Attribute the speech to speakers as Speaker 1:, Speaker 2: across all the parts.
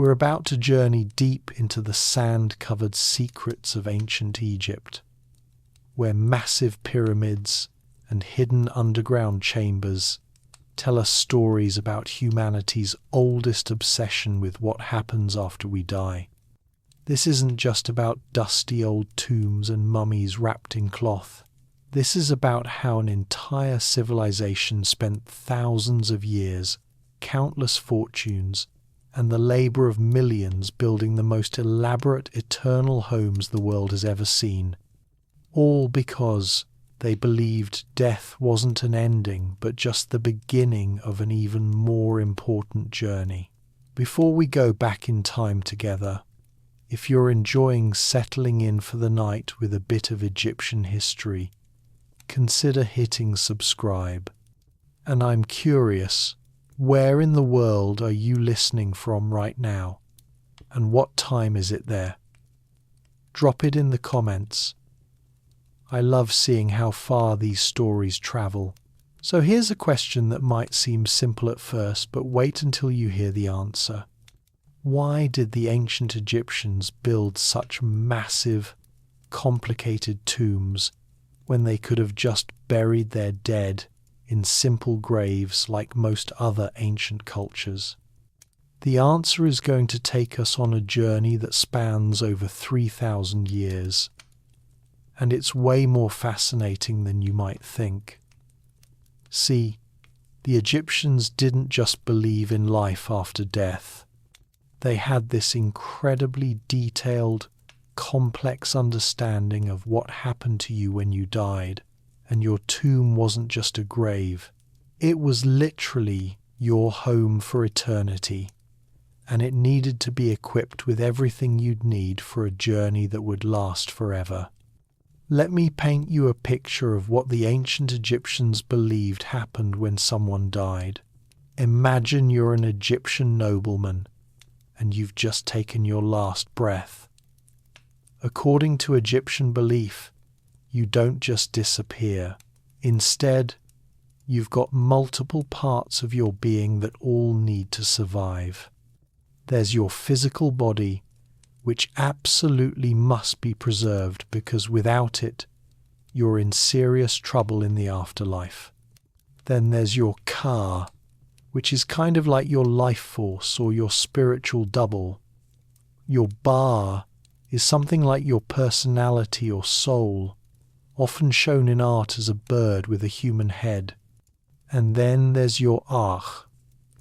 Speaker 1: We're about to journey deep into the sand-covered secrets of ancient Egypt, where massive pyramids and hidden underground chambers tell us stories about humanity's oldest obsession with what happens after we die. This isn't just about dusty old tombs and mummies wrapped in cloth. This is about how an entire civilization spent thousands of years, countless fortunes, and the labor of millions building the most elaborate eternal homes the world has ever seen. All because they believed death wasn't an ending, but just the beginning of an even more important journey. Before we go back in time together, if you're enjoying settling in for the night with a bit of Egyptian history, consider hitting subscribe. And I'm curious, where in the world are you listening from right now? And what time is it there? Drop it in the comments. I love seeing how far these stories travel. So here's a question that might seem simple at first, but wait until you hear the answer. Why did the ancient Egyptians build such massive, complicated tombs when they could have just buried their dead in simple graves like most other ancient cultures? The answer is going to take us on a journey that spans over 3,000 years. And it's way more fascinating than you might think. See, the Egyptians didn't just believe in life after death. They had this incredibly detailed, complex understanding of what happened to you when you died, and your tomb wasn't just a grave. It was literally your home for eternity, and it needed to be equipped with everything you'd need for a journey that would last forever. Let me paint you a picture of what the ancient Egyptians believed happened when someone died. Imagine you're an Egyptian nobleman and you've just taken your last breath. According to Egyptian belief, you don't just disappear. Instead, you've got multiple parts of your being that all need to survive. There's your physical body, which absolutely must be preserved because without it, you're in serious trouble in the afterlife. Then there's your ka, which is kind of like your life force or your spiritual double. Your ba is something like your personality or soul, often shown in art as a bird with a human head. And then there's your akh,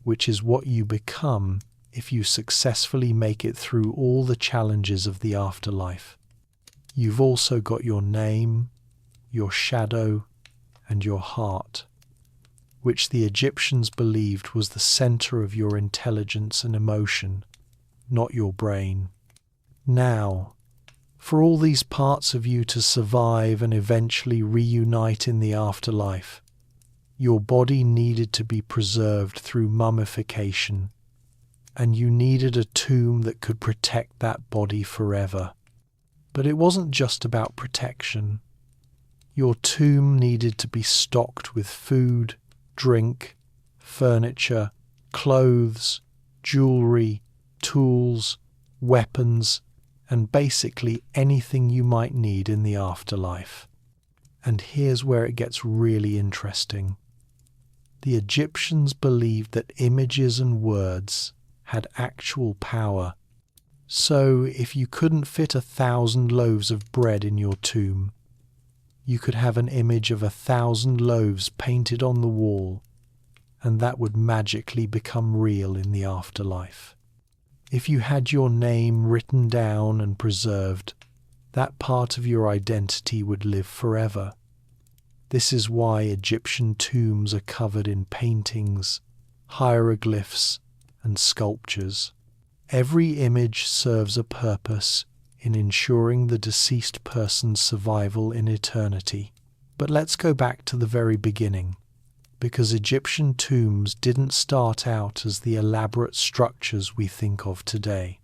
Speaker 1: which is what you become if you successfully make it through all the challenges of the afterlife. You've also got your name, your shadow, and your heart, which the Egyptians believed was the center of your intelligence and emotion, not your brain. Now, for all these parts of you to survive and eventually reunite in the afterlife, your body needed to be preserved through mummification, and you needed a tomb that could protect that body forever. But it wasn't just about protection. Your tomb needed to be stocked with food, drink, furniture, clothes, jewelry, tools, weapons, and basically anything you might need in the afterlife. And here's where it gets really interesting. The Egyptians believed that images and words had actual power. So if you couldn't fit 1,000 loaves of bread in your tomb, you could have an image of 1,000 loaves painted on the wall, and that would magically become real in the afterlife. If you had your name written down and preserved, that part of your identity would live forever. This is why Egyptian tombs are covered in paintings, hieroglyphs, and sculptures. Every image serves a purpose in ensuring the deceased person's survival in eternity. But let's go back to the very beginning, because Egyptian tombs didn't start out as the elaborate structures we think of today.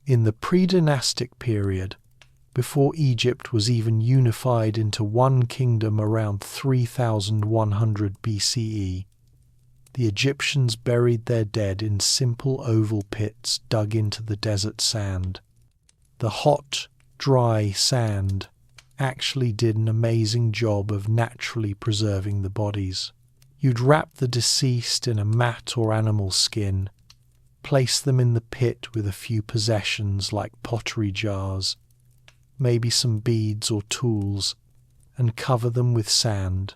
Speaker 1: In the predynastic period, before Egypt was even unified into one kingdom around 3100 BCE, The Egyptians buried their dead in simple oval pits dug into the desert sand. The hot, dry sand actually did an amazing job of naturally preserving the bodies. You'd wrap the deceased in a mat or animal skin, place them in the pit with a few possessions like pottery jars, maybe some beads or tools, and cover them with sand.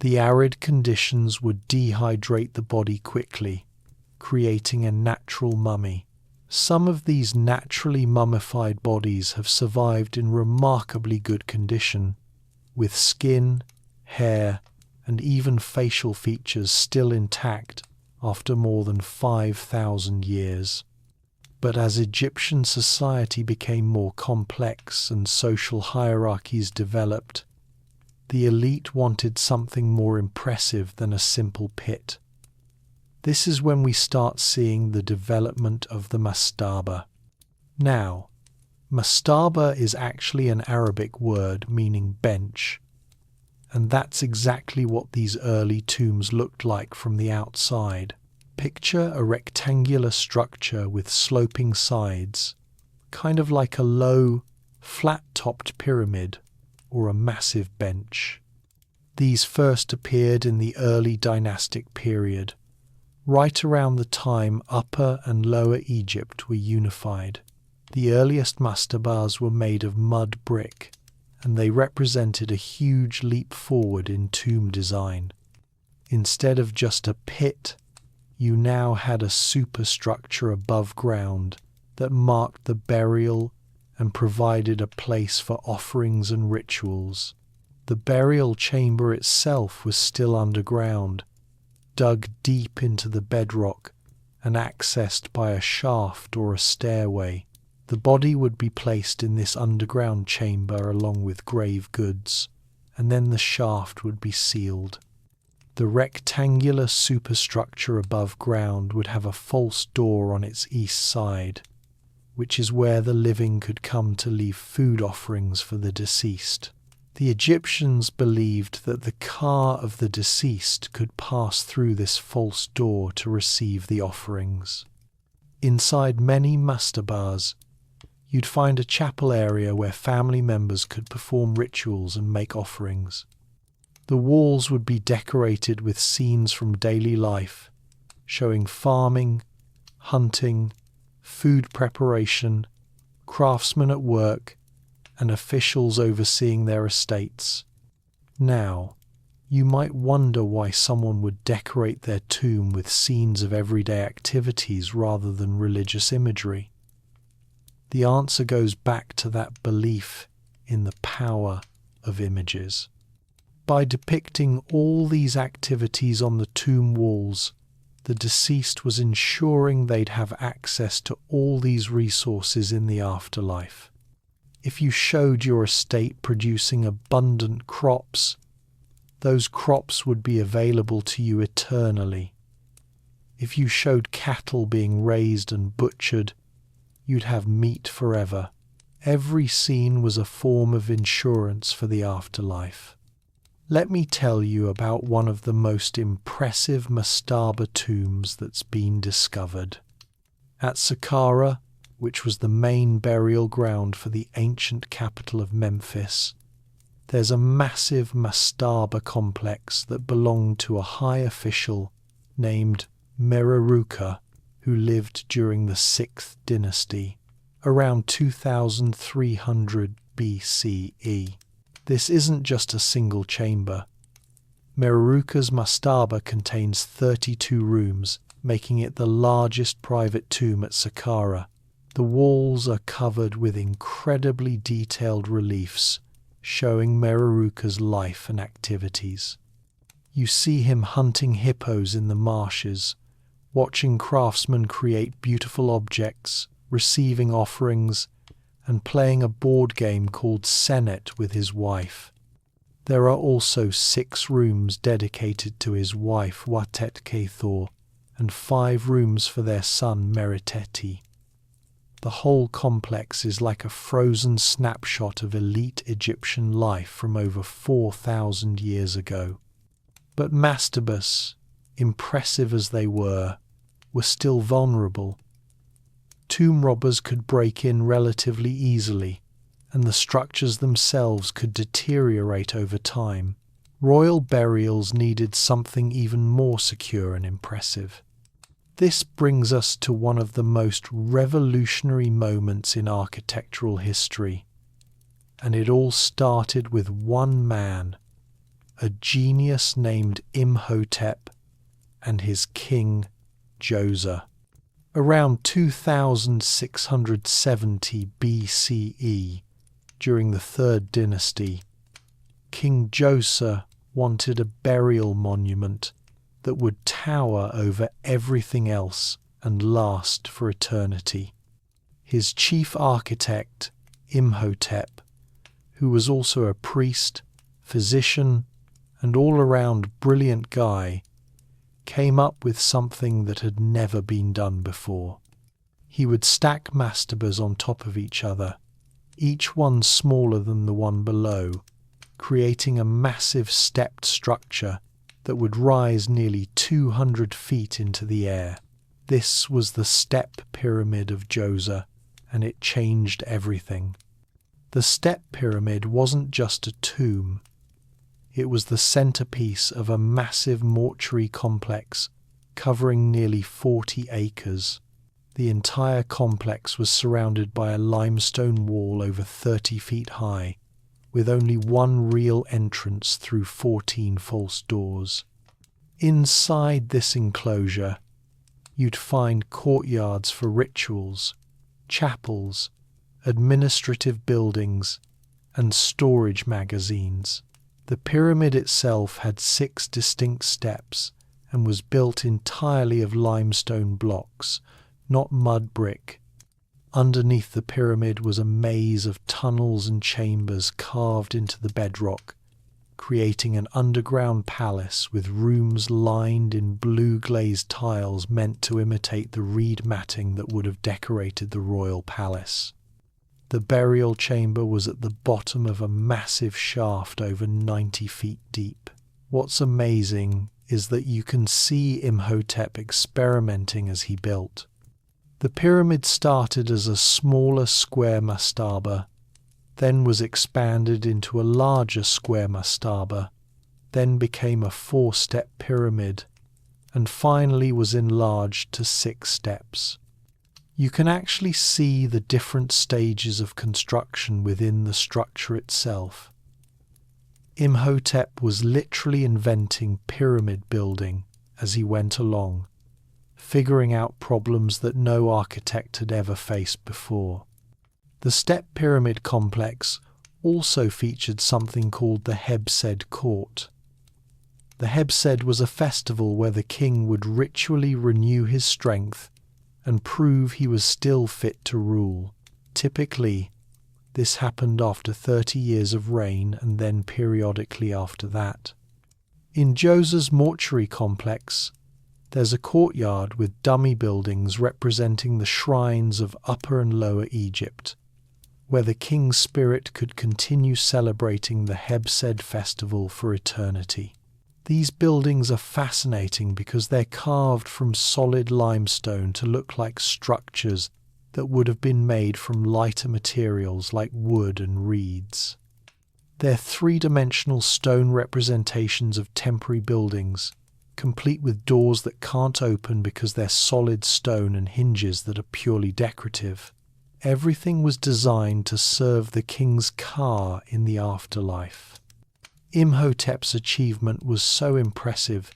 Speaker 1: The arid conditions would dehydrate the body quickly, creating a natural mummy. Some of these naturally mummified bodies have survived in remarkably good condition, with skin, hair, and even facial features still intact after more than 5,000 years. But as Egyptian society became more complex and social hierarchies developed, the elite wanted something more impressive than a simple pit. This is when we start seeing the development of the mastaba. Now, mastaba is actually an Arabic word meaning bench, and that's exactly what these early tombs looked like from the outside. Picture a rectangular structure with sloping sides, kind of like a low, flat-topped pyramid or a massive bench. These first appeared in the early dynastic period, right around the time Upper and Lower Egypt were unified. The earliest mastabas were made of mud brick, and they represented a huge leap forward in tomb design. Instead of just a pit, you now had a superstructure above ground that marked the burial and provided a place for offerings and rituals. The burial chamber itself was still underground, dug deep into the bedrock and accessed by a shaft or a stairway. The body would be placed in this underground chamber along with grave goods, and then the shaft would be sealed. The rectangular superstructure above ground would have a false door on its east side, which is where the living could come to leave food offerings for the deceased. The Egyptians believed that the ka of the deceased could pass through this false door to receive the offerings. Inside many mastabas, you'd find a chapel area where family members could perform rituals and make offerings. The walls would be decorated with scenes from daily life, showing farming, hunting, food preparation, craftsmen at work, and officials overseeing their estates. Now, you might wonder why someone would decorate their tomb with scenes of everyday activities rather than religious imagery. The answer goes back to that belief in the power of images. By depicting all these activities on the tomb walls, the deceased was ensuring they'd have access to all these resources in the afterlife. If you showed your estate producing abundant crops, those crops would be available to you eternally. If you showed cattle being raised and butchered, you'd have meat forever. Every scene was a form of insurance for the afterlife. Let me tell you about one of the most impressive mastaba tombs that's been discovered. At Saqqara, which was the main burial ground for the ancient capital of Memphis, there's a massive mastaba complex that belonged to a high official named Mereruka, who lived during the 6th dynasty, around 2300 BCE. This isn't just a single chamber. Mereruka's mastaba contains 32 rooms, making it the largest private tomb at Saqqara. The walls are covered with incredibly detailed reliefs showing Mereruka's life and activities. You see him hunting hippos in the marshes, watching craftsmen create beautiful objects, receiving offerings, and playing a board game called Senet with his wife. There are also 6 rooms dedicated to his wife Watet Kethor and 5 rooms for their son Mereteti. The whole complex is like a frozen snapshot of elite Egyptian life from over 4,000 years ago. But mastabas, impressive as they were still vulnerable. Tomb robbers could break in relatively easily, and the structures themselves could deteriorate over time. Royal burials needed something even more secure and impressive. This brings us to one of the most revolutionary moments in architectural history, and it all started with one man, a genius named Imhotep, and his king, Djoser. Around 2670 BCE, during the Third Dynasty, King Djoser wanted a burial monument that would tower over everything else and last for eternity. His chief architect, Imhotep, who was also a priest, physician, and all-around brilliant guy, came up with something that had never been done before. He would stack mastabas on top of each other, each one smaller than the one below, creating a massive stepped structure that would rise nearly 200 feet into the air. This was the step pyramid of Djoser, and it changed everything. The step pyramid wasn't just a tomb. It was the centerpiece of a massive mortuary complex covering nearly 40 acres. The entire complex was surrounded by a limestone wall over 30 feet high, with only one real entrance through 14 false doors. Inside this enclosure, you'd find courtyards for rituals, chapels, administrative buildings, and storage magazines. The pyramid itself had 6 distinct steps and was built entirely of limestone blocks, not mud brick. Underneath the pyramid was a maze of tunnels and chambers carved into the bedrock, creating an underground palace with rooms lined in blue glazed tiles meant to imitate the reed matting that would have decorated the royal palace. The burial chamber was at the bottom of a massive shaft over 90 feet deep. What's amazing is that you can see Imhotep experimenting as he built. The pyramid started as a smaller square mastaba, then was expanded into a larger square mastaba, then became a 4-step pyramid, and finally was enlarged to 6 steps. You can actually see the different stages of construction within the structure itself. Imhotep was literally inventing pyramid building as he went along, figuring out problems that no architect had ever faced before. The step pyramid complex also featured something called the Hebsed Court. The Hebsed was a festival where the king would ritually renew his strength and prove he was still fit to rule. Typically, this happened after 30 years of reign and then periodically after that. In Djoser's mortuary complex, there's a courtyard with dummy buildings representing the shrines of Upper and Lower Egypt, where the king's spirit could continue celebrating the Hebsed festival for eternity. These buildings are fascinating because they're carved from solid limestone to look like structures that would have been made from lighter materials like wood and reeds. They're 3-dimensional stone representations of temporary buildings, complete with doors that can't open because they're solid stone and hinges that are purely decorative. Everything was designed to serve the king's ka in the afterlife. Imhotep's achievement was so impressive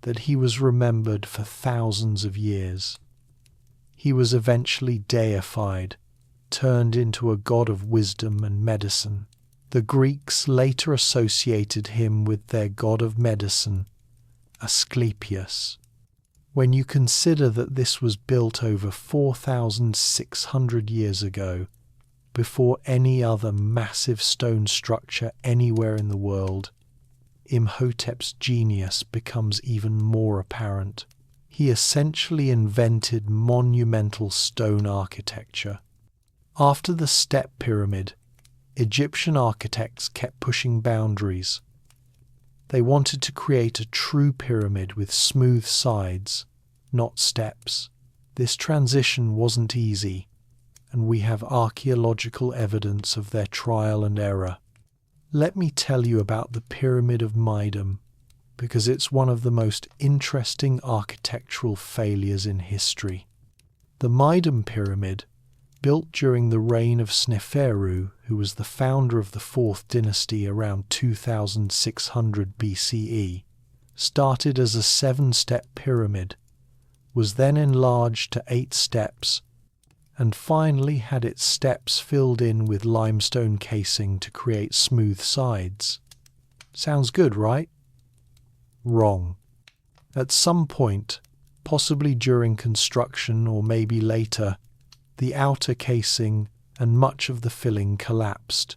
Speaker 1: that he was remembered for thousands of years. He was eventually deified, turned into a god of wisdom and medicine. The Greeks later associated him with their god of medicine, Asclepius. When you consider that this was built over 4,600 years ago, before any other massive stone structure anywhere in the world, Imhotep's genius becomes even more apparent. He essentially invented monumental stone architecture. After the step pyramid, Egyptian architects kept pushing boundaries. They wanted to create a true pyramid with smooth sides, not steps. This transition wasn't easy, and we have archaeological evidence of their trial and error. Let me tell you about the Pyramid of Midum, because it's one of the most interesting architectural failures in history. The Midum Pyramid, built during the reign of Sneferu, who was the founder of the 4th dynasty around 2600 BCE, started as a 7-step pyramid, was then enlarged to 8 steps, and finally had its steps filled in with limestone casing to create smooth sides. Sounds good, right? Wrong. At some point, possibly during construction or maybe later, the outer casing and much of the filling collapsed,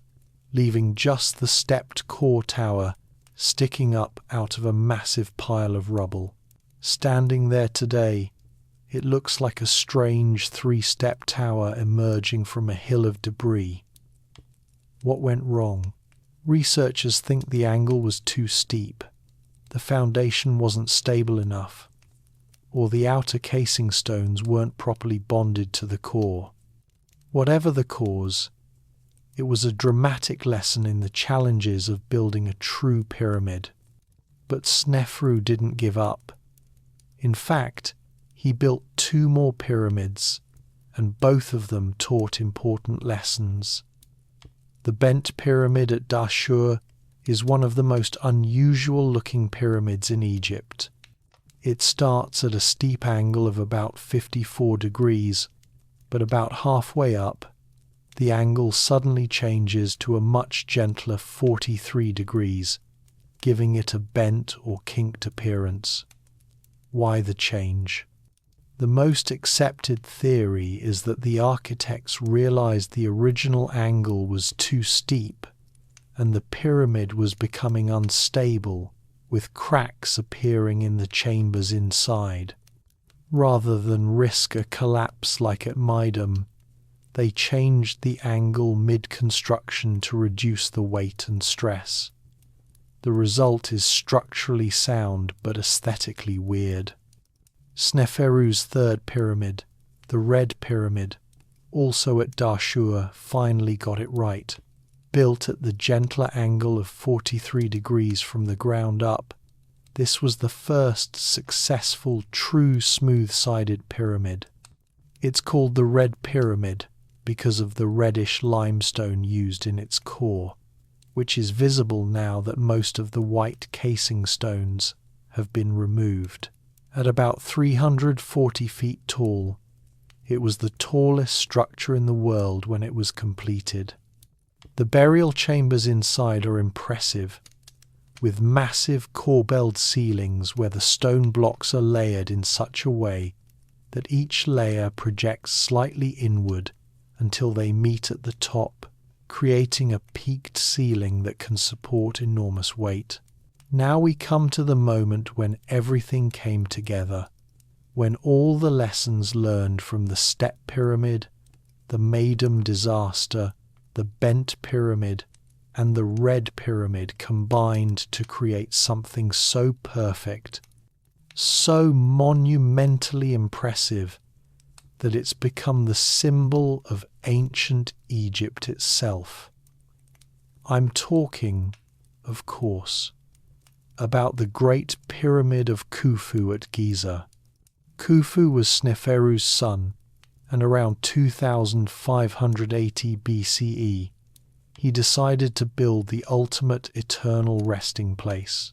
Speaker 1: leaving just the stepped core tower sticking up out of a massive pile of rubble. Standing there today, it looks like a strange 3-step tower emerging from a hill of debris. What went wrong? Researchers think the angle was too steep, the foundation wasn't stable enough, or the outer casing stones weren't properly bonded to the core. Whatever the cause, it was a dramatic lesson in the challenges of building a true pyramid. But Sneferu didn't give up. In fact, he built 2 more pyramids, and both of them taught important lessons. The bent pyramid at Dashur is one of the most unusual-looking pyramids in Egypt. It starts at a steep angle of about 54 degrees, but about halfway up, the angle suddenly changes to a much gentler 43 degrees, giving it a bent or kinked appearance. Why the change? The most accepted theory is that the architects realized the original angle was too steep, and the pyramid was becoming unstable, with cracks appearing in the chambers inside. Rather than risk a collapse like at Midum, they changed the angle mid-construction to reduce the weight and stress. The result is structurally sound but aesthetically weird. Sneferu's 3rd pyramid, the Red Pyramid, also at Dashur, finally got it right. Built at the gentler angle of 43 degrees from the ground up, this was the first successful true smooth-sided pyramid. It's called the Red Pyramid because of the reddish limestone used in its core, which is visible now that most of the white casing stones have been removed. At about 340 feet tall, it was the tallest structure in the world when it was completed. The burial chambers inside are impressive, with massive corbelled ceilings where the stone blocks are layered in such a way that each layer projects slightly inward until they meet at the top, creating a peaked ceiling that can support enormous weight. Now we come to the moment when everything came together, when all the lessons learned from the Step Pyramid, the Midum disaster, the Bent Pyramid, and the Red Pyramid combined to create something so perfect, so monumentally impressive, that it's become the symbol of ancient Egypt itself. I'm talking, of course, about the Great Pyramid of Khufu at Giza. Khufu was Sneferu's son, and around 2580 BCE, he decided to build the ultimate eternal resting place.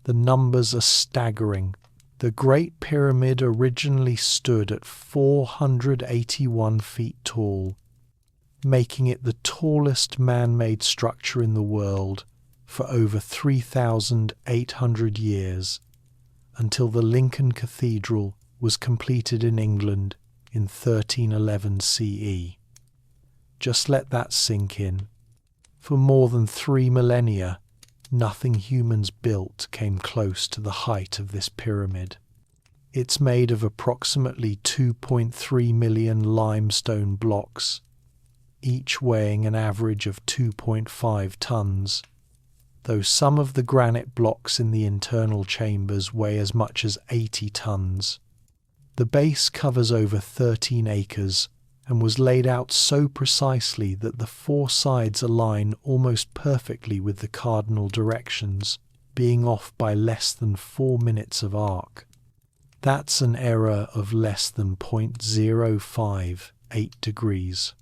Speaker 1: The numbers are staggering. The Great Pyramid originally stood at 481 feet tall, making it the tallest man-made structure in the world for over 3,800 years, until the Lincoln Cathedral was completed in England in 1311 CE. Just let that sink in. For more than 3 millennia, nothing humans built came close to the height of this pyramid. It's made of approximately 2.3 million limestone blocks, each weighing an average of 2.5 tons. though some of the granite blocks in the internal chambers weigh as much as 80 tons. The base covers over 13 acres and was laid out so precisely that the four sides align almost perfectly with the cardinal directions, being off by less than 4 minutes of arc. That's an error of less than 0.058 degrees.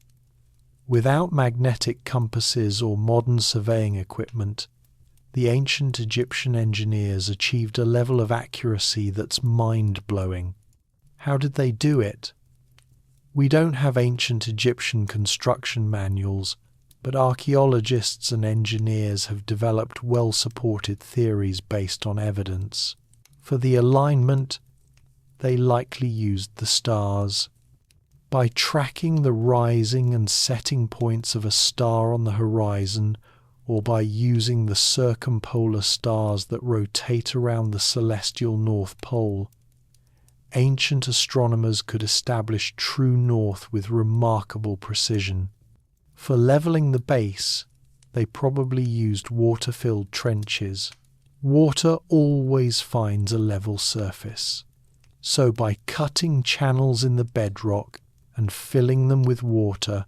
Speaker 1: Without magnetic compasses or modern surveying equipment, the ancient Egyptian engineers achieved a level of accuracy that's mind-blowing. How did they do it? We don't have ancient Egyptian construction manuals, but archaeologists and engineers have developed well-supported theories based on evidence. For the alignment, they likely used the stars. By tracking the rising and setting points of a star on the horizon, or by using the circumpolar stars that rotate around the celestial North Pole, ancient astronomers could establish true north with remarkable precision. For levelling the base, they probably used water-filled trenches. Water always finds a level surface, so by cutting channels in the bedrock and filling them with water,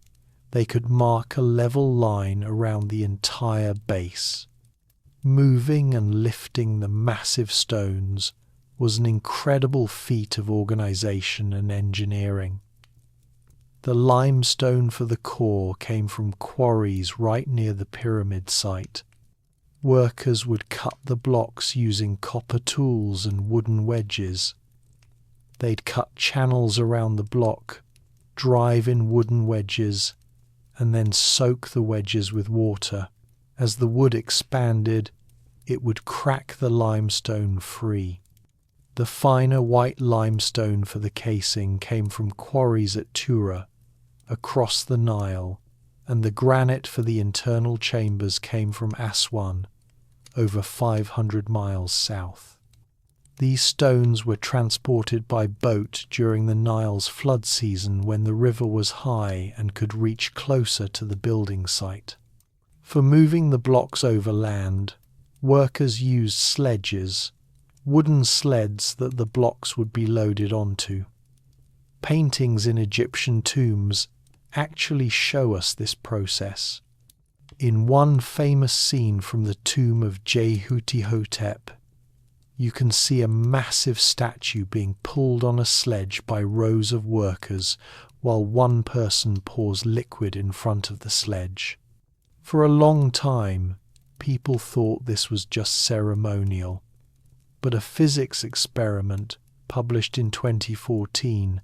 Speaker 1: they could mark a level line around the entire base. Moving and lifting the massive stones was an incredible feat of organization and engineering. The limestone for the core came from quarries right near the pyramid site. Workers would cut the blocks using copper tools and wooden wedges. They'd cut channels around the block, drive in wooden wedges, and then soak the wedges with water. As the wood expanded, it would crack the limestone free. The finer white limestone for the casing came from quarries at Tura, across the Nile, and the granite for the internal chambers came from Aswan, over 500 miles south. These stones were transported by boat during the Nile's flood season when the river was high and could reach closer to the building site. For moving the blocks over land, workers used sledges, wooden sleds that the blocks would be loaded onto. Paintings in Egyptian tombs actually show us this process. In one famous scene from the tomb of Jehutihotep, you can see a massive statue being pulled on a sledge by rows of workers while one person pours liquid in front of the sledge. For a long time, people thought this was just ceremonial, but a physics experiment published in 2014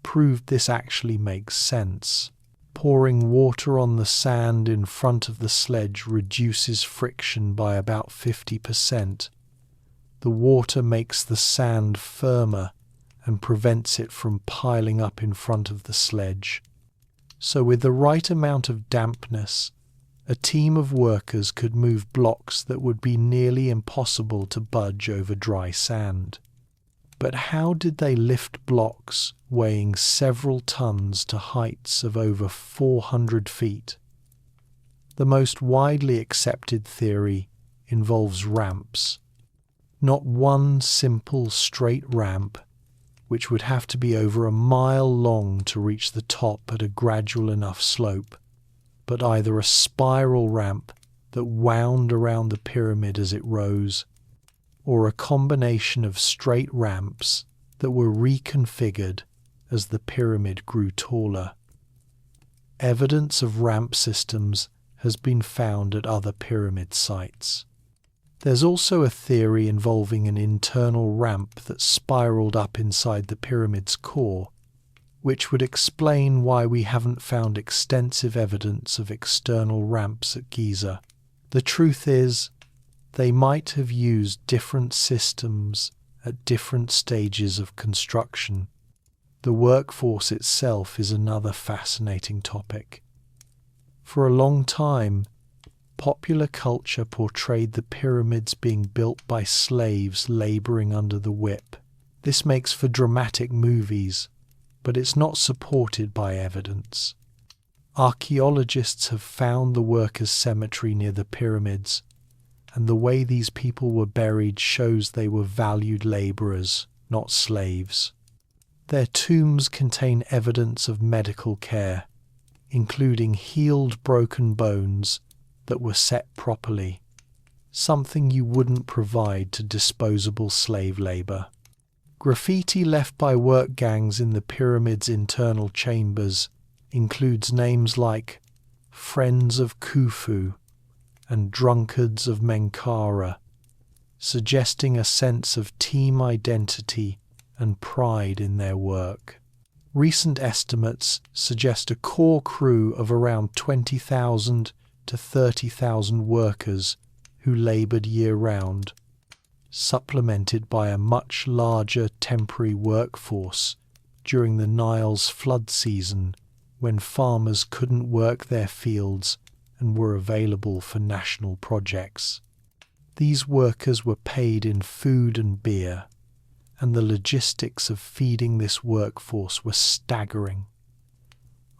Speaker 1: proved this actually makes sense. Pouring water on the sand in front of the sledge reduces friction by about 50%. The water makes the sand firmer and prevents it from piling up in front of the sledge. So with the right amount of dampness, a team of workers could move blocks that would be nearly impossible to budge over dry sand. But how did they lift blocks weighing several tons to heights of over 400 feet? The most widely accepted theory involves ramps. Not one simple straight ramp, which would have to be over a mile long to reach the top at a gradual enough slope, but either a spiral ramp that wound around the pyramid as it rose, or a combination of straight ramps that were reconfigured as the pyramid grew taller. Evidence of ramp systems has been found at other pyramid sites. There's also a theory involving an internal ramp that spiraled up inside the pyramid's core, which would explain why we haven't found extensive evidence of external ramps at Giza. The truth is, they might have used different systems at different stages of construction. The workforce itself is another fascinating topic. For a long time, popular culture portrayed the pyramids being built by slaves labouring under the whip. This makes for dramatic movies, but it's not supported by evidence. Archaeologists have found the workers' cemetery near the pyramids, and the way these people were buried shows they were valued laborers, not slaves. Their tombs contain evidence of medical care, including healed broken bones that were set properly, something you wouldn't provide to disposable slave labor. Graffiti left by work gangs in the pyramid's internal chambers includes names like Friends of Khufu and Drunkards of Menkaure, suggesting a sense of team identity and pride in their work. Recent estimates suggest a core crew of around 20,000 to 30,000 workers who labored year-round, supplemented by a much larger temporary workforce during the Nile's flood season when farmers couldn't work their fields and were available for national projects. These workers were paid in food and beer, and the logistics of feeding this workforce were staggering.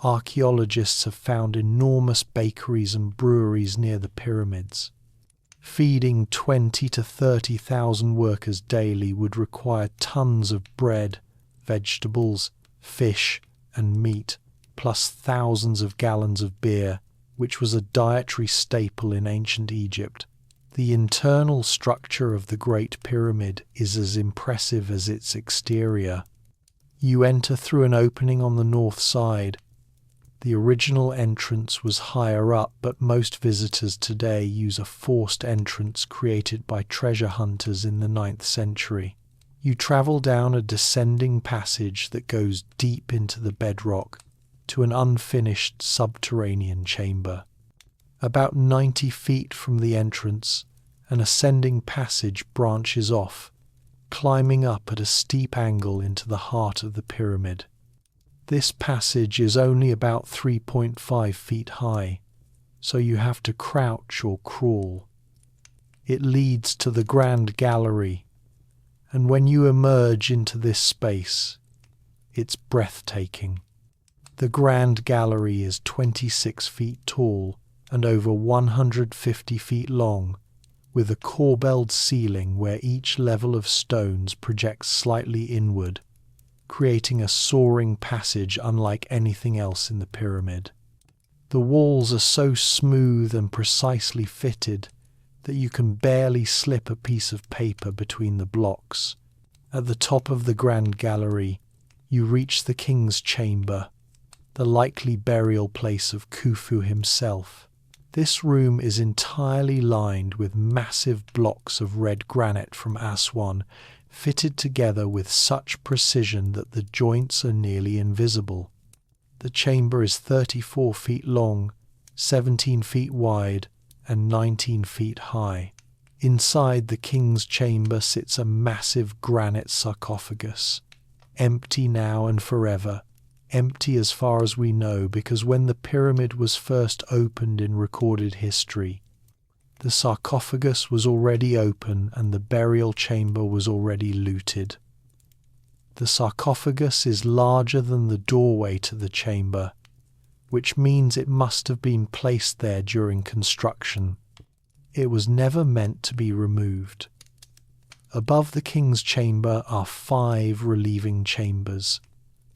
Speaker 1: Archaeologists have found enormous bakeries and breweries near the pyramids. Feeding 20 to 30,000 workers daily would require tons of bread, vegetables, fish, and meat, plus thousands of gallons of beer, which was a dietary staple in ancient Egypt. The internal structure of the Great Pyramid is as impressive as its exterior. You enter through an opening on the north side. The original entrance was higher up, but most visitors today use a forced entrance created by treasure hunters in the 9th century. You travel down a descending passage that goes deep into the bedrock to an unfinished subterranean chamber. About 90 feet from the entrance, an ascending passage branches off, climbing up at a steep angle into the heart of the pyramid. This passage is only about 3.5 feet high, so you have to crouch or crawl. It leads to the Grand Gallery, and when you emerge into this space, it's breathtaking. The Grand Gallery is 26 feet tall and over 150 feet long, with a corbelled ceiling where each level of stones projects slightly inward, creating a soaring passage unlike anything else in the pyramid. The walls are so smooth and precisely fitted that you can barely slip a piece of paper between the blocks. At the top of the Grand Gallery, you reach the king's chamber, the likely burial place of Khufu himself. This room is entirely lined with massive blocks of red granite from Aswan, fitted together with such precision that the joints are nearly invisible. The chamber is 34 feet long, 17 feet wide, and 19 feet high. Inside the king's chamber sits a massive granite sarcophagus, empty now and forever, empty as far as we know, because when the pyramid was first opened in recorded history, the sarcophagus was already open and the burial chamber was already looted. The sarcophagus is larger than the doorway to the chamber, which means it must have been placed there during construction. It was never meant to be removed. Above the king's chamber are 5 relieving chambers,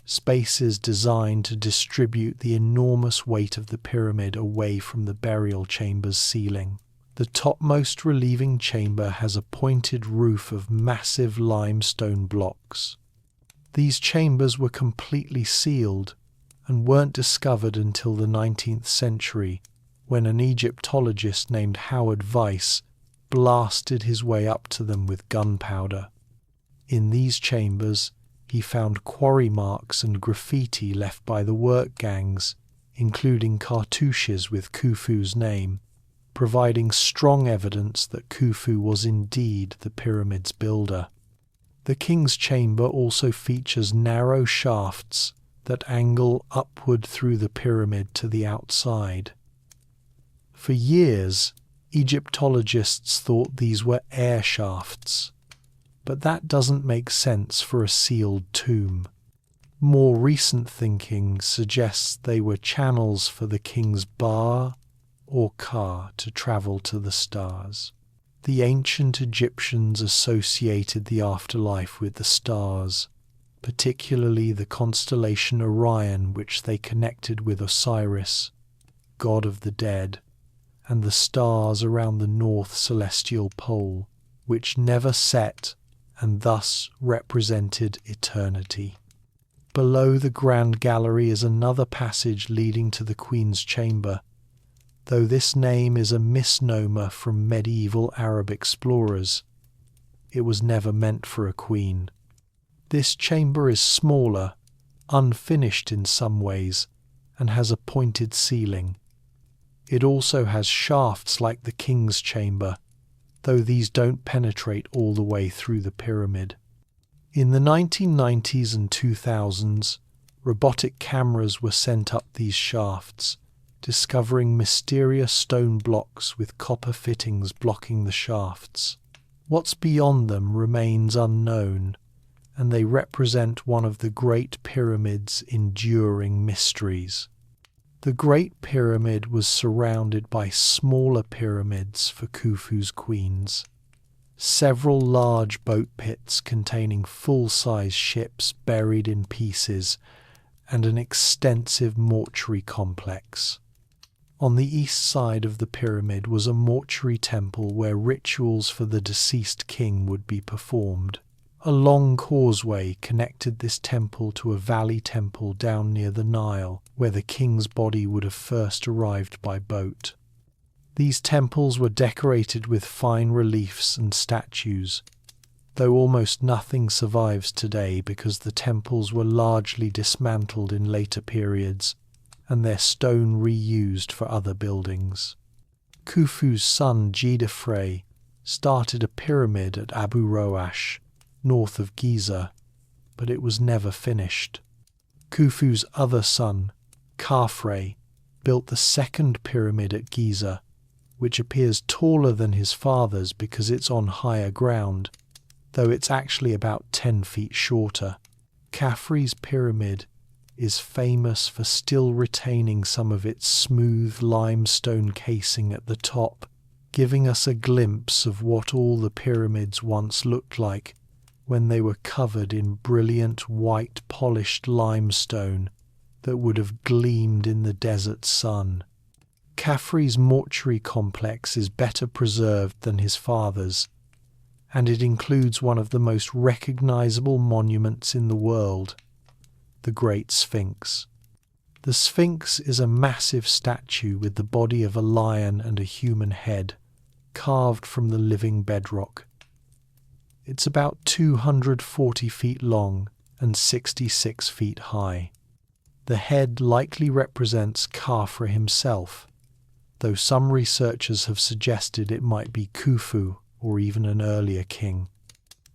Speaker 1: spaces designed to distribute the enormous weight of the pyramid away from the burial chamber's ceiling. The topmost relieving chamber has a pointed roof of massive limestone blocks. These chambers were completely sealed and weren't discovered until the 19th century, when an Egyptologist named Howard Weiss blasted his way up to them with gunpowder. In these chambers, he found quarry marks and graffiti left by the work gangs, including cartouches with Khufu's name, providing strong evidence that Khufu was indeed the pyramid's builder. The king's chamber also features narrow shafts that angle upward through the pyramid to the outside. For years, Egyptologists thought these were air shafts, but that doesn't make sense for a sealed tomb. More recent thinking suggests they were channels for the king's Ba or Ka to travel to the stars. The ancient Egyptians associated the afterlife with the stars, particularly the constellation Orion, which they connected with Osiris, god of the dead, and the stars around the north celestial pole, which never set and thus represented eternity. Below the Grand Gallery is another passage leading to the Queen's Chamber, though this name is a misnomer from medieval Arab explorers. It was never meant for a queen. This chamber is smaller, unfinished in some ways, and has a pointed ceiling. It also has shafts like the King's Chamber, though these don't penetrate all the way through the pyramid. In the 1990s and 2000s, robotic cameras were sent up these shafts, discovering mysterious stone blocks with copper fittings blocking the shafts. What's beyond them remains unknown, and they represent one of the Great Pyramid's enduring mysteries. The Great Pyramid was surrounded by smaller pyramids for Khufu's queens. Several large boat pits containing full-size ships buried in pieces, and an extensive mortuary complex. On the east side of the pyramid was a mortuary temple where rituals for the deceased king would be performed. A long causeway connected this temple to a valley temple down near the Nile, where the king's body would have first arrived by boat. These temples were decorated with fine reliefs and statues, though almost nothing survives today because the temples were largely dismantled in later periods and their stone reused for other buildings. Khufu's son Giza started a pyramid at Abu Roash, north of Giza, but it was never finished. Khufu's other son, Khafre, built the second pyramid at Giza, which appears taller than his father's because it's on higher ground, though it's actually about 10 feet shorter. Khafre's pyramid is famous for still retaining some of its smooth limestone casing at the top, giving us a glimpse of what all the pyramids once looked like when they were covered in brilliant white polished limestone that would have gleamed in the desert sun. Khafre's mortuary complex is better preserved than his father's, and it includes one of the most recognizable monuments in the world, the Great Sphinx. The Sphinx is a massive statue with the body of a lion and a human head, carved from the living bedrock. It's about 240 feet long and 66 feet high. The head likely represents Khafre himself, though some researchers have suggested it might be Khufu or even an earlier king.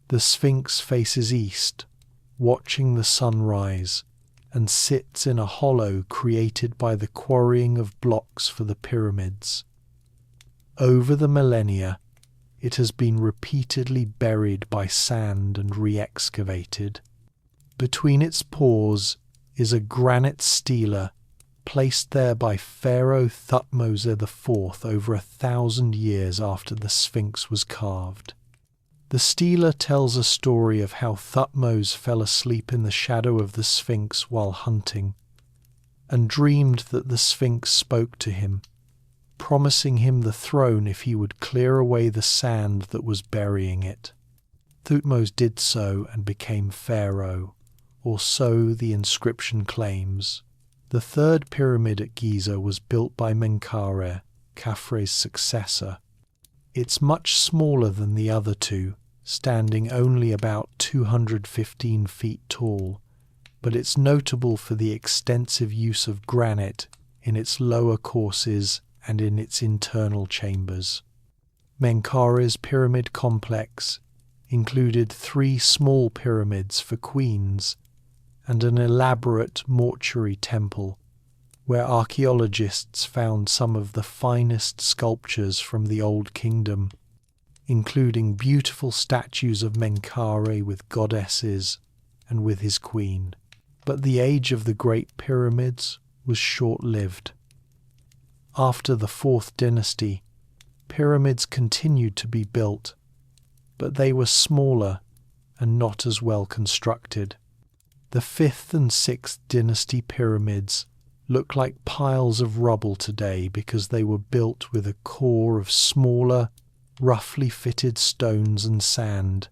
Speaker 1: The Sphinx faces east, watching the sun rise, and sits in a hollow created by the quarrying of blocks for the pyramids. Over the millennia, it has been repeatedly buried by sand and re-excavated. Between its paws is a granite stela placed there by Pharaoh Thutmose IV over 1,000 years after the Sphinx was carved. The stela tells a story of how Thutmose fell asleep in the shadow of the Sphinx while hunting, and dreamed that the Sphinx spoke to him, promising him the throne if he would clear away the sand that was burying it. Thutmose did so and became pharaoh, or so the inscription claims. The third pyramid at Giza was built by Menkaure, Khafre's successor. It's much smaller than the other two, standing only about 215 feet tall, but it's notable for the extensive use of granite in its lower courses and in its internal chambers. Menkaure's pyramid complex included 3 small pyramids for queens and an elaborate mortuary temple, where archaeologists found some of the finest sculptures from the Old Kingdom, including beautiful statues of Menkaure with goddesses and with his queen. But the age of the Great Pyramids was short-lived. After the 4th dynasty, pyramids continued to be built, but they were smaller and not as well constructed. The 5th and 6th dynasty pyramids look like piles of rubble today because they were built with a core of smaller, roughly fitted stones and sand,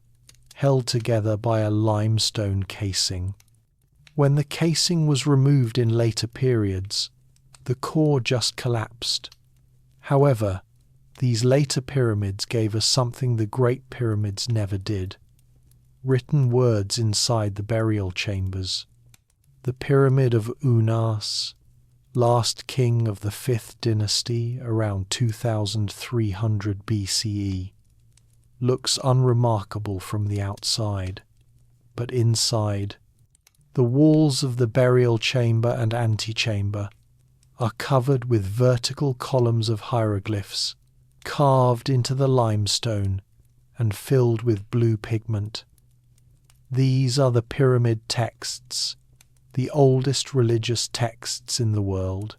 Speaker 1: held together by a limestone casing. When the casing was removed in later periods, the core just collapsed. However, these later pyramids gave us something the Great Pyramids never did: written words inside the burial chambers. The Pyramid of Unas, last king of the 5th dynasty around 2300 BCE, looks unremarkable from the outside, but inside, the walls of the burial chamber and antechamber are covered with vertical columns of hieroglyphs carved into the limestone and filled with blue pigment. These are the pyramid texts, the oldest religious texts in the world.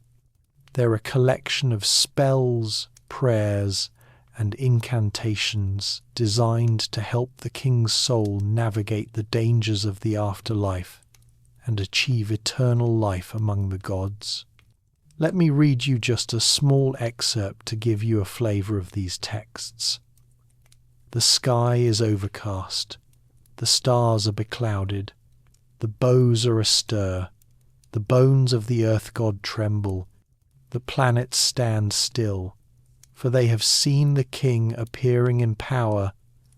Speaker 1: They're a collection of spells, prayers, and incantations designed to help the king's soul navigate the dangers of the afterlife and achieve eternal life among the gods. Let me read you just a small excerpt to give you a flavour of these texts. The sky is overcast. The stars are beclouded. The boughs are astir. The bones of the earth god tremble. The planets stand still, for they have seen the king appearing in power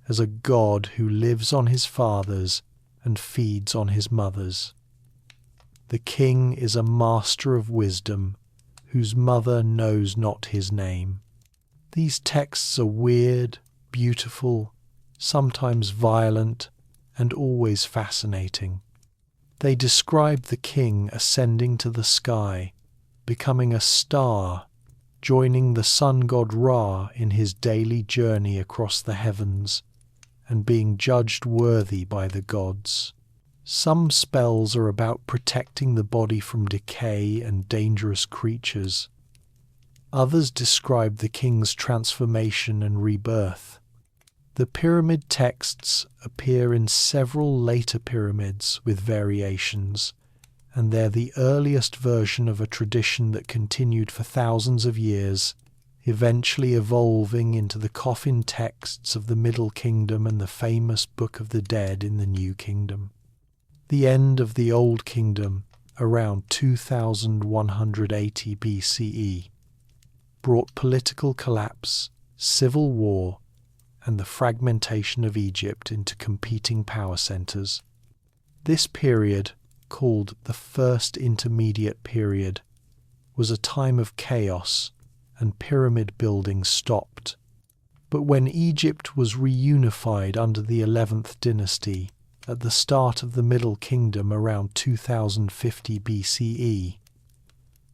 Speaker 1: as a god who lives on his fathers and feeds on his mothers. The king is a master of wisdom, whose mother knows not his name. These texts are weird, beautiful, sometimes violent, and always fascinating. They describe the king ascending to the sky, becoming a star, joining the sun god Ra in his daily journey across the heavens, and being judged worthy by the gods. Some spells are about protecting the body from decay and dangerous creatures. Others describe the king's transformation and rebirth. The pyramid texts appear in several later pyramids with variations, and they're the earliest version of a tradition that continued for thousands of years, eventually evolving into the coffin texts of the Middle Kingdom and the famous Book of the Dead in the New Kingdom. The end of the Old Kingdom, around 2180 BCE, brought political collapse, civil war, and the fragmentation of Egypt into competing power centres. This period, called the First Intermediate Period, was a time of chaos, and pyramid building stopped. But when Egypt was reunified under the 11th dynasty, at the start of the Middle Kingdom around 2050 BCE,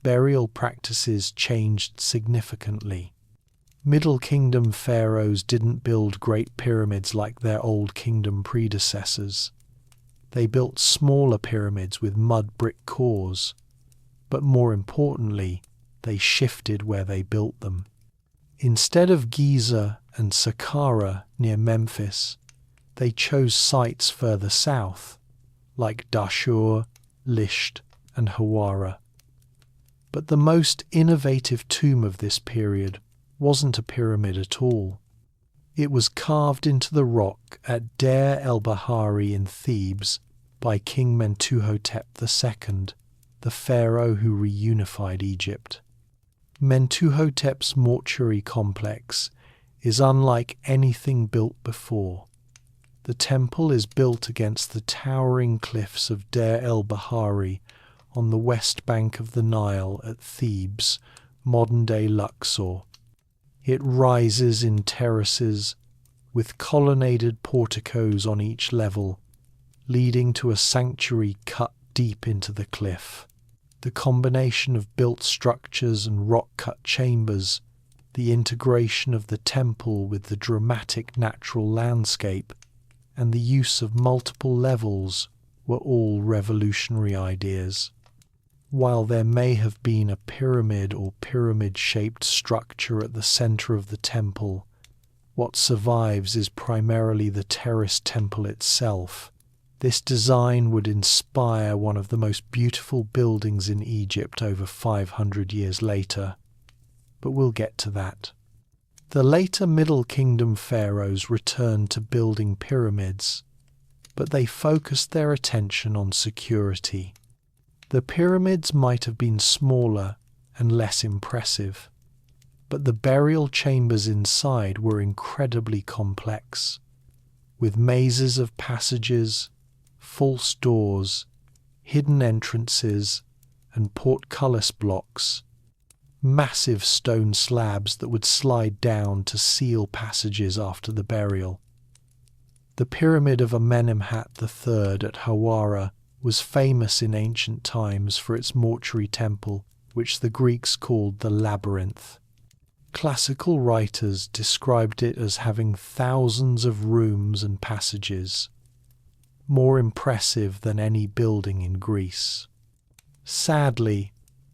Speaker 1: burial practices changed significantly. Middle Kingdom pharaohs didn't build great pyramids like their Old Kingdom predecessors. They built smaller pyramids with mud brick cores, but more importantly, they shifted where they built them. Instead of Giza and Saqqara near Memphis, they chose sites further south, like Dashur, Lisht, and Hawara. But the most innovative tomb of this period wasn't a pyramid at all. It was carved into the rock at Deir el-Bahari in Thebes by King Mentuhotep II, the pharaoh who reunified Egypt. Mentuhotep's mortuary complex is unlike anything built before. The temple is built against the towering cliffs of Deir el-Bahari on the west bank of the Nile at Thebes, modern-day Luxor. It rises in terraces with colonnaded porticos on each level, leading to a sanctuary cut deep into the cliff. The combination of built structures and rock-cut chambers, the integration of the temple with the dramatic natural landscape, and the use of multiple levels were all revolutionary ideas. While there may have been a pyramid or pyramid-shaped structure at the center of the temple, what survives is primarily the terrace temple itself. This design would inspire one of the most beautiful buildings in Egypt over 500 years later, but we'll get to that. The later Middle Kingdom pharaohs returned to building pyramids, but they focused their attention on security. The pyramids might have been smaller and less impressive, but the burial chambers inside were incredibly complex, with mazes of passages, false doors, hidden entrances, and portcullis blocks, massive stone slabs that would slide down to seal passages after the burial. The pyramid of Amenemhat III at Hawara was famous in ancient times for its mortuary temple, which the Greeks called the labyrinth. Classical writers described it as having thousands of rooms and passages, more impressive than any building in Greece. Sadly,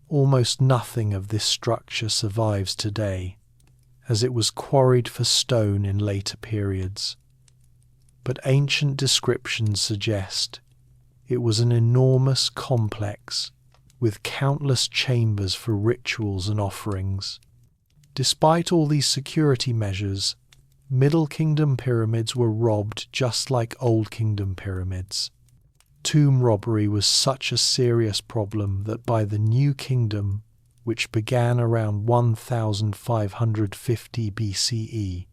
Speaker 1: almost nothing of this structure survives today, as it was quarried for stone in later periods. But ancient descriptions suggest it was an enormous complex with countless chambers for rituals and offerings. Despite all these security measures, Middle Kingdom pyramids were robbed just like Old Kingdom pyramids. Tomb robbery was such a serious problem that by the New Kingdom, which began around 1550 BCE,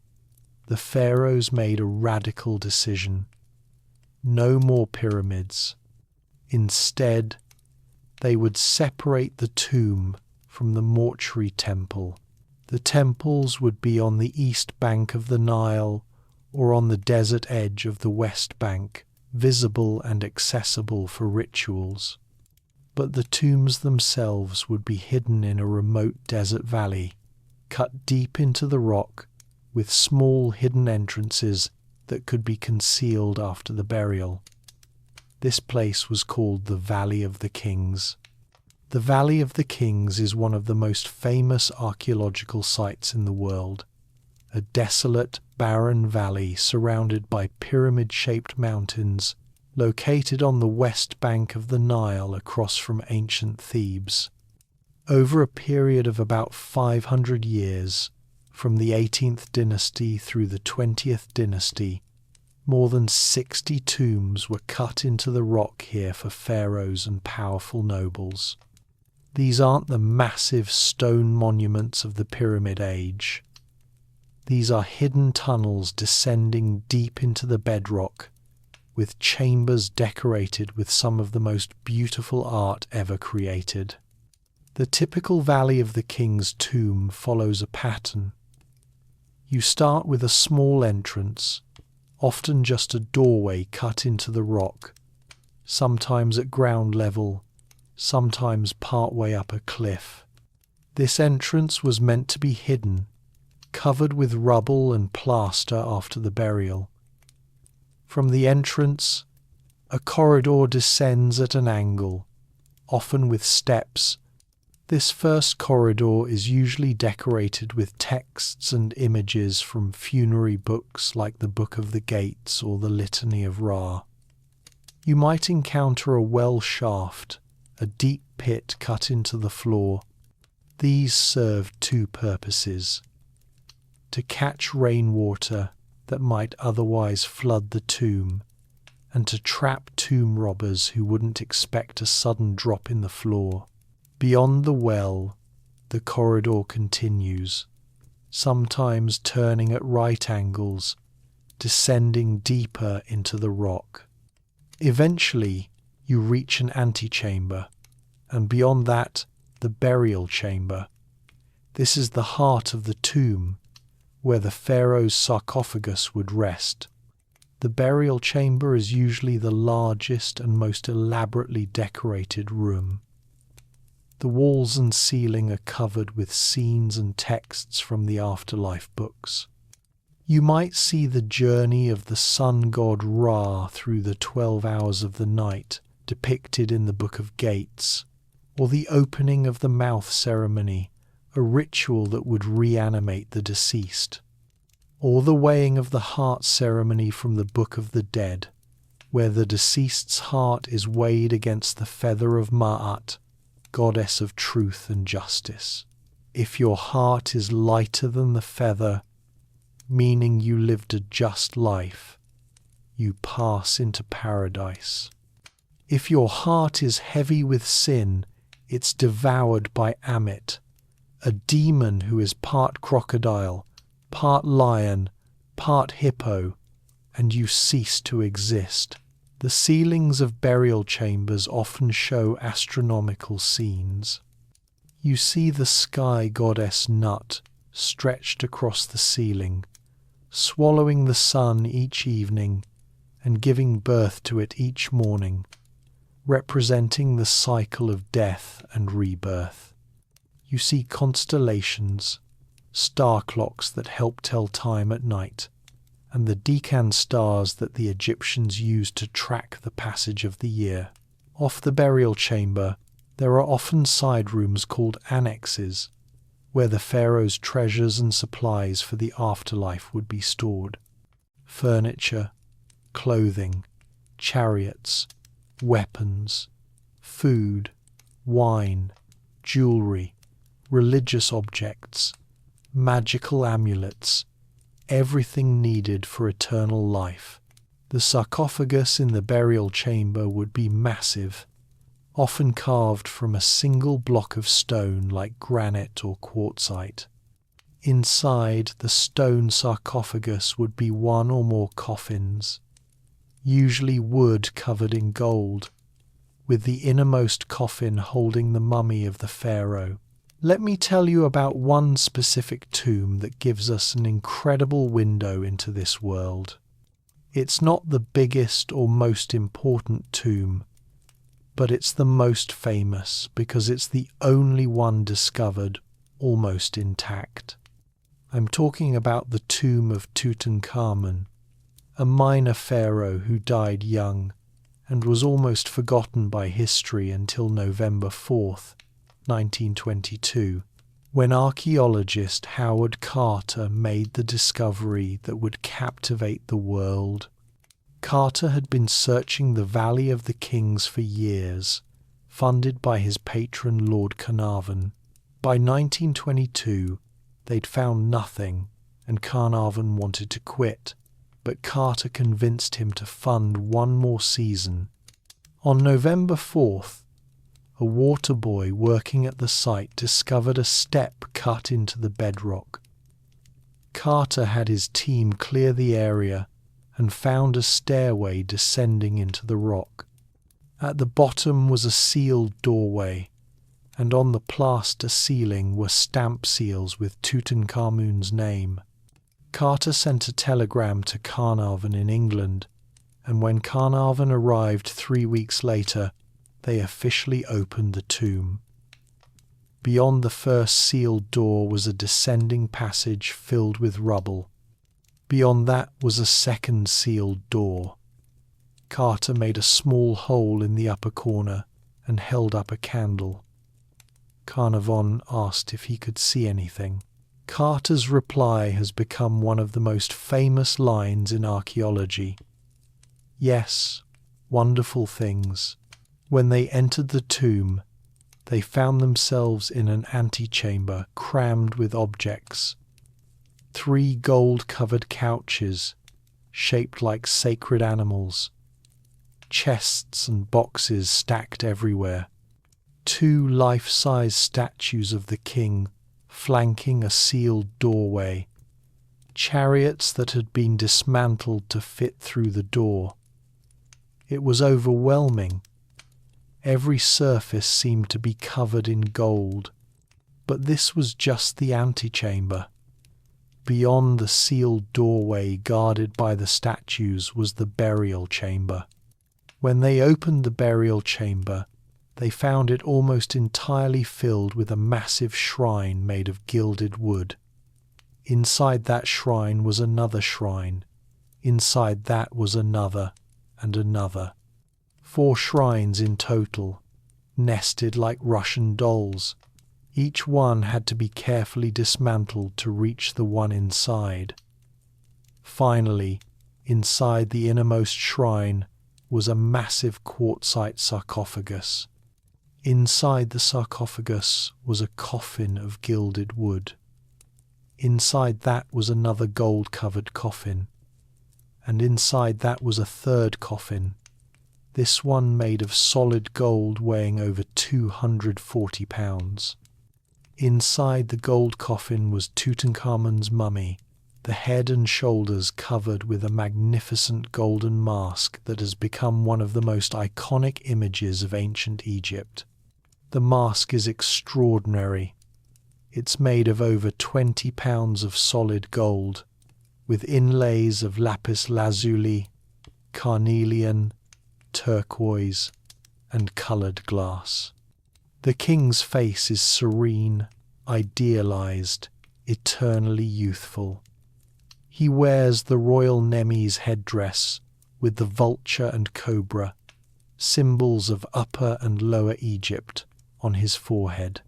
Speaker 1: the pharaohs made a radical decision. No more pyramids. Instead, they would separate the tomb from the mortuary temple. The temples would be on the east bank of the Nile or on the desert edge of the west bank, visible and accessible for rituals. But the tombs themselves would be hidden in a remote desert valley, cut deep into the rock, with small hidden entrances that could be concealed after the burial. This place was called the Valley of the Kings. The Valley of the Kings is one of the most famous archaeological sites in the world, a desolate, barren valley surrounded by pyramid-shaped mountains located on the west bank of the Nile across from ancient Thebes. Over a period of about 500 years, from the 18th dynasty through the 20th dynasty, more than 60 tombs were cut into the rock here for pharaohs and powerful nobles. These aren't the massive stone monuments of the Pyramid Age. These are hidden tunnels descending deep into the bedrock, with chambers decorated with some of the most beautiful art ever created. The typical Valley of the King's tomb follows a pattern. You start with a small entrance, often just a doorway cut into the rock, sometimes at ground level, sometimes partway up a cliff. This entrance was meant to be hidden, covered with rubble and plaster after the burial. From the entrance, a corridor descends at an angle, often with steps. This first corridor is usually decorated with texts and images from funerary books like the Book of the Gates or the Litany of Ra. You might encounter a well shaft, a deep pit cut into the floor. These served two purposes: to catch rainwater that might otherwise flood the tomb, and to trap tomb robbers who wouldn't expect a sudden drop in the floor. Beyond the well, the corridor continues, sometimes turning at right angles, descending deeper into the rock. Eventually, you reach an antechamber, and beyond that, the burial chamber. This is the heart of the tomb, where the pharaoh's sarcophagus would rest. The burial chamber is usually the largest and most elaborately decorated room. The walls and ceiling are covered with scenes and texts from the afterlife books. You might see the journey of the sun god Ra through the 12 hours of the night depicted in the Book of Gates, or the opening of the mouth ceremony, a ritual that would reanimate the deceased, or the weighing of the heart ceremony from the Book of the Dead, where the deceased's heart is weighed against the feather of Ma'at, goddess of truth and justice. If your heart is lighter than the feather, meaning you lived a just life, you pass into paradise. If your heart is heavy with sin, it's devoured by Amit, a demon who is part crocodile, part lion, part hippo, and you cease to exist. The ceilings of burial chambers often show astronomical scenes. You see the sky goddess Nut stretched across the ceiling, swallowing the sun each evening and giving birth to it each morning, representing the cycle of death and rebirth. You see constellations, star clocks that help tell time at night, and the Decan stars that the Egyptians used to track the passage of the year. Off the burial chamber, there are often side rooms called annexes, where the pharaoh's treasures and supplies for the afterlife would be stored. Furniture, clothing, chariots, weapons, food, wine, jewelry, religious objects, magical amulets, everything needed for eternal life. The sarcophagus in the burial chamber would be massive, often carved from a single block of stone like granite or quartzite. Inside the stone sarcophagus would be one or more coffins, usually wood covered in gold, with the innermost coffin holding the mummy of the pharaoh. Let me tell you about one specific tomb that gives us an incredible window into this world. It's not the biggest or most important tomb, but it's the most famous because it's the only one discovered almost intact. I'm talking about the tomb of Tutankhamun, a minor pharaoh who died young and was almost forgotten by history until November 4th, 1922, when archaeologist Howard Carter made the discovery that would captivate the world. Carter had been searching the Valley of the Kings for years, funded by his patron Lord Carnarvon. By 1922, they'd found nothing, and Carnarvon wanted to quit, but Carter convinced him to fund one more season. On November 4th, a water boy working at the site discovered a step cut into the bedrock. Carter had his team clear the area and found a stairway descending into the rock. At the bottom was a sealed doorway, and on the plaster ceiling were stamp seals with Tutankhamun's name. Carter sent a telegram to Carnarvon in England, and when Carnarvon arrived 3 weeks later, they officially opened the tomb. Beyond the first sealed door was a descending passage filled with rubble. Beyond that was a second sealed door. Carter made a small hole in the upper corner and held up a candle. Carnarvon asked if he could see anything. Carter's reply has become one of the most famous lines in archaeology. Yes, wonderful things. When they entered the tomb, they found themselves in an antechamber crammed with objects. 3 gold-covered couches, shaped like sacred animals. Chests and boxes stacked everywhere. 2 life-size statues of the king flanking a sealed doorway. Chariots that had been dismantled to fit through the door. It was overwhelming. Every surface seemed to be covered in gold. But this was just the antechamber. Beyond the sealed doorway guarded by the statues was the burial chamber. When they opened the burial chamber, they found it almost entirely filled with a massive shrine made of gilded wood. Inside that shrine was another shrine. Inside that was another and another. 4 shrines in total, nested like Russian dolls. Each one had to be carefully dismantled to reach the one inside. Finally, inside the innermost shrine was a massive quartzite sarcophagus. Inside the sarcophagus was a coffin of gilded wood. Inside that was another gold-covered coffin. And inside that was a third coffin, this one made of solid gold weighing over 240 pounds. Inside the gold coffin was Tutankhamun's mummy, the head and shoulders covered with a magnificent golden mask that has become one of the most iconic images of ancient Egypt. The mask is extraordinary. It's made of over 20 pounds of solid gold, with inlays of lapis lazuli, carnelian, turquoise, and coloured glass. The king's face is serene, idealized, eternally youthful. He wears the royal Nemes headdress with the vulture and cobra, symbols of Upper and Lower Egypt, on his forehead.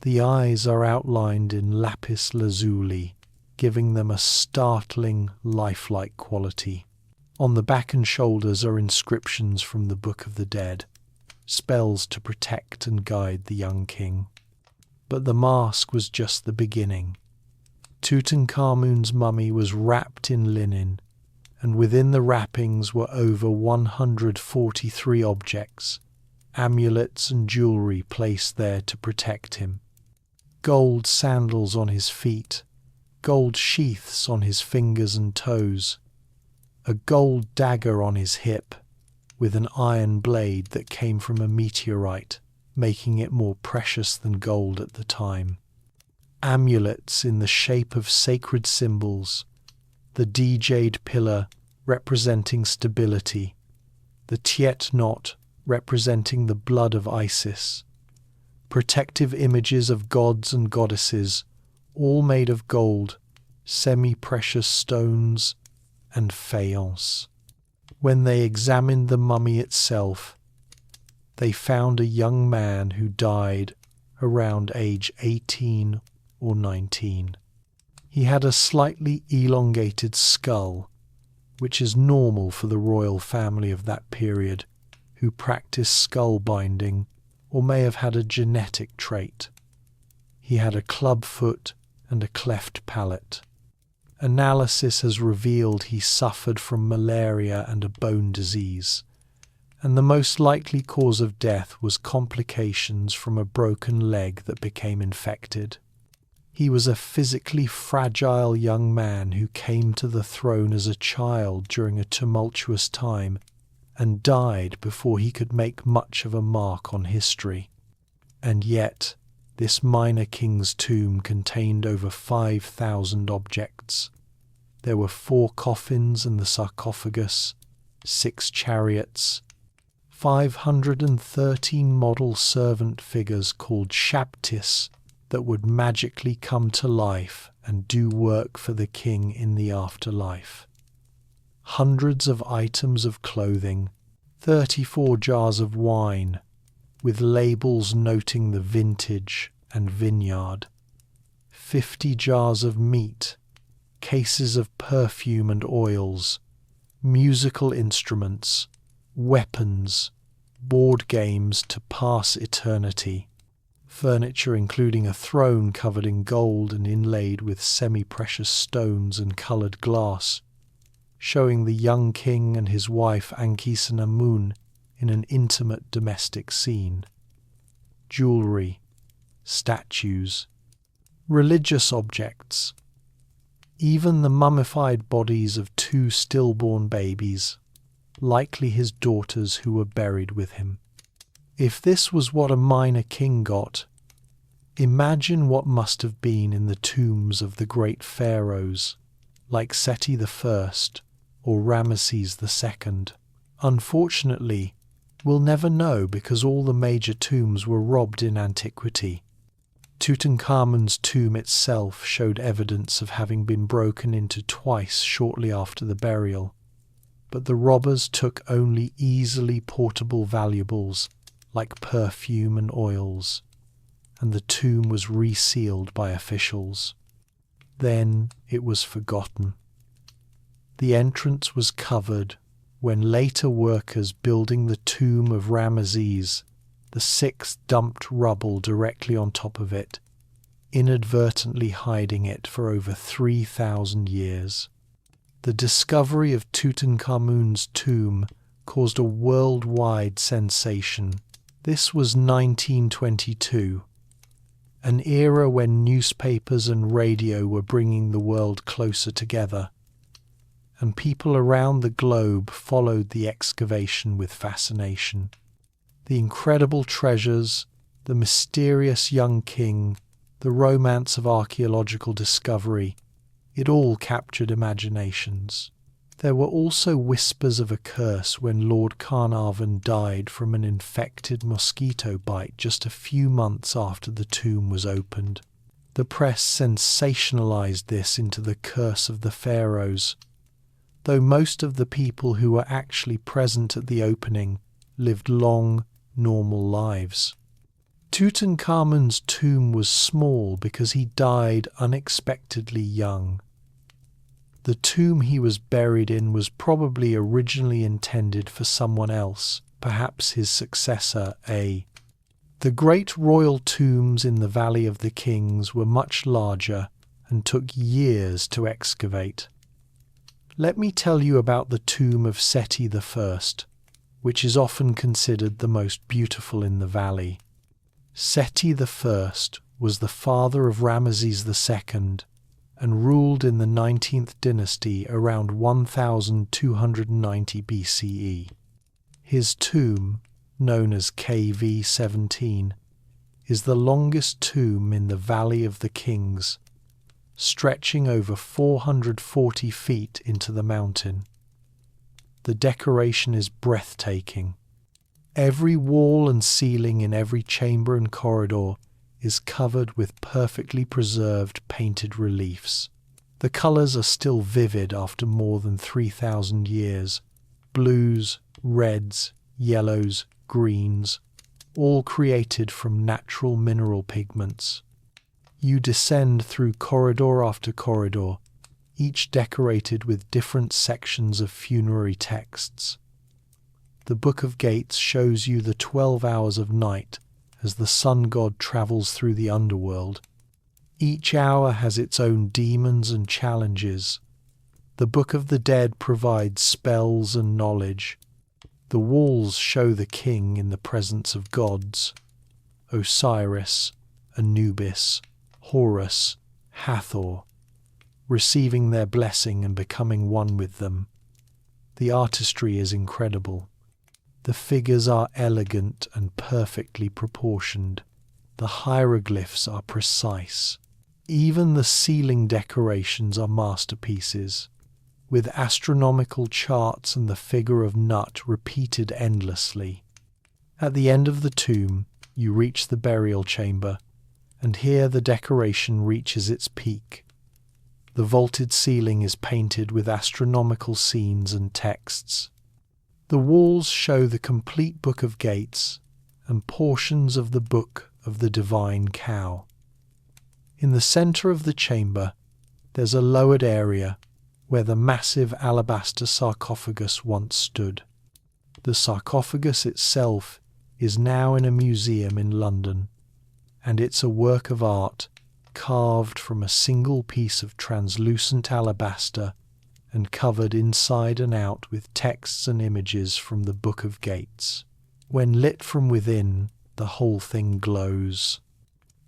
Speaker 1: The eyes are outlined in lapis lazuli, giving them a startling, lifelike quality. On the back and shoulders are inscriptions from the Book of the Dead, spells to protect and guide the young king. But the mask was just the beginning. Tutankhamun's mummy was wrapped in linen, and within the wrappings were over 143 objects, amulets and jewellery placed there to protect him. Gold sandals on his feet, gold sheaths on his fingers and toes, a gold dagger on his hip, with an iron blade that came from a meteorite, making it more precious than gold at the time. Amulets in the shape of sacred symbols, the D-jade pillar representing stability, the Tiet knot representing the blood of Isis, protective images of gods and goddesses, all made of gold, semi-precious stones, and faience. When they examined the mummy itself, they found a young man who died around age 18 or 19. He had a slightly elongated skull, which is normal for the royal family of that period, who practiced skull binding or may have had a genetic trait. He had a club foot and a cleft palate. Analysis has revealed he suffered from malaria and a bone disease, and the most likely cause of death was complications from a broken leg that became infected. He was a physically fragile young man who came to the throne as a child during a tumultuous time and died before he could make much of a mark on history. And yet, this minor king's tomb contained over 5,000 objects. There were 4 coffins in the sarcophagus, 6 chariots, 513 model servant figures called shaptis that would magically come to life and do work for the king in the afterlife. Hundreds of items of clothing, 34 jars of wine, with labels noting the vintage and vineyard, 50 jars of meat, cases of perfume and oils, musical instruments, weapons, board games to pass eternity, furniture including a throne covered in gold and inlaid with semi-precious stones and coloured glass, showing the young king and his wife AncientEgypt in an intimate domestic scene. Jewellery, statues, religious objects, even the mummified bodies of 2 stillborn babies, likely his daughters who were buried with him. If this was what a minor king got, imagine what must have been in the tombs of the great pharaohs, like Seti I or Ramesses II. Unfortunately, we'll never know because all the major tombs were robbed in antiquity. Tutankhamun's tomb itself showed evidence of having been broken into twice shortly after the burial, but the robbers took only easily portable valuables like perfume and oils, and the tomb was resealed by officials. Then it was forgotten. The entrance was covered when later workers building the tomb of Ramesses VI dumped rubble directly on top of it, inadvertently hiding it for over 3,000 years. The discovery of Tutankhamun's tomb caused a worldwide sensation. This was 1922, an era when newspapers and radio were bringing the world closer together, and people around the globe followed the excavation with fascination. The incredible treasures, the mysterious young king, the romance of archaeological discovery, it all captured imaginations. There were also whispers of a curse when Lord Carnarvon died from an infected mosquito bite just a few months after the tomb was opened. The press sensationalized this into the curse of the pharaohs, though most of the people who were actually present at the opening lived long, normal lives. Tutankhamun's tomb was small because he died unexpectedly young. The tomb he was buried in was probably originally intended for someone else, perhaps his successor, A. The great royal tombs in the Valley of the Kings were much larger and took years to excavate. Let me tell you about the tomb of Seti I, which is often considered the most beautiful in the valley. Seti I was the father of Ramesses II and ruled in the 19th dynasty around 1290 BCE. His tomb, known as KV-17, is the longest tomb in the Valley of the Kings, stretching over 440 feet into the mountain. The decoration is breathtaking. Every wall and ceiling in every chamber and corridor is covered with perfectly preserved painted reliefs. The colours are still vivid after more than 3,000 years. Blues, reds, yellows, greens, all created from natural mineral pigments. You descend through corridor after corridor, each decorated with different sections of funerary texts. The Book of Gates shows you the 12 hours of night as the sun god travels through the underworld. Each hour has its own demons and challenges. The Book of the Dead provides spells and knowledge. The walls show the king in the presence of gods: Osiris, Anubis, Horus, Hathor, receiving their blessing and becoming one with them. The artistry is incredible. The figures are elegant and perfectly proportioned. The hieroglyphs are precise. Even the ceiling decorations are masterpieces, with astronomical charts and the figure of Nut repeated endlessly. At the end of the tomb, you reach the burial chamber, and here the decoration reaches its peak. The vaulted ceiling is painted with astronomical scenes and texts. The walls show the complete Book of Gates and portions of the Book of the Divine Cow. In the centre of the chamber, there's a lowered area where the massive alabaster sarcophagus once stood. The sarcophagus itself is now in a museum in London, and it's a work of art carved from a single piece of translucent alabaster and covered inside and out with texts and images from the Book of Gates. When lit from within, the whole thing glows.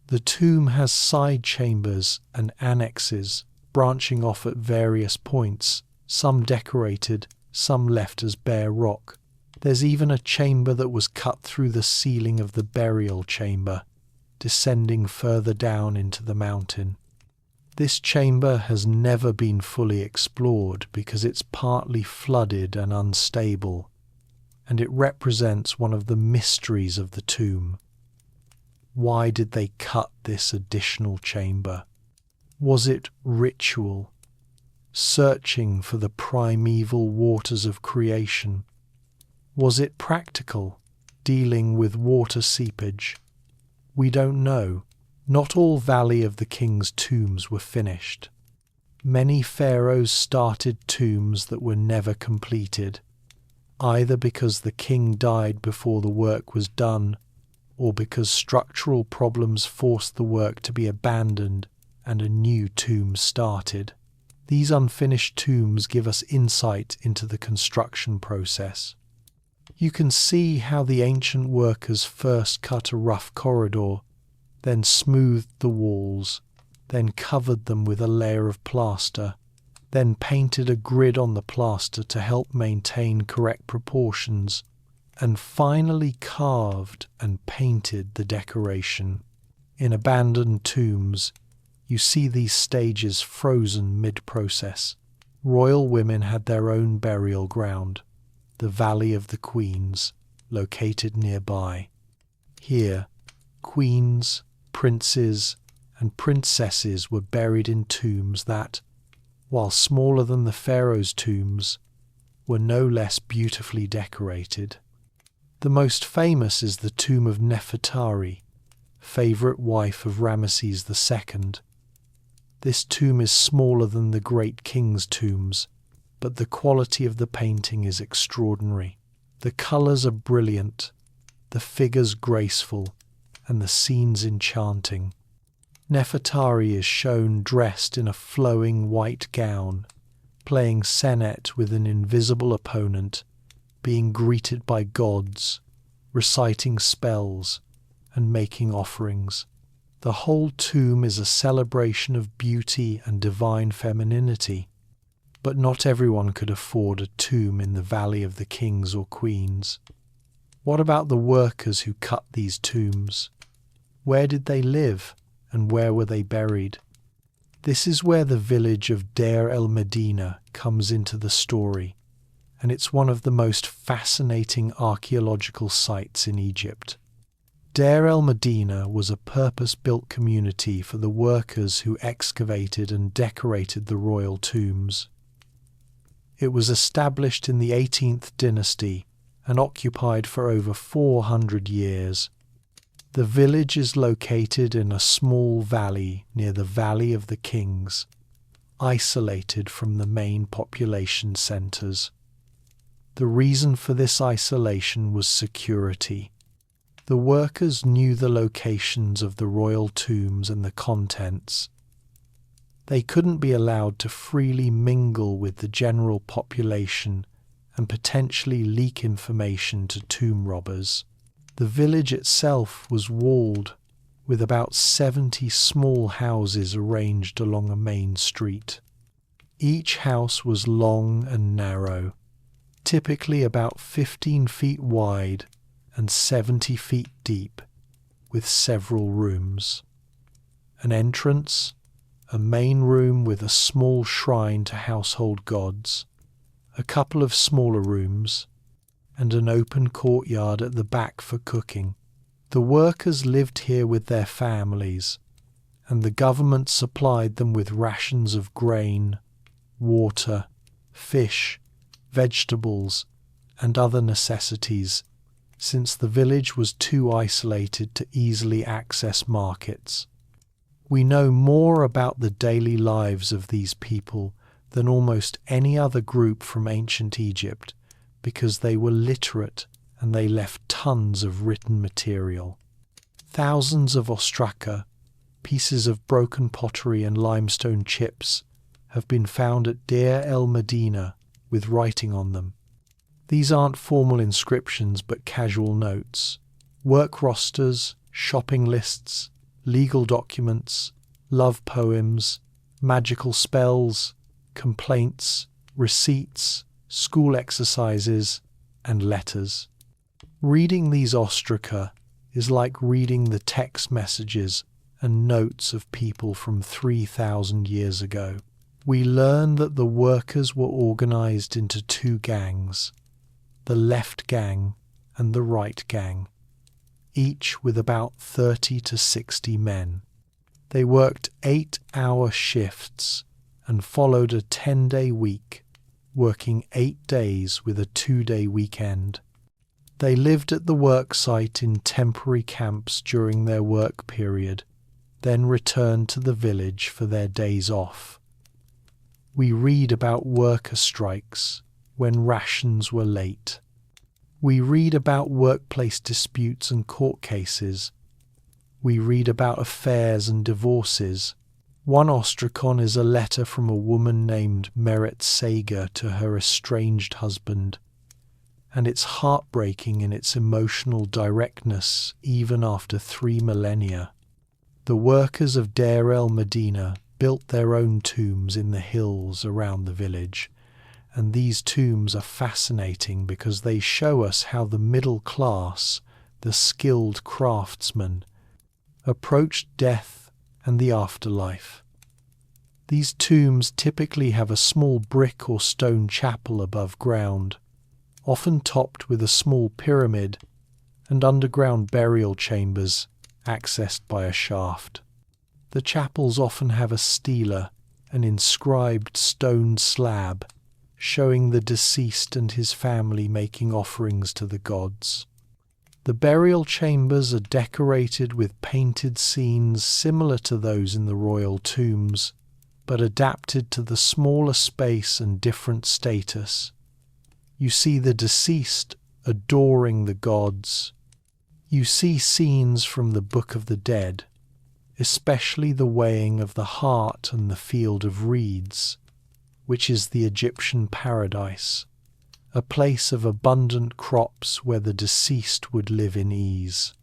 Speaker 1: The tomb has side chambers and annexes branching off at various points, some decorated, some left as bare rock. There's even a chamber that was cut through the ceiling of the burial chamber, descending further down into the mountain. This chamber has never been fully explored because it's partly flooded and unstable, and it represents one of the mysteries of the tomb. Why did they cut this additional chamber? Was it ritual, searching for the primeval waters of creation? Was it practical, dealing with water seepage? We don't know. Not all Valley of the Kings tombs were finished. Many pharaohs started tombs that were never completed, either because the king died before the work was done, or because structural problems forced the work to be abandoned and a new tomb started. These unfinished tombs give us insight into the construction process. You can see how the ancient workers first cut a rough corridor, then smoothed the walls, then covered them with a layer of plaster, then painted a grid on the plaster to help maintain correct proportions, and finally carved and painted the decoration. In abandoned tombs, you see these stages frozen mid-process. Royal women had their own burial ground, the Valley of the Queens, located nearby. Here, queens, princes, and princesses were buried in tombs that, while smaller than the pharaoh's tombs, were no less beautifully decorated. The most famous is the tomb of Nefertari, favourite wife of Ramesses II. This tomb is smaller than the great king's tombs, but the quality of the painting is extraordinary. The colours are brilliant, the figures graceful, and the scenes enchanting. Nefertari is shown dressed in a flowing white gown, playing senet with an invisible opponent, being greeted by gods, reciting spells, and making offerings. The whole tomb is a celebration of beauty and divine femininity. But not everyone could afford a tomb in the Valley of the Kings or Queens. What about the workers who cut these tombs? Where did they live, and where were they buried? This is where the village of Deir el-Medina comes into the story, and it's one of the most fascinating archaeological sites in Egypt. Deir el-Medina was a purpose-built community for the workers who excavated and decorated the royal tombs. It was established in the 18th dynasty and occupied for over 400 years. The village is located in a small valley near the Valley of the Kings, isolated from the main population centres. The reason for this isolation was security. The workers knew the locations of the royal tombs and the contents. They couldn't be allowed to freely mingle with the general population and potentially leak information to tomb robbers. The village itself was walled, with about 70 small houses arranged along a main street. Each house was long and narrow, typically about 15 feet wide and 70 feet deep, with several rooms. An entrance, a main room with a small shrine to household gods, a couple of smaller rooms, and an open courtyard at the back for cooking. The workers lived here with their families, and the government supplied them with rations of grain, water, fish, vegetables, and other necessities, since the village was too isolated to easily access markets. We know more about the daily lives of these people than almost any other group from ancient Egypt, because they were literate and they left tons of written material. Thousands of ostraka, pieces of broken pottery and limestone chips, have been found at Deir el-Medina with writing on them. These aren't formal inscriptions but casual notes, work rosters, shopping lists, legal documents, love poems, magical spells, complaints, receipts, school exercises, and letters. Reading these ostraka is like reading the text messages and notes of people from 3,000 years ago. We learn that the workers were organized into two gangs, the left gang and the right gang, each with about 30 to 60 men. They worked 8-hour shifts and followed a 10-day week, working 8 days with a 2-day weekend. They lived at the work site in temporary camps during their work period, then returned to the village for their days off. We read about worker strikes when rations were late. We read about workplace disputes and court cases. We read about affairs and divorces. One ostracon is a letter from a woman named Meret Sager to her estranged husband, and it's heartbreaking in its emotional directness even after 3 millennia. The workers of Deir el-Medina built their own tombs in the hills around the village, and these tombs are fascinating because they show us how the middle class, the skilled craftsmen, approached death and the afterlife. These tombs typically have a small brick or stone chapel above ground, often topped with a small pyramid, and underground burial chambers accessed by a shaft. The chapels often have a stela, an inscribed stone slab, showing the deceased and his family making offerings to the gods. The burial chambers are decorated with painted scenes similar to those in the royal tombs, but adapted to the smaller space and different status. You see the deceased adoring the gods. You see scenes from the Book of the Dead, especially the weighing of the heart and the field of reeds, which is the Egyptian paradise, a place of abundant crops where the deceased would live in ease.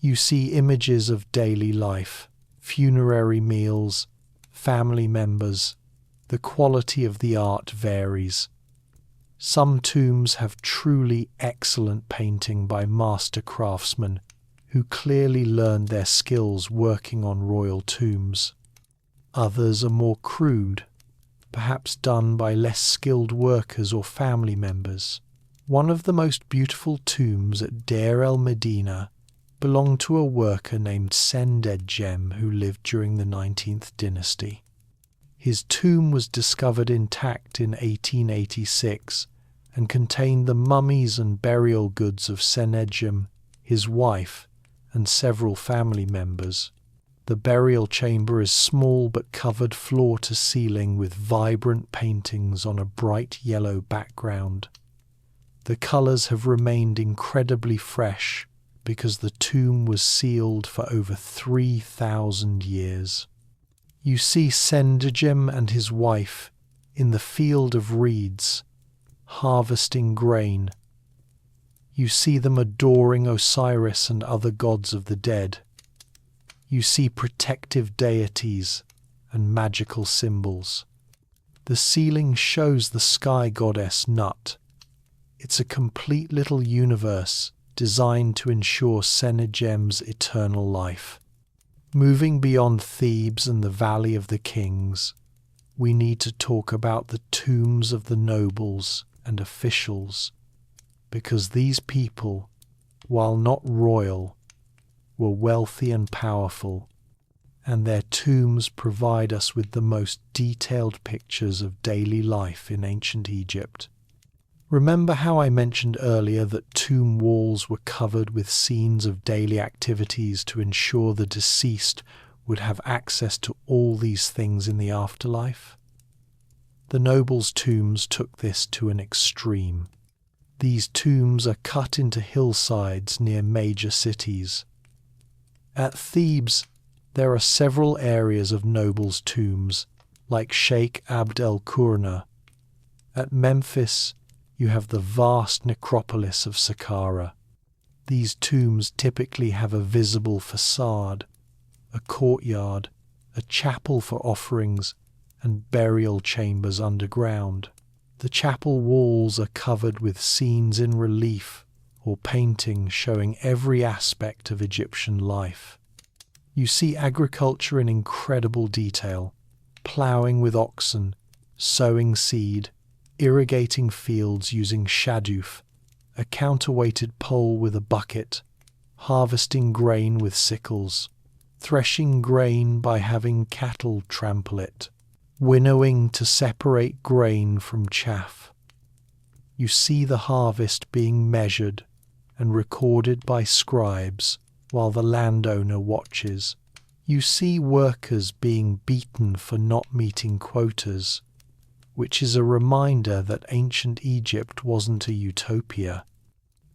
Speaker 1: You see images of daily life, funerary meals, family members. The quality of the art varies. Some tombs have truly excellent painting by master craftsmen who clearly learned their skills working on royal tombs. Others are more crude, perhaps done by less skilled workers or family members. One of the most beautiful tombs at Deir el-Medina belonged to a worker named Sendedjem who lived during the 19th dynasty. His tomb was discovered intact in 1886 and contained the mummies and burial goods of Sendedjem, his wife, and several family members. The burial chamber is small but covered floor to ceiling with vibrant paintings on a bright yellow background. The colours have remained incredibly fresh because the tomb was sealed for over 3,000 years. You see Sendedjem and his wife in the field of reeds, harvesting grain. You see them adoring Osiris and other gods of the dead. You see protective deities and magical symbols. The ceiling shows the sky goddess Nut. It's a complete little universe designed to ensure Sendedjem's eternal life. Moving beyond Thebes and the Valley of the Kings, we need to talk about the tombs of the nobles and officials, because these people, while not royal, were wealthy and powerful, and their tombs provide us with the most detailed pictures of daily life in ancient Egypt. Remember how I mentioned earlier that tomb walls were covered with scenes of daily activities to ensure the deceased would have access to all these things in the afterlife? The nobles' tombs took this to an extreme. These tombs are cut into hillsides near major cities. At Thebes, there are several areas of nobles' tombs, like Sheikh Abd el-Qurna. At Memphis, you have the vast necropolis of Saqqara. These tombs typically have a visible facade, a courtyard, a chapel for offerings, and burial chambers underground. The chapel walls are covered with scenes in relief or paintings showing every aspect of Egyptian life. You see agriculture in incredible detail, ploughing with oxen, sowing seed, irrigating fields using shadoof, a counterweighted pole with a bucket, harvesting grain with sickles, threshing grain by having cattle trample it, winnowing to separate grain from chaff. You see the harvest being measured, and recorded by scribes while the landowner watches. You see workers being beaten for not meeting quotas, which is a reminder that ancient Egypt wasn't a utopia.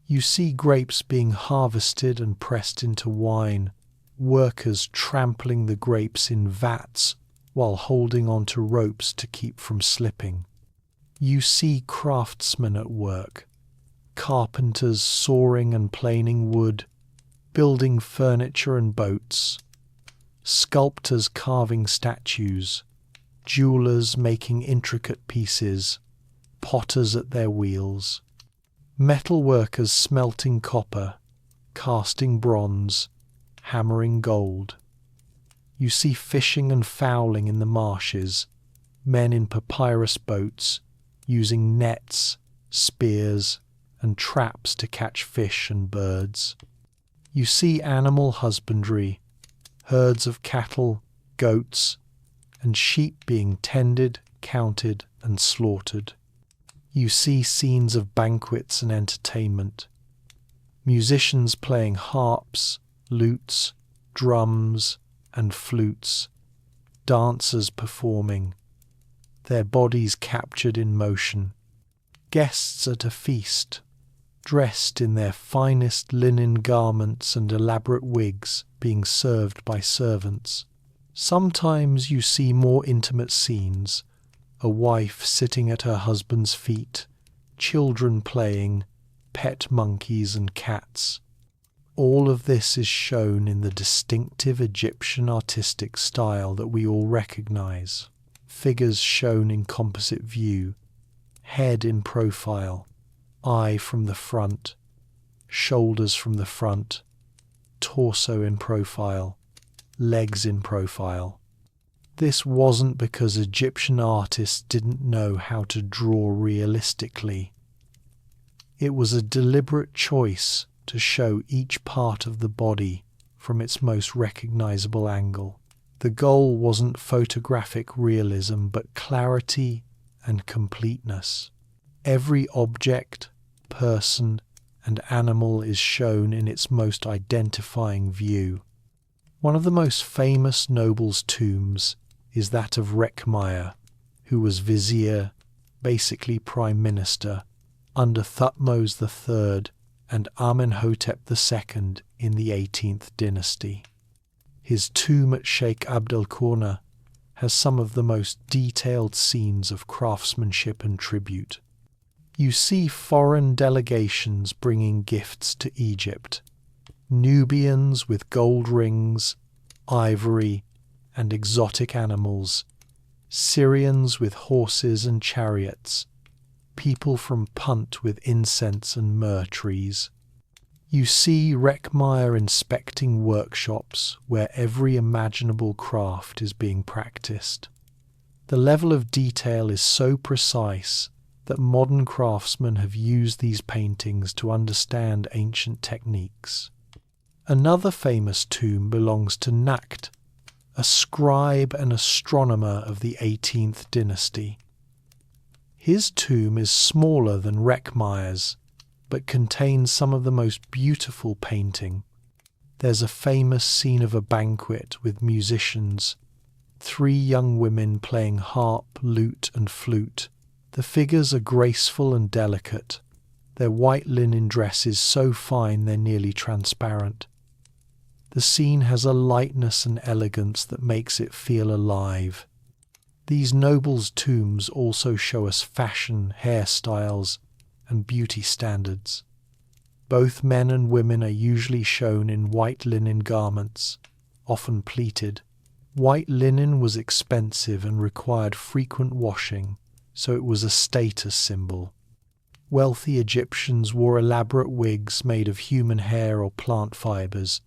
Speaker 1: You see grapes being harvested and pressed into wine, workers trampling the grapes in vats while holding onto ropes to keep from slipping. You see craftsmen at work, carpenters sawing and planing wood, building furniture and boats, sculptors carving statues, jewelers making intricate pieces, potters at their wheels, metal workers smelting copper, casting bronze, hammering gold. You see fishing and fowling in the marshes, men in papyrus boats, using nets, spears, and traps to catch fish and birds. You see animal husbandry, herds of cattle, goats, and sheep being tended, counted, and slaughtered. You see scenes of banquets and entertainment, musicians playing harps, lutes, drums, and flutes, dancers performing, their bodies captured in motion, guests at a feast, dressed in their finest linen garments and elaborate wigs, being served by servants. Sometimes you see more intimate scenes, a wife sitting at her husband's feet, children playing, pet monkeys and cats. All of this is shown in the distinctive Egyptian artistic style that we all recognize. Figures shown in composite view, head in profile, eye from the front, shoulders from the front, torso in profile, legs in profile. This wasn't because Egyptian artists didn't know how to draw realistically. It was a deliberate choice to show each part of the body from its most recognizable angle. The goal wasn't photographic realism, but clarity and completeness. Every object, person, and animal is shown in its most identifying view. One of the most famous nobles' tombs is that of Rekhmire, who was vizier, basically prime minister, under Thutmose III and Amenhotep II in the 18th dynasty. His tomb at Sheikh Abdel Qurna has some of the most detailed scenes of craftsmanship and tribute. You see foreign delegations bringing gifts to Egypt, Nubians with gold rings, ivory, and exotic animals, Syrians with horses and chariots, people from Punt with incense and myrrh trees. You see Rekhmire inspecting workshops where every imaginable craft is being practiced. The level of detail is so precise that modern craftsmen have used these paintings to understand ancient techniques. Another famous tomb belongs to Nakht, a scribe and astronomer of the 18th dynasty. His tomb is smaller than Rekhmire's, but contains some of the most beautiful painting. There's a famous scene of a banquet with musicians, 3 young women playing harp, lute, and flute. The figures are graceful and delicate, their white linen dresses so fine they're nearly transparent. The scene has a lightness and elegance that makes it feel alive. These nobles' tombs also show us fashion, hairstyles, and beauty standards. Both men and women are usually shown in white linen garments, often pleated. White linen was expensive and required frequent washing, so it was a status symbol. Wealthy Egyptians wore elaborate wigs made of human hair or plant fibers,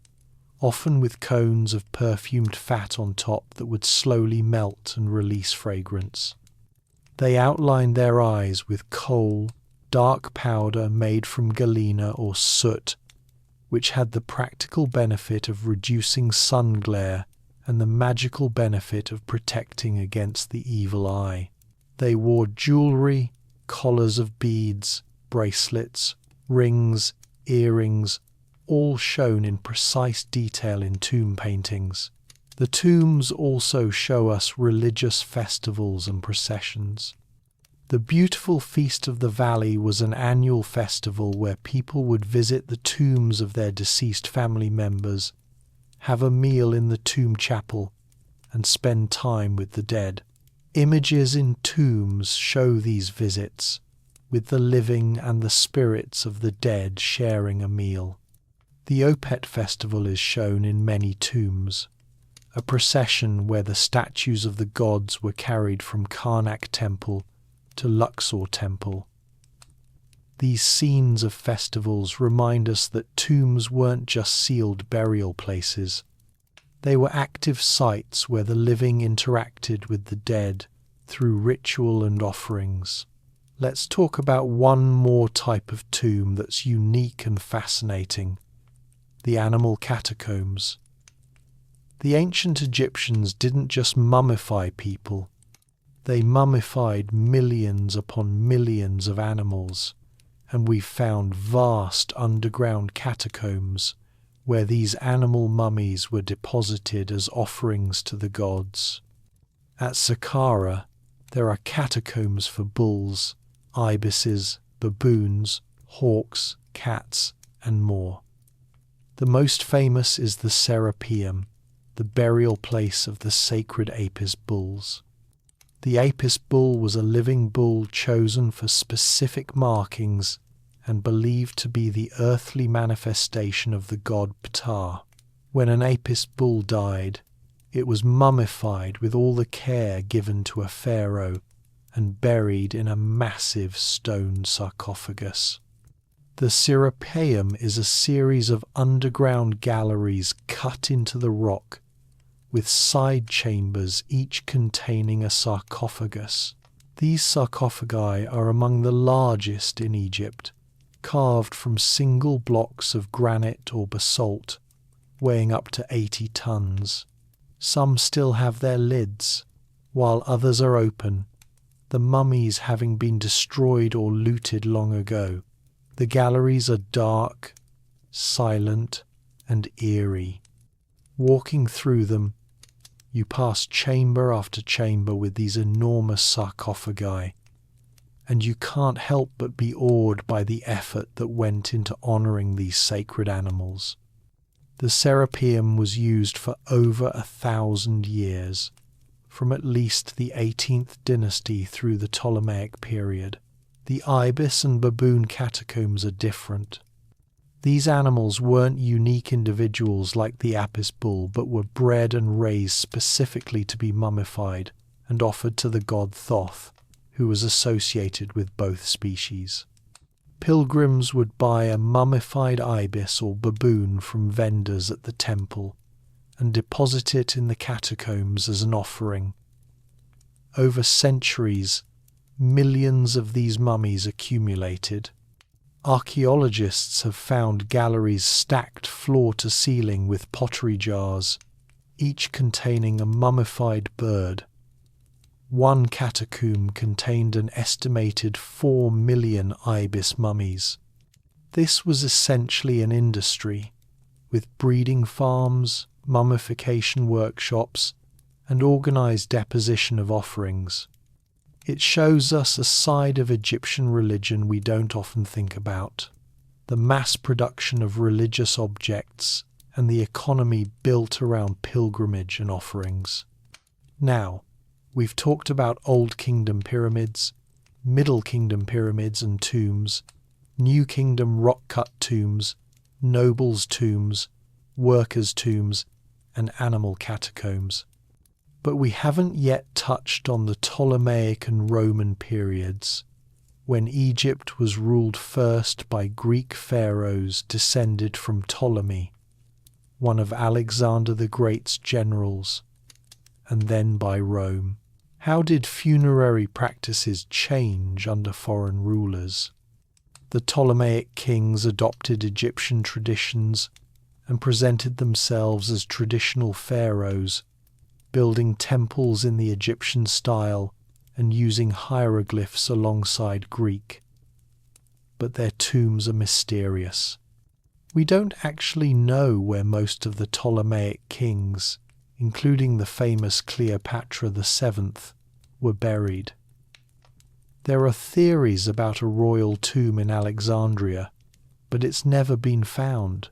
Speaker 1: often with cones of perfumed fat on top that would slowly melt and release fragrance. They outlined their eyes with kohl, dark powder made from galena or soot, which had the practical benefit of reducing sun glare and the magical benefit of protecting against the evil eye. They wore jewelry, collars of beads, bracelets, rings, earrings, all shown in precise detail in tomb paintings. The tombs also show us religious festivals and processions. The beautiful Feast of the Valley was an annual festival where people would visit the tombs of their deceased family members, have a meal in the tomb chapel, and spend time with the dead. Images in tombs show these visits, with the living and the spirits of the dead sharing a meal. The Opet festival is shown in many tombs, a procession where the statues of the gods were carried from Karnak Temple to Luxor Temple. These scenes of festivals remind us that tombs weren't just sealed burial places. They were active sites where the living interacted with the dead through ritual and offerings. Let's talk about one more type of tomb that's unique and fascinating: the animal catacombs. The ancient Egyptians didn't just mummify people, they mummified millions upon millions of animals, and we found vast underground catacombs where these animal mummies were deposited as offerings to the gods. At Saqqara, there are catacombs for bulls, ibises, baboons, hawks, cats, and more. The most famous is the Serapeum, the burial place of the sacred Apis bulls. The Apis bull was a living bull chosen for specific markings and believed to be the earthly manifestation of the god Ptah. When an Apis bull died, it was mummified with all the care given to a pharaoh and buried in a massive stone sarcophagus. The Serapeum is a series of underground galleries cut into the rock, with side chambers each containing a sarcophagus. These sarcophagi are among the largest in Egypt, carved from single blocks of granite or basalt, weighing up to 80 tons. Some still have their lids, while others are open, the mummies having been destroyed or looted long ago. The galleries are dark, silent, and eerie. Walking through them, you pass chamber after chamber with these enormous sarcophagi, and you can't help but be awed by the effort that went into honouring these sacred animals. The Serapeum was used for over 1,000 years, from at least the 18th dynasty through the Ptolemaic period. The ibis and baboon catacombs are different. These animals weren't unique individuals like the Apis bull, but were bred and raised specifically to be mummified and offered to the god Thoth, who was associated with both species. Pilgrims would buy a mummified ibis or baboon from vendors at the temple and deposit it in the catacombs as an offering. Over centuries, millions of these mummies accumulated. Archaeologists have found galleries stacked floor to ceiling with pottery jars, each containing a mummified bird. One catacomb contained an estimated 4 million ibis mummies. This was essentially an industry, with breeding farms, mummification workshops, and organised deposition of offerings. It shows us a side of Egyptian religion we don't often think about: the mass production of religious objects and the economy built around pilgrimage and offerings. Now, we've talked about Old Kingdom pyramids, Middle Kingdom pyramids and tombs, New Kingdom rock-cut tombs, nobles' tombs, workers' tombs, and animal catacombs. But we haven't yet touched on the Ptolemaic and Roman periods, when Egypt was ruled first by Greek pharaohs descended from Ptolemy, one of Alexander the Great's generals, and then by Rome. How did funerary practices change under foreign rulers? The Ptolemaic kings adopted Egyptian traditions and presented themselves as traditional pharaohs, building temples in the Egyptian style and using hieroglyphs alongside Greek. But their tombs are mysterious. We don't actually know where most of the Ptolemaic kings, including the famous Cleopatra VII, were buried. There are theories about a royal tomb in Alexandria, but it's never been found.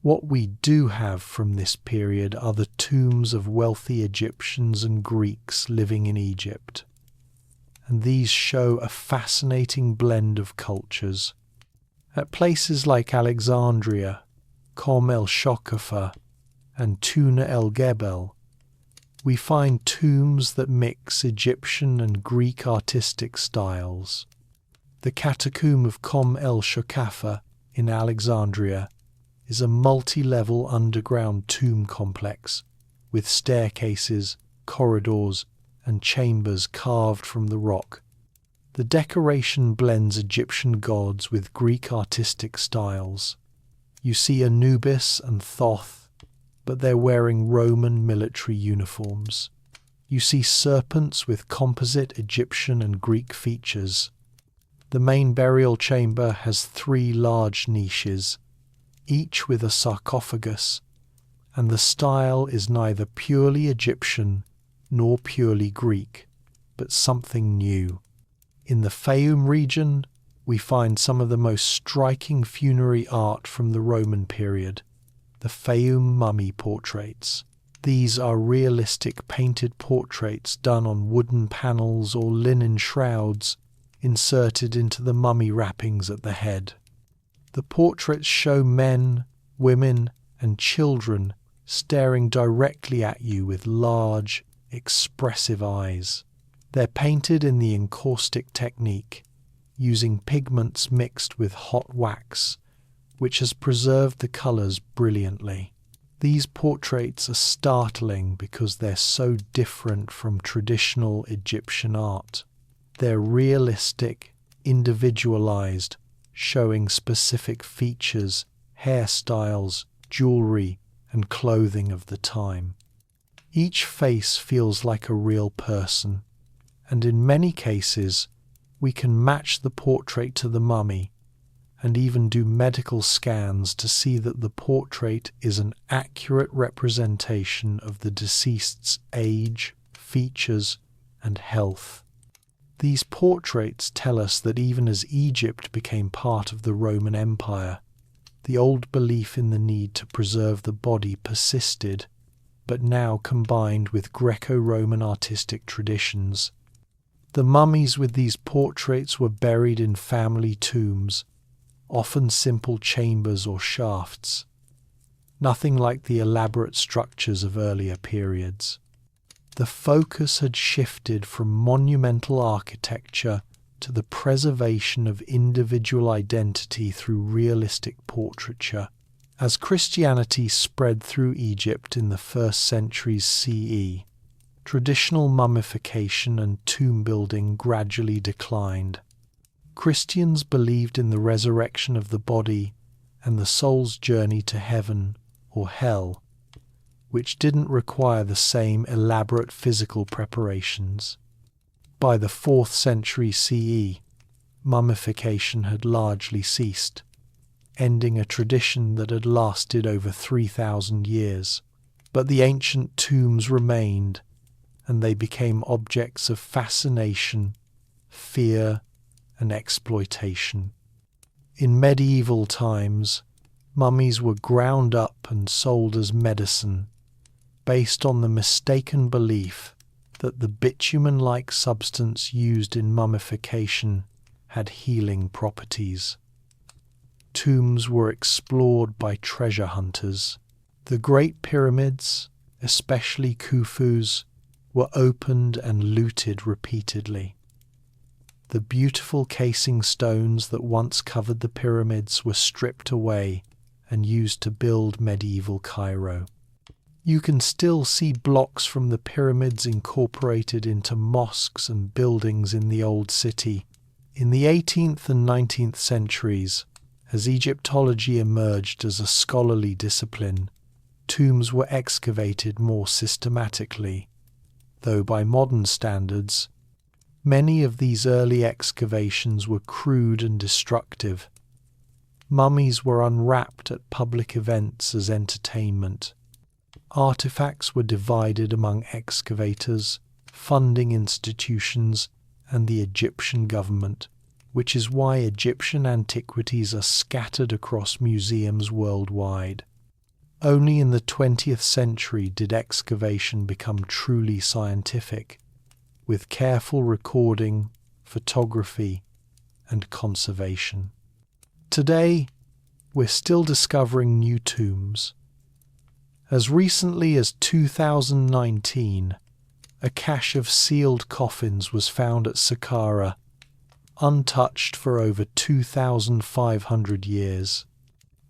Speaker 1: What we do have from this period are the tombs of wealthy Egyptians and Greeks living in Egypt, and these show a fascinating blend of cultures. At places like Alexandria, Kom el-Shokafa, and Tuna el-Gebel, we find tombs that mix Egyptian and Greek artistic styles. The catacomb of Kom el-Shokafa in Alexandria is a multi-level underground tomb complex with staircases, corridors, and chambers carved from the rock. The decoration blends Egyptian gods with Greek artistic styles. You see Anubis and Thoth, but they're wearing Roman military uniforms. You see serpents with composite Egyptian and Greek features. The main burial chamber has 3 large niches, each with a sarcophagus, and the style is neither purely Egyptian nor purely Greek, but something new. In the Fayum region, we find some of the most striking funerary art from the Roman period, the Fayum mummy portraits. These are realistic painted portraits done on wooden panels or linen shrouds inserted into the mummy wrappings at the head. The portraits show men, women, and children staring directly at you with large, expressive eyes. They're painted in the encaustic technique, using pigments mixed with hot wax, which has preserved the colours brilliantly. These portraits are startling because they're so different from traditional Egyptian art. They're realistic, individualized, showing specific features, hairstyles, jewelry, and clothing of the time. Each face feels like a real person, and in many cases we can match the portrait to the mummy and even do medical scans to see that the portrait is an accurate representation of the deceased's age, features, and health. These portraits tell us that even as Egypt became part of the Roman Empire, the old belief in the need to preserve the body persisted, but now combined with Greco-Roman artistic traditions. The mummies with these portraits were buried in family tombs, often simple chambers or shafts, nothing like the elaborate structures of earlier periods. The focus had shifted from monumental architecture to the preservation of individual identity through realistic portraiture. As Christianity spread through Egypt in the 1st centuries CE, traditional mummification and tomb building gradually declined. Christians believed in the resurrection of the body and the soul's journey to heaven or hell, which didn't require the same elaborate physical preparations. By the 4th century CE, mummification had largely ceased, ending a tradition that had lasted over 3,000 years. But the ancient tombs remained, and they became objects of fascination, fear, and exploitation. In medieval times, mummies were ground up and sold as medicine, based on the mistaken belief that the bitumen-like substance used in mummification had healing properties. Tombs were explored by treasure hunters. The Great Pyramids, especially Khufu's, were opened and looted repeatedly. The beautiful casing stones that once covered the pyramids were stripped away and used to build medieval Cairo. You can still see blocks from the pyramids incorporated into mosques and buildings in the Old City. In the 18th and 19th centuries, as Egyptology emerged as a scholarly discipline, tombs were excavated more systematically, though by modern standards, many of these early excavations were crude and destructive. Mummies were unwrapped at public events as entertainment. Artifacts were divided among excavators, funding institutions, and the Egyptian government, which is why Egyptian antiquities are scattered across museums worldwide. Only in the 20th century did excavation become truly scientific, with careful recording, photography, and conservation. Today, we're still discovering new tombs. As recently as 2019, a cache of sealed coffins was found at Saqqara, untouched for over 2,500 years.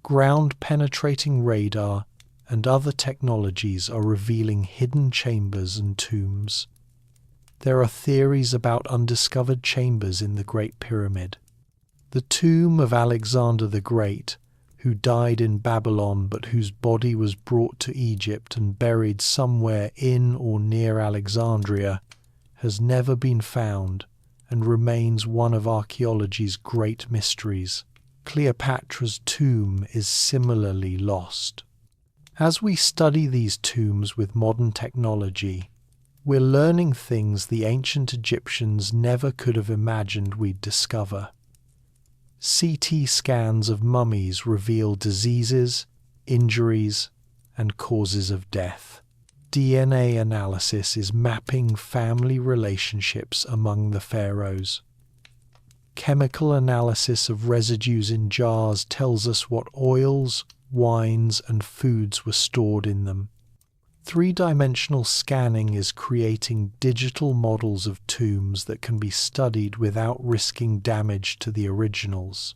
Speaker 1: Ground-penetrating radar and other technologies are revealing hidden chambers and tombs. There are theories about undiscovered chambers in the Great Pyramid. The tomb of Alexander the Great, who died in Babylon but whose body was brought to Egypt and buried somewhere in or near Alexandria, has never been found and remains one of archaeology's great mysteries. Cleopatra's tomb is similarly lost. As we study these tombs with modern technology, we're learning things the ancient Egyptians never could have imagined we'd discover. CT scans of mummies reveal diseases, injuries, and causes of death. DNA analysis is mapping family relationships among the pharaohs. Chemical analysis of residues in jars tells us what oils, wines, and foods were stored in them. Three-dimensional scanning is creating digital models of tombs that can be studied without risking damage to the originals.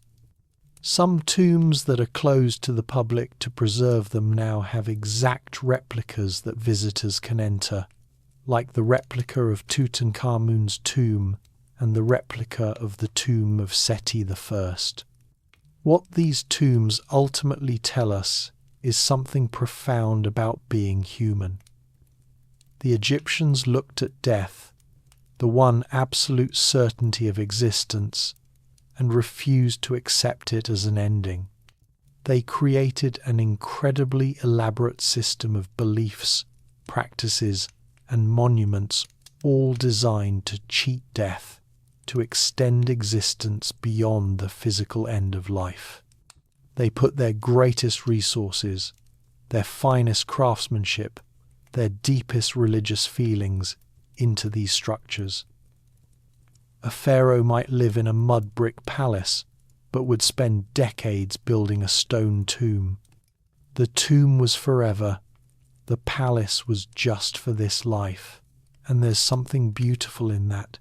Speaker 1: Some tombs that are closed to the public to preserve them now have exact replicas that visitors can enter, like the replica of Tutankhamun's tomb and the replica of the tomb of Seti I. What these tombs ultimately tell us is something profound about being human. The Egyptians looked at death, the one absolute certainty of existence, and refused to accept it as an ending. They created an incredibly elaborate system of beliefs, practices, and monuments, all designed to cheat death, to extend existence beyond the physical end of life. They put their greatest resources, their finest craftsmanship, their deepest religious feelings into these structures. A pharaoh might live in a mud brick palace, but would spend decades building a stone tomb. The tomb was forever, the palace was just for this life, and there's something beautiful in that,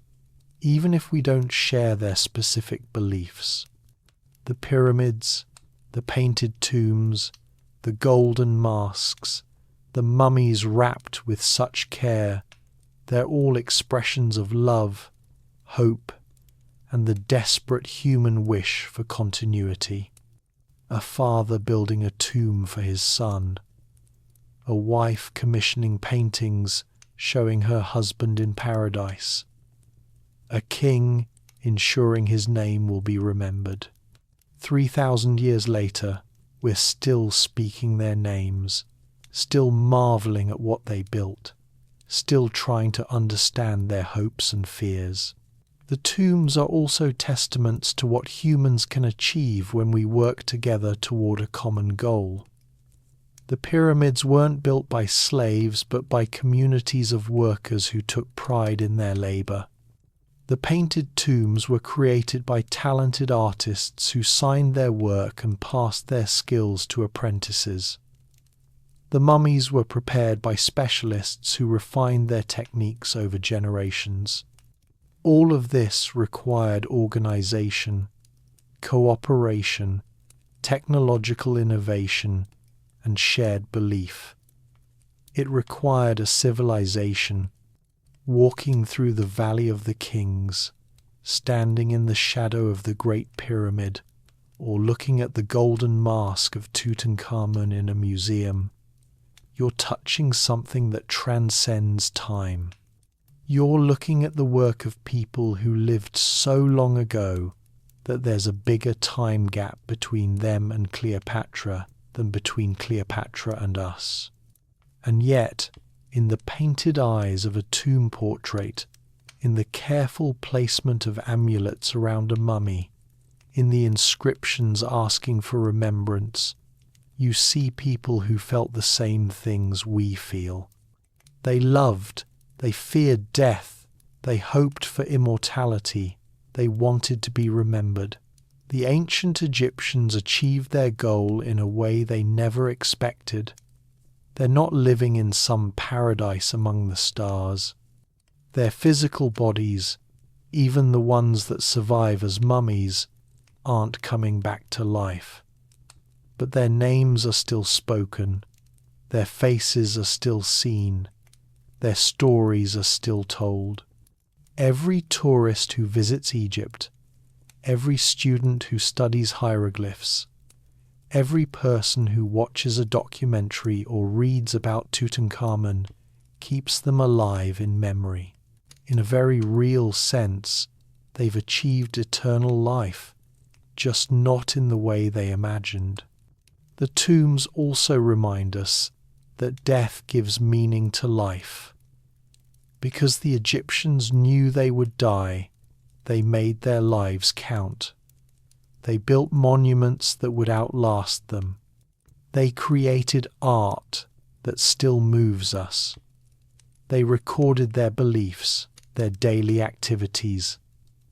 Speaker 1: even if we don't share their specific beliefs. The pyramids, the painted tombs, the golden masks, the mummies wrapped with such care, they're all expressions of love, hope, and the desperate human wish for continuity. A father building a tomb for his son, a wife commissioning paintings showing her husband in paradise, a king ensuring his name will be remembered. 3,000 years later, we're still speaking their names, still marveling at what they built, still trying to understand their hopes and fears. The tombs are also testaments to what humans can achieve when we work together toward a common goal. The pyramids weren't built by slaves, but by communities of workers who took pride in their labor. The painted tombs were created by talented artists who signed their work and passed their skills to apprentices. The mummies were prepared by specialists who refined their techniques over generations. All of this required organization, cooperation, technological innovation, and shared belief. It required a civilization, walking through the Valley of the Kings, standing in the shadow of the Great Pyramid, or looking at the golden mask of Tutankhamun in a museum. You're touching something that transcends time. You're looking at the work of people who lived so long ago that there's a bigger time gap between them and Cleopatra than between Cleopatra and us. And yet, in the painted eyes of a tomb portrait, in the careful placement of amulets around a mummy, in the inscriptions asking for remembrance, you see people who felt the same things we feel. They loved, they feared death, they hoped for immortality, they wanted to be remembered. The ancient Egyptians achieved their goal in a way they never expected. They're not living in some paradise among the stars. Their physical bodies, even the ones that survive as mummies, aren't coming back to life. But their names are still spoken, their faces are still seen, their stories are still told. Every tourist who visits Egypt, every student who studies hieroglyphs, every person who watches a documentary or reads about Tutankhamun keeps them alive in memory. In a very real sense, they've achieved eternal life, just not in the way they imagined. The tombs also remind us that death gives meaning to life. Because the Egyptians knew they would die, they made their lives count. They built monuments that would outlast them. They created art that still moves us. They recorded their beliefs, their daily activities,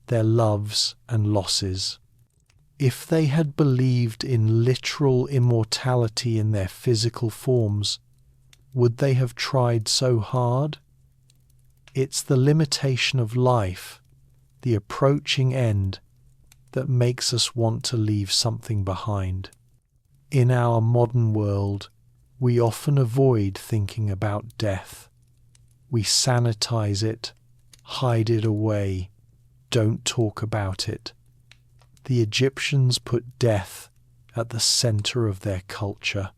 Speaker 1: their loves and losses. If they had believed in literal immortality in their physical forms, would they have tried so hard? It's the limitation of life, the approaching end, that makes us want to leave something behind. In our modern world, we often avoid thinking about death. We sanitize it, hide it away, don't talk about it. The Egyptians put death at the center of their culture.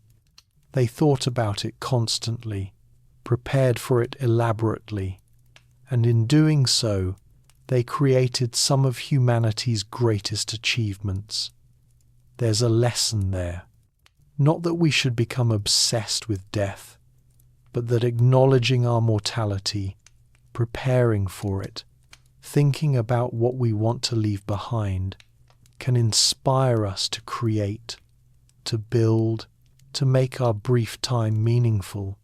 Speaker 1: They thought about it constantly, prepared for it elaborately, and in doing so, they created some of humanity's greatest achievements. There's a lesson there. Not that we should become obsessed with death, but that acknowledging our mortality, preparing for it, thinking about what we want to leave behind, can inspire us to create, to build, to make our brief time meaningful.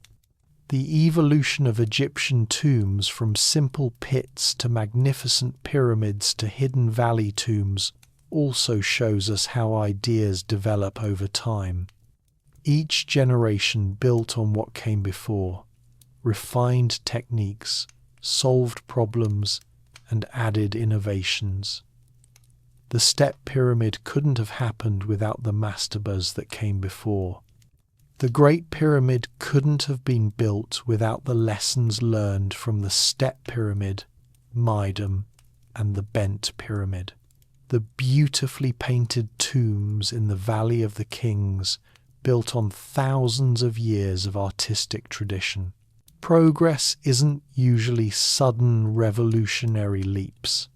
Speaker 1: The evolution of Egyptian tombs from simple pits to magnificent pyramids to hidden valley tombs also shows us how ideas develop over time. Each generation built on what came before, refined techniques, solved problems, and added innovations. The step pyramid couldn't have happened without the mastabas that came before. The Great Pyramid couldn't have been built without the lessons learned from the Step Pyramid, Maidum, and the Bent Pyramid. The beautifully painted tombs in the Valley of the Kings, built on thousands of years of artistic tradition. Progress isn't usually sudden revolutionary leaps.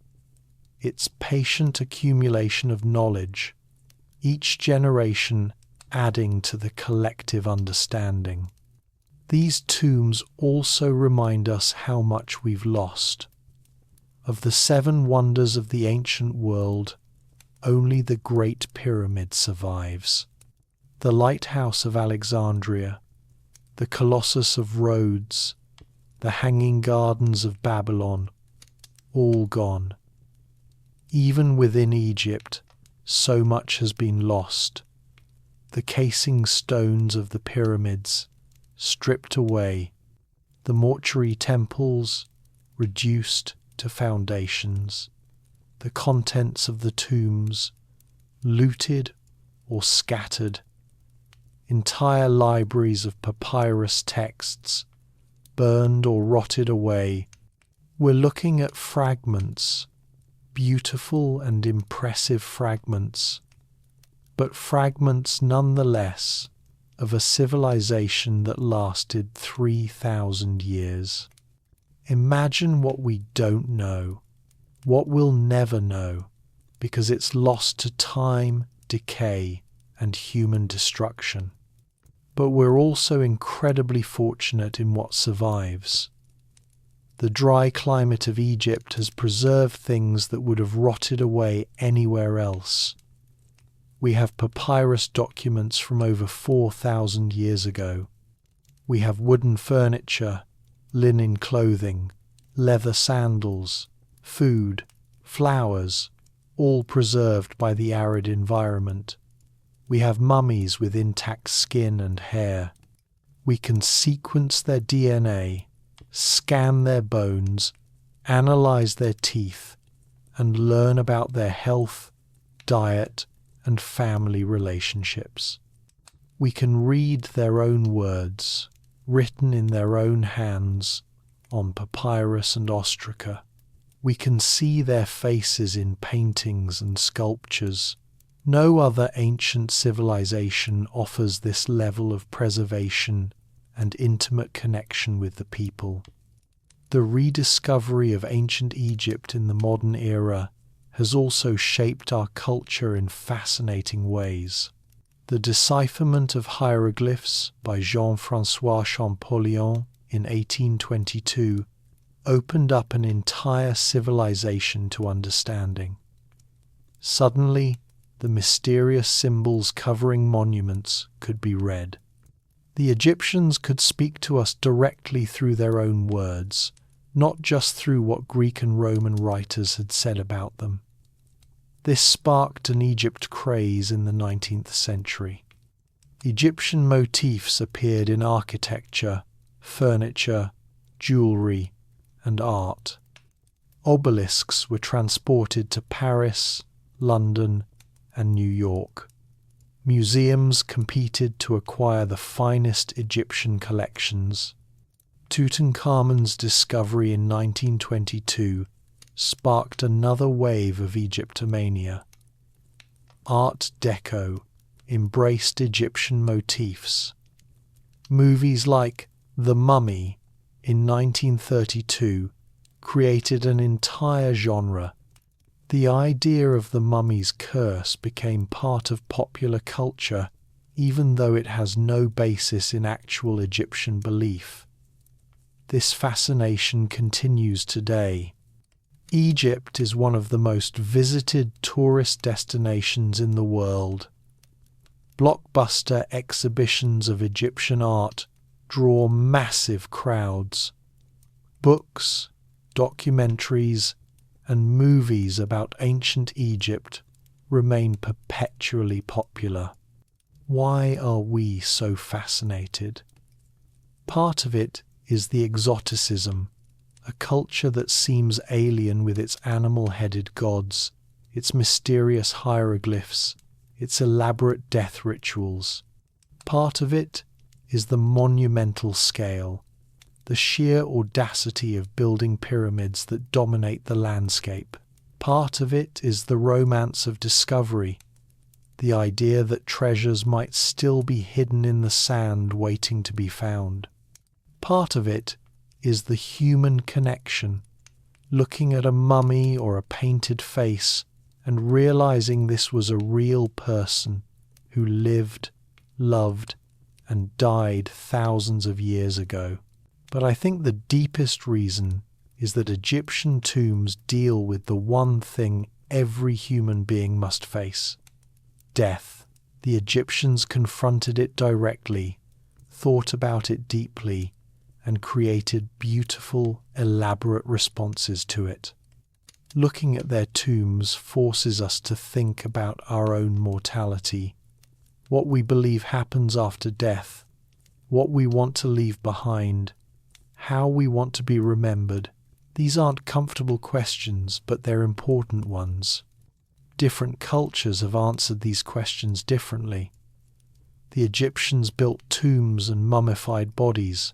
Speaker 1: It's patient accumulation of knowledge, each generation adding to the collective understanding. These tombs also remind us how much we've lost. Of the 7 wonders of the ancient world, only the Great Pyramid survives. The Lighthouse of Alexandria, the Colossus of Rhodes, the Hanging Gardens of Babylon, all gone. Even within Egypt, so much has been lost. The casing stones of the pyramids, stripped away, the mortuary temples, reduced to foundations, the contents of the tombs, looted or scattered, entire libraries of papyrus texts, burned or rotted away. We're looking at fragments, beautiful and impressive fragments, but fragments nonetheless of a civilization that lasted 3,000 years. Imagine what we don't know, what we'll never know, because it's lost to time, decay, and human destruction. But we're also incredibly fortunate in what survives. The dry climate of Egypt has preserved things that would have rotted away anywhere else. We have papyrus documents from over 4,000 years ago. We have wooden furniture, linen clothing, leather sandals, food, flowers, all preserved by the arid environment. We have mummies with intact skin and hair. We can sequence their DNA, scan their bones, analyze their teeth, and learn about their health, diet, and family relationships. We can read their own words, written in their own hands, on papyrus and ostraca. We can see their faces in paintings and sculptures. No other ancient civilization offers this level of preservation and intimate connection with the people. The rediscovery of ancient Egypt in the modern era has also shaped our culture in fascinating ways. The decipherment of hieroglyphs by Jean-François Champollion in 1822 opened up an entire civilization to understanding. Suddenly, the mysterious symbols covering monuments could be read. The Egyptians could speak to us directly through their own words, not just through what Greek and Roman writers had said about them. This sparked an Egypt craze in the 19th century. Egyptian motifs appeared in architecture, furniture, jewelry, and art. Obelisks were transported to Paris, London, and New York. Museums competed to acquire the finest Egyptian collections. Tutankhamun's discovery in 1922 sparked another wave of Egyptomania. Art Deco embraced Egyptian motifs. Movies like The Mummy in 1932 created an entire genre. The idea of the mummy's curse became part of popular culture, even though it has no basis in actual Egyptian belief. This fascination continues today. Egypt is one of the most visited tourist destinations in the world. Blockbuster exhibitions of Egyptian art draw massive crowds. Books, documentaries, and movies about ancient Egypt remain perpetually popular. Why are we so fascinated? Part of it is the exoticism, a culture that seems alien with its animal-headed gods, its mysterious hieroglyphs, its elaborate death rituals. Part of it is the monumental scale, the sheer audacity of building pyramids that dominate the landscape. Part of it is the romance of discovery, the idea that treasures might still be hidden in the sand waiting to be found. Part of it is the human connection, looking at a mummy or a painted face and realizing this was a real person who lived, loved, and died thousands of years ago. But I think the deepest reason is that Egyptian tombs deal with the one thing every human being must face: death. The Egyptians confronted it directly, thought about it deeply, and created beautiful, elaborate responses to it. Looking at their tombs forces us to think about our own mortality, what we believe happens after death, what we want to leave behind, how we want to be remembered. These aren't comfortable questions, but they're important ones. Different cultures have answered these questions differently. The Egyptians built tombs and mummified bodies.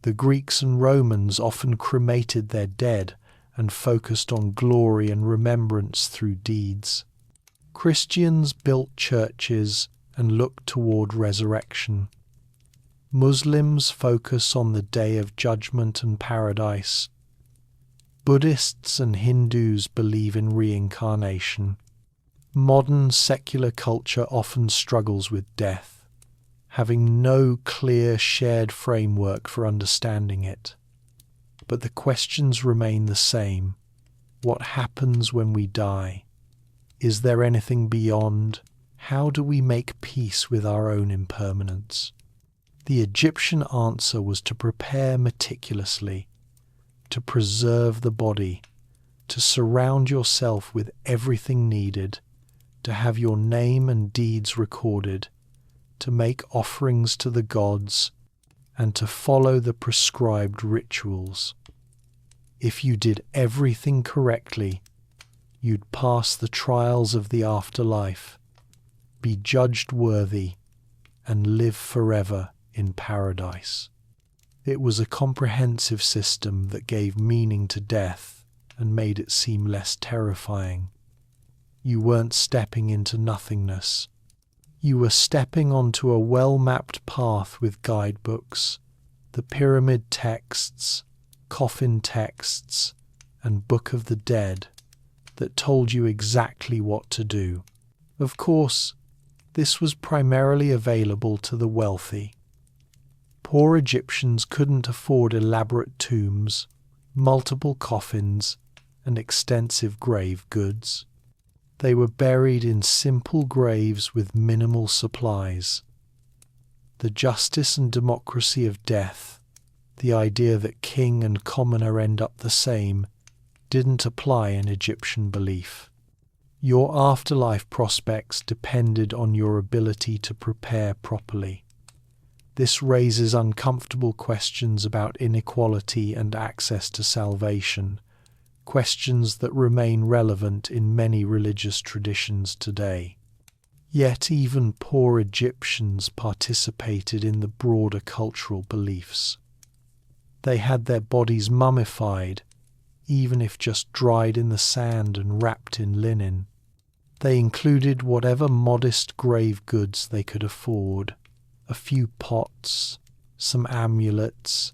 Speaker 1: The Greeks and Romans often cremated their dead and focused on glory and remembrance through deeds. Christians built churches and looked toward resurrection. Muslims focus on the Day of Judgment and Paradise. Buddhists and Hindus believe in reincarnation. Modern secular culture often struggles with death, having no clear shared framework for understanding it. But the questions remain the same. What happens when we die? Is there anything beyond? How do we make peace with our own impermanence? The Egyptian answer was to prepare meticulously, to preserve the body, to surround yourself with everything needed, to have your name and deeds recorded, to make offerings to the gods, and to follow the prescribed rituals. If you did everything correctly, you'd pass the trials of the afterlife, be judged worthy, and live forever in paradise. It was a comprehensive system that gave meaning to death and made it seem less terrifying. You weren't stepping into nothingness. You were stepping onto a well-mapped path with guidebooks, the pyramid texts, coffin texts, and Book of the Dead that told you exactly what to do. Of course, this was primarily available to the wealthy. Poor Egyptians couldn't afford elaborate tombs, multiple coffins, and extensive grave goods. They were buried in simple graves with minimal supplies. The justice and democracy of death, the idea that king and commoner end up the same, didn't apply in Egyptian belief. Your afterlife prospects depended on your ability to prepare properly. This raises uncomfortable questions about inequality and access to salvation, questions that remain relevant in many religious traditions today. Yet even poor Egyptians participated in the broader cultural beliefs. They had their bodies mummified, even if just dried in the sand and wrapped in linen. They included whatever modest grave goods they could afford, a few pots, some amulets,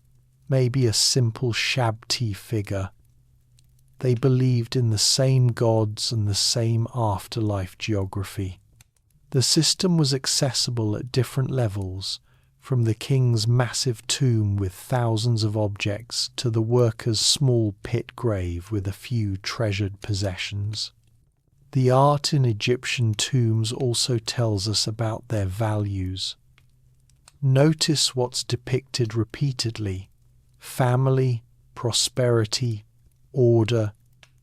Speaker 1: maybe a simple shabti figure. They believed in the same gods and the same afterlife geography. The system was accessible at different levels, from the king's massive tomb with thousands of objects to the worker's small pit grave with a few treasured possessions. The art in Egyptian tombs also tells us about their values. Notice what's depicted repeatedly: family, prosperity, order,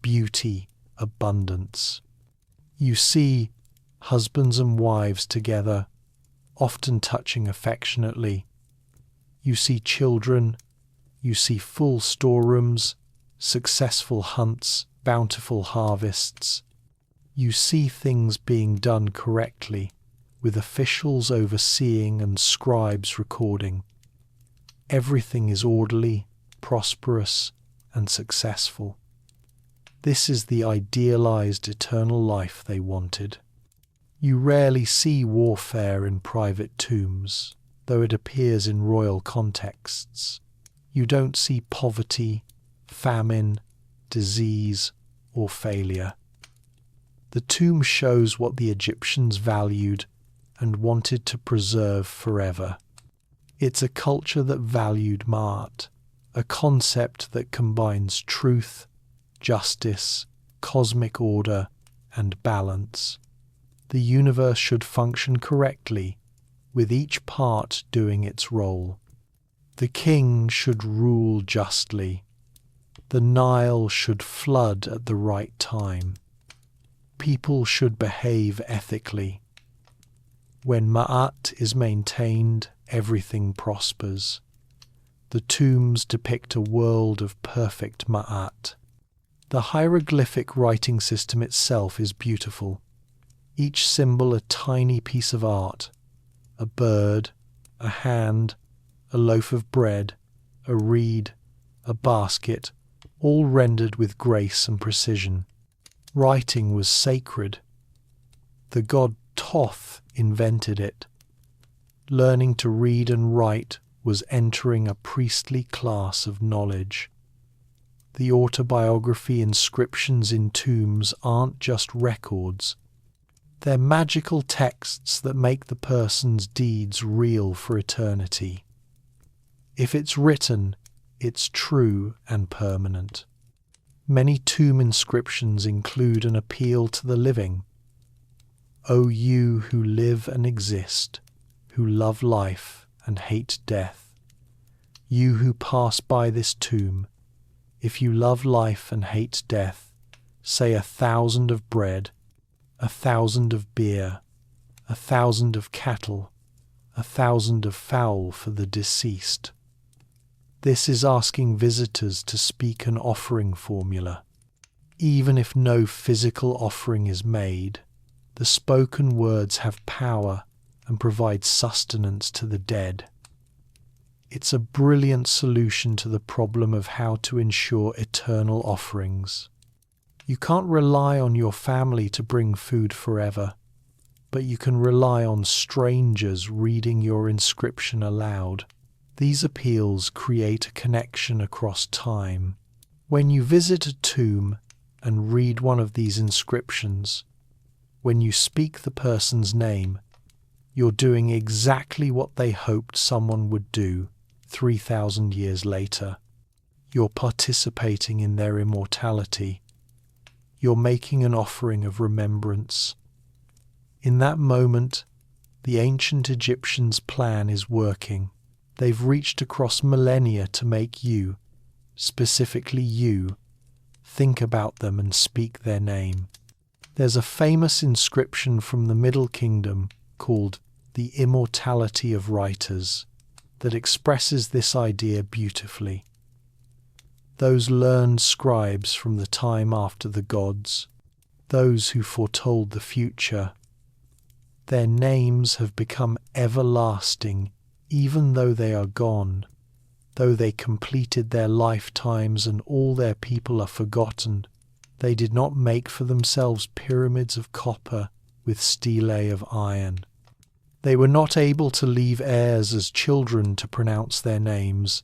Speaker 1: beauty, abundance. You see husbands and wives together, often touching affectionately. You see children, you see full storerooms, successful hunts, bountiful harvests. You see things being done correctly, with officials overseeing and scribes recording. Everything is orderly, prosperous, and successful. This is the idealized eternal life they wanted. You rarely see warfare in private tombs, though it appears in royal contexts. You don't see poverty, famine, disease, or failure. The tomb shows what the Egyptians valued and wanted to preserve forever. It's a culture that valued Ma'at, a concept that combines truth, justice, cosmic order, and balance. The universe should function correctly, with each part doing its role. The king should rule justly. The Nile should flood at the right time. People should behave ethically. When Ma'at is maintained, everything prospers. The tombs depict a world of perfect Ma'at. The hieroglyphic writing system itself is beautiful. Each symbol a tiny piece of art: a bird, a hand, a loaf of bread, a reed, a basket, all rendered with grace and precision. Writing was sacred. The god Thoth invented it. Learning to read and write was entering a priestly class of knowledge. the autobiography inscriptions in tombs aren't just records. They're magical texts that make the person's deeds real for eternity. If it's written, it's true and permanent. Many tomb inscriptions include an appeal to the living. O you who live and exist, who love life and hate death, you who pass by this tomb, if you love life and hate death, say 1,000 of bread, 1,000 of beer, 1,000 of cattle, 1,000 of fowl for the deceased. This is asking visitors to speak an offering formula. Even if no physical offering is made, the spoken words have power and provide sustenance to the dead. It's a brilliant solution to the problem of how to ensure eternal offerings. You can't rely on your family to bring food forever, but you can rely on strangers reading your inscription aloud. These appeals create a connection across time. When you visit a tomb and read one of these inscriptions, when you speak the person's name, you're doing exactly what they hoped someone would do 3,000 years later. You're participating in their immortality. You're making an offering of remembrance. In that moment, the ancient Egyptians' plan is working. They've reached across millennia to make you, specifically you, think about them and speak their name. There's a famous inscription from the Middle Kingdom called the Immortality of Writers that expresses this idea beautifully. Those learned scribes from the time after the gods, those who foretold the future, their names have become everlasting even though they are gone, though they completed their lifetimes and all their people are forgotten. They did not make for themselves pyramids of copper with stelae of iron. They were not able to leave heirs as children to pronounce their names,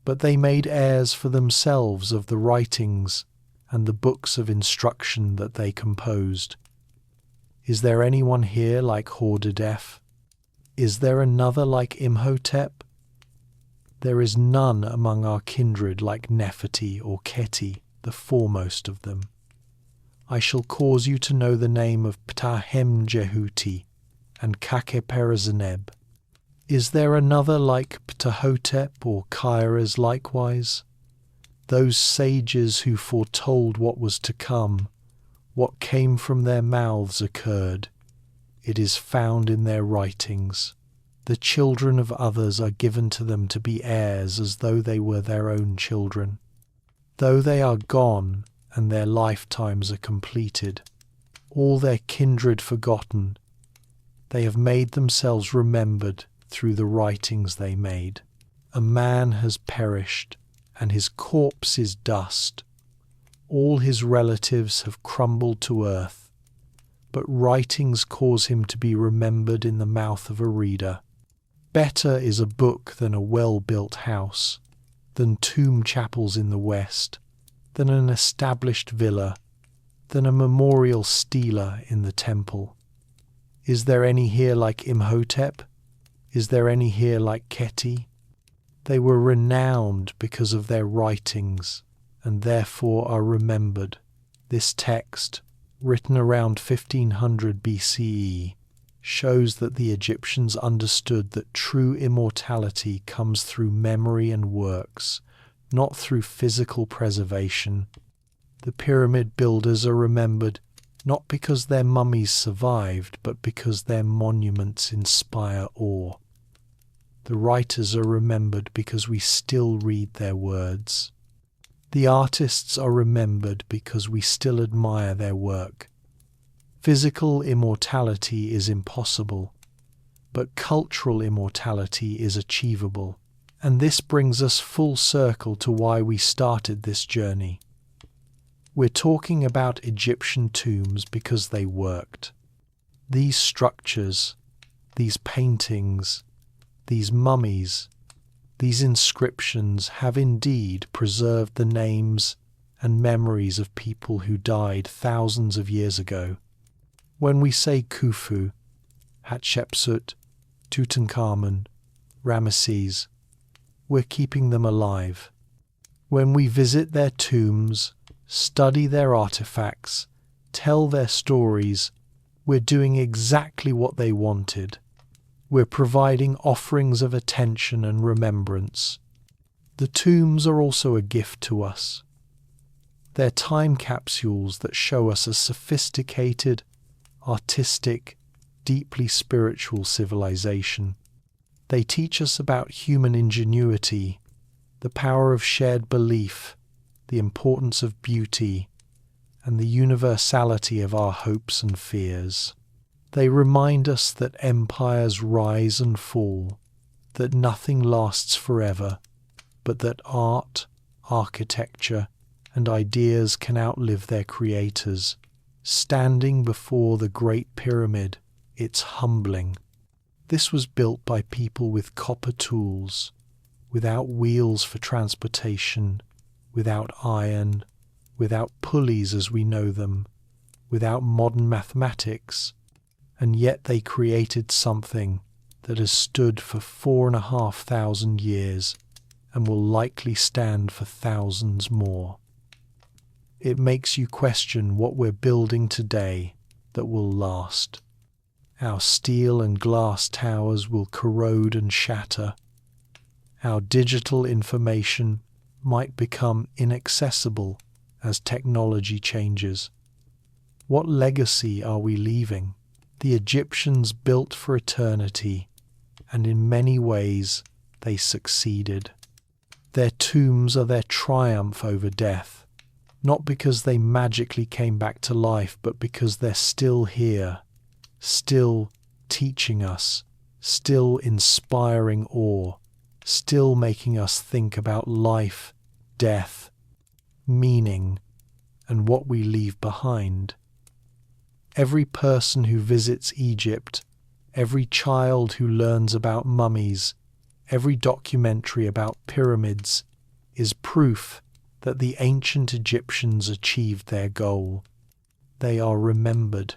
Speaker 1: but they made heirs for themselves of the writings and the books of instruction that they composed. Is there anyone here like Hordadef? Is there another like Imhotep? There is none among our kindred like Neferti or Keti, the foremost of them. I shall cause you to know the name of Ptahemjehuti and Kakeperezeneb. Is there another like Ptahhotep or Kairas likewise? Those sages who foretold what was to come, what came from their mouths occurred. It is found in their writings. The children of others are given to them to be heirs as though they were their own children. Though they are gone and their lifetimes are completed, all their kindred forgotten, they have made themselves remembered through the writings they made. A man has perished, and his corpse is dust. All his relatives have crumbled to earth, but writings cause him to be remembered in the mouth of a reader. Better is a book than a well-built house, than tomb chapels in the West, than an established villa, than a memorial stela in the temple. Is there any here like Imhotep? Is there any here like Keti? They were renowned because of their writings, and therefore are remembered. This text, written around 1500 BCE, shows that the Egyptians understood that true immortality comes through memory and works, not through physical preservation. The pyramid builders are remembered not because their mummies survived, but because their monuments inspire awe. The writers are remembered because we still read their words. The artists are remembered because we still admire their work. Physical immortality is impossible, but cultural immortality is achievable. And this brings us full circle to why we started this journey. We're talking about Egyptian tombs because they worked. These structures, these paintings, these mummies, These inscriptions have indeed preserved the names and memories of people who died thousands of years ago. When we say Khufu, Hatshepsut, Tutankhamun, Ramesses, we're keeping them alive. When we visit their tombs, study their artifacts, tell their stories, we're doing exactly what they wanted. We're providing offerings of attention and remembrance. The tombs are also a gift to us. They're time capsules that show us a sophisticated, artistic, deeply spiritual civilization. They teach us about human ingenuity, the power of shared belief, the importance of beauty, and the universality of our hopes and fears. They remind us that empires rise and fall, that nothing lasts forever, but that art, architecture, and ideas can outlive their creators. Standing before the Great Pyramid, it's humbling. This was built by people with copper tools, without wheels for transportation, without iron, without pulleys as we know them, without modern mathematics, and yet they created something that has stood for 4,500 years and will likely stand for thousands more. It makes you question what we're building today that will last. Our steel and glass towers will corrode and shatter. Our digital information might become inaccessible as technology changes. What legacy are we leaving? The Egyptians built for eternity, and in many ways they succeeded. Their tombs are their triumph over death, not because they magically came back to life, but because they're still here, still teaching us, still inspiring awe, still making us think about life, death, meaning, and what we leave behind. Every person who visits Egypt, every child who learns about mummies, every documentary about pyramids is proof that the ancient Egyptians achieved their goal. They are remembered.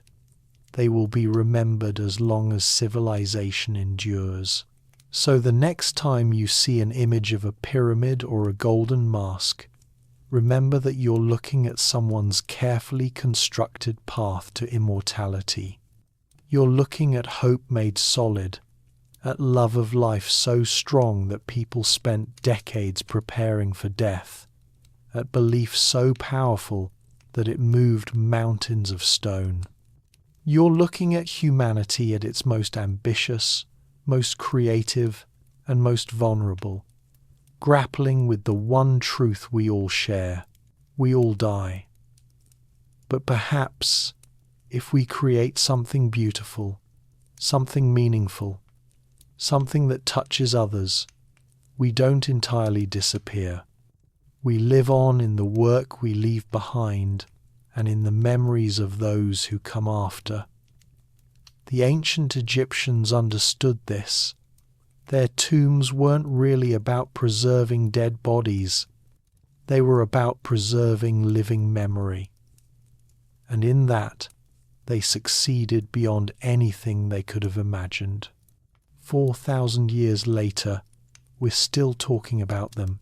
Speaker 1: They will be remembered as long as civilization endures. So the next time you see an image of a pyramid or a golden mask, remember that you're looking at someone's carefully constructed path to immortality. You're looking at hope made solid, at love of life so strong that people spent decades preparing for death, at belief so powerful that it moved mountains of stone. You're looking at humanity at its most ambitious, most creative, and most vulnerable, grappling with the one truth we all share: we all die. But perhaps, if we create something beautiful, something meaningful, something that touches others, we don't entirely disappear. We live on in the work we leave behind and in the memories of those who come after. The ancient Egyptians understood this. Their tombs weren't really about preserving dead bodies. They were about preserving living memory. And in that, they succeeded beyond anything they could have imagined. 4,000 years later, we're still talking about them,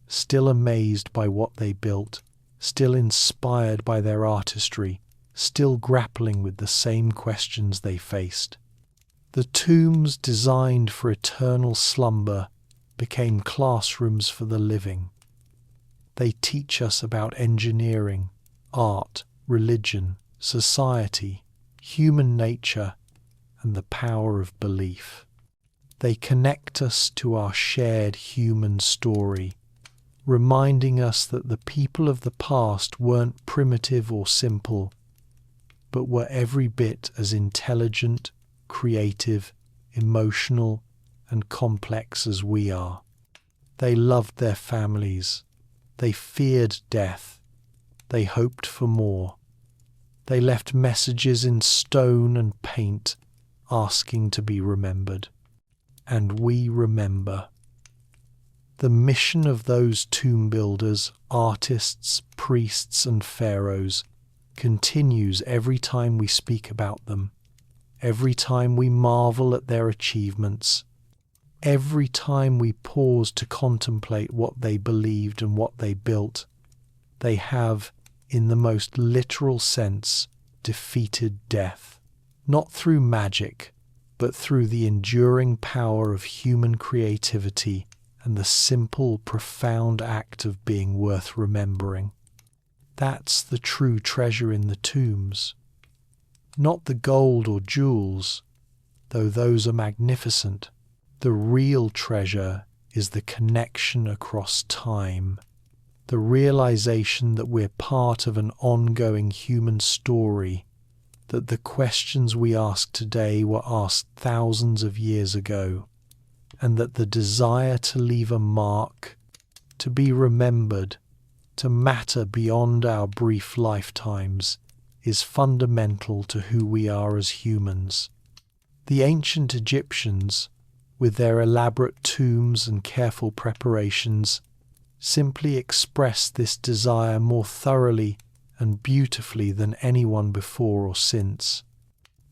Speaker 1: still amazed by what they built, still inspired by their artistry, still grappling with the same questions they faced. The tombs designed for eternal slumber became classrooms for the living. They teach us about engineering, art, religion, society, human nature, and the power of belief. They connect us to our shared human story, reminding us that the people of the past weren't primitive or simple, but were every bit as intelligent, creative, emotional, and complex as we are. They loved their families. They feared death. They hoped for more. They left messages in stone and paint, asking to be remembered. And we remember. The mission of those tomb builders, artists, priests, and pharaohs continues every time we speak about them, every time we marvel at their achievements, every time we pause to contemplate what they believed and what they built. They have, in the most literal sense, defeated death, not through magic, but through the enduring power of human creativity and the simple, profound act of being worth remembering. That's the true treasure in the tombs. Not the gold or jewels, though those are magnificent. The real treasure is the connection across time, the realization that we're part of an ongoing human story, that the questions we ask today were asked thousands of years ago, and that the desire to leave a mark, to be remembered, to matter beyond our brief lifetimes, is fundamental to who we are as humans. The ancient Egyptians, with their elaborate tombs and careful preparations, simply expressed this desire more thoroughly and beautifully than anyone before or since.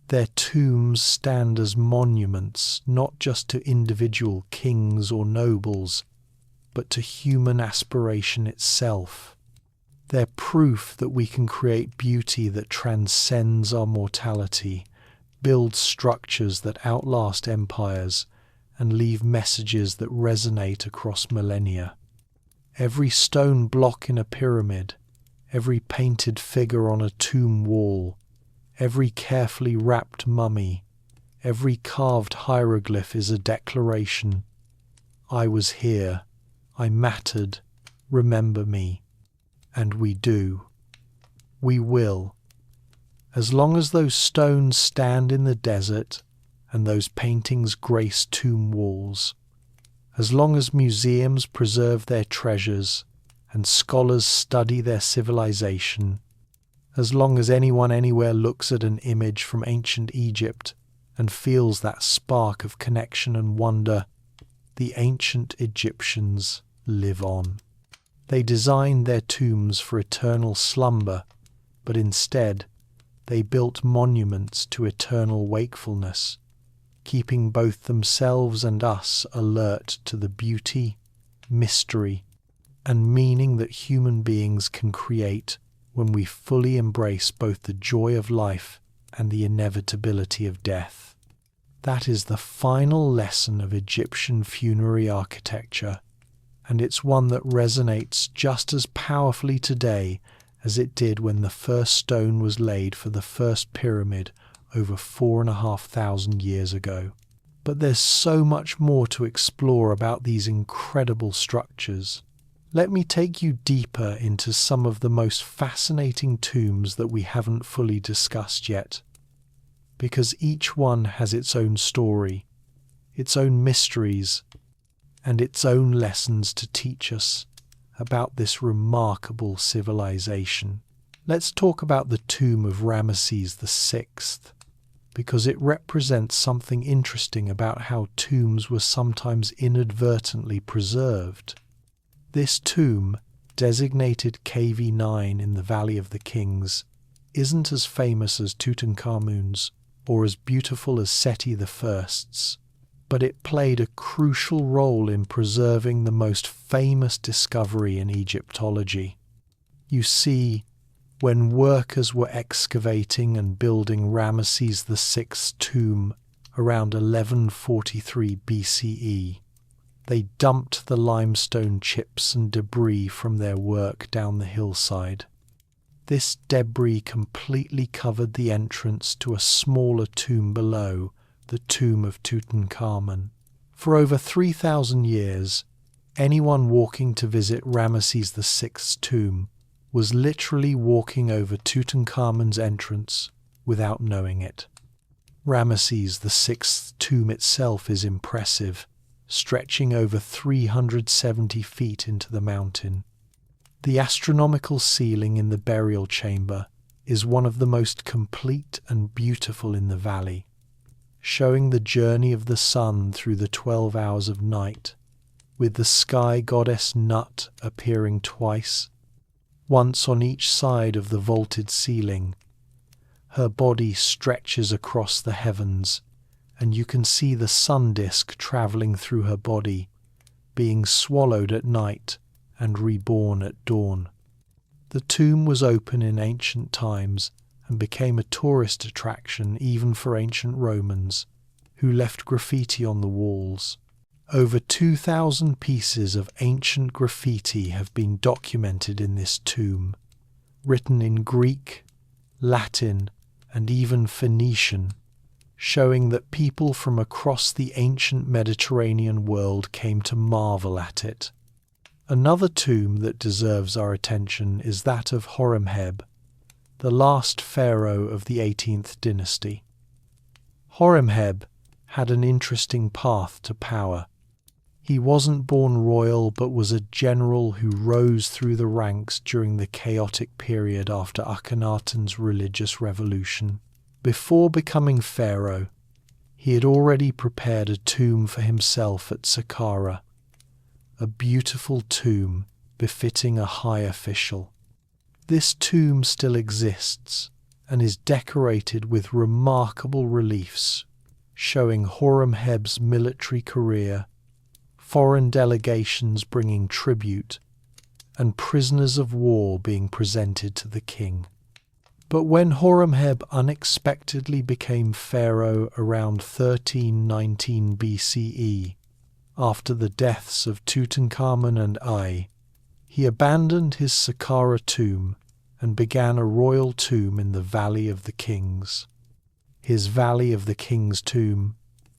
Speaker 1: Their tombs stand as monuments not just to individual kings or nobles, but to human aspiration itself. They're proof that we can create beauty that transcends our mortality, build structures that outlast empires, and leave messages that resonate across millennia. Every stone block in a pyramid, every painted figure on a tomb wall, every carefully wrapped mummy, every carved hieroglyph is a declaration. I was here, I mattered, remember me. And we do. We will. As long as those stones stand in the desert and those paintings grace tomb walls, as long as museums preserve their treasures and scholars study their civilization, as long as anyone anywhere looks at an image from ancient Egypt and feels that spark of connection and wonder, the ancient Egyptians live on. They designed their tombs for eternal slumber, but instead they built monuments to eternal wakefulness, keeping both themselves and us alert to the beauty, mystery, and meaning that human beings can create when we fully embrace both the joy of life and the inevitability of death. That is the final lesson of Egyptian funerary architecture, and it's one that resonates just as powerfully today as it did when the first stone was laid for the first pyramid over 4,500 years ago. But there's so much more to explore about these incredible structures. Let me take you deeper into some of the most fascinating tombs that we haven't fully discussed yet, because each one has its own story, its own mysteries, and its own lessons to teach us about this remarkable civilization. Let's talk about the tomb of Ramesses VI, because it represents something interesting about how tombs were sometimes inadvertently preserved. This tomb, designated KV9 in the Valley of the Kings, isn't as famous as Tutankhamun's or as beautiful as Seti I's, but it played a crucial role in preserving the most famous discovery in Egyptology. You see, when workers were excavating and building Ramesses VI's tomb around 1143 BCE, they dumped the limestone chips and debris from their work down the hillside. This debris completely covered the entrance to a smaller tomb below, the tomb of Tutankhamun. For over 3,000 years, anyone walking to visit Ramesses VI's tomb was literally walking over Tutankhamun's entrance without knowing it. Ramesses VI's tomb itself is impressive, stretching over 370 feet into the mountain. The astronomical ceiling in the burial chamber is one of the most complete and beautiful in the valley, showing the journey of the sun through the 12 hours of night, with the sky goddess Nut appearing twice, once on each side of the vaulted ceiling. Her body stretches across the heavens, and you can see the sun disk travelling through her body, being swallowed at night and reborn at dawn. The tomb was open in ancient times and became a tourist attraction even for ancient Romans, who left graffiti on the walls. Over 2,000 pieces of ancient graffiti have been documented in this tomb, written in Greek, Latin, and even Phoenician, showing that people from across the ancient Mediterranean world came to marvel at it. Another tomb that deserves our attention is that of Horemheb, the last pharaoh of the 18th dynasty. Horemheb had an interesting path to power. He wasn't born royal but was a general who rose through the ranks during the chaotic period after Akhenaten's religious revolution. Before becoming pharaoh, he had already prepared a tomb for himself at Saqqara, a beautiful tomb befitting a high official. This tomb still exists and is decorated with remarkable reliefs showing Horemheb's military career, foreign delegations bringing tribute, and prisoners of war being presented to the king. But when Horemheb unexpectedly became pharaoh around 1319 BCE, after the deaths of Tutankhamun and I, he abandoned his Saqqara tomb and began a royal tomb in the Valley of the Kings. His Valley of the Kings tomb,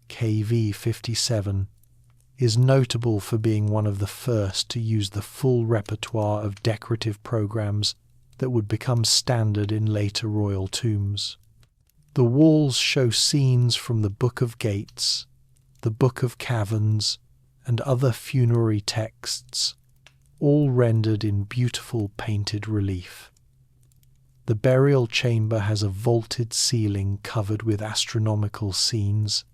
Speaker 1: KV 57, is notable for being one of the first to use the full repertoire of decorative programs that would become standard in later royal tombs. The walls show scenes from the Book of Gates, the Book of Caverns, and other funerary texts, all rendered in beautiful painted relief. The burial chamber has a vaulted ceiling covered with astronomical scenes.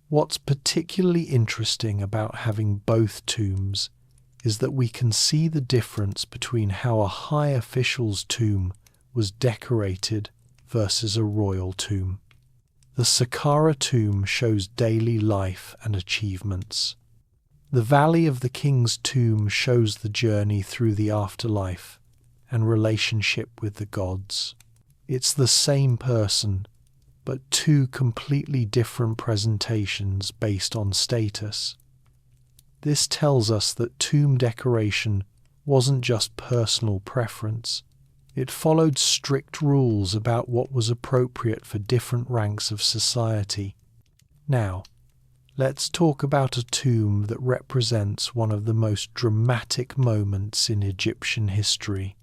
Speaker 1: What's particularly interesting about having both tombs is that we can see the difference between how a high official's tomb was decorated versus a royal tomb. The Saqqara tomb shows daily life and achievements. The Valley of the King's tomb shows the journey through the afterlife and relationship with the gods. It's the same person, but two completely different presentations based on status. This tells us that tomb decoration wasn't just personal preference. It followed strict rules about what was appropriate for different ranks of society. Now, let's talk about a tomb that represents one of the most dramatic moments in Egyptian history: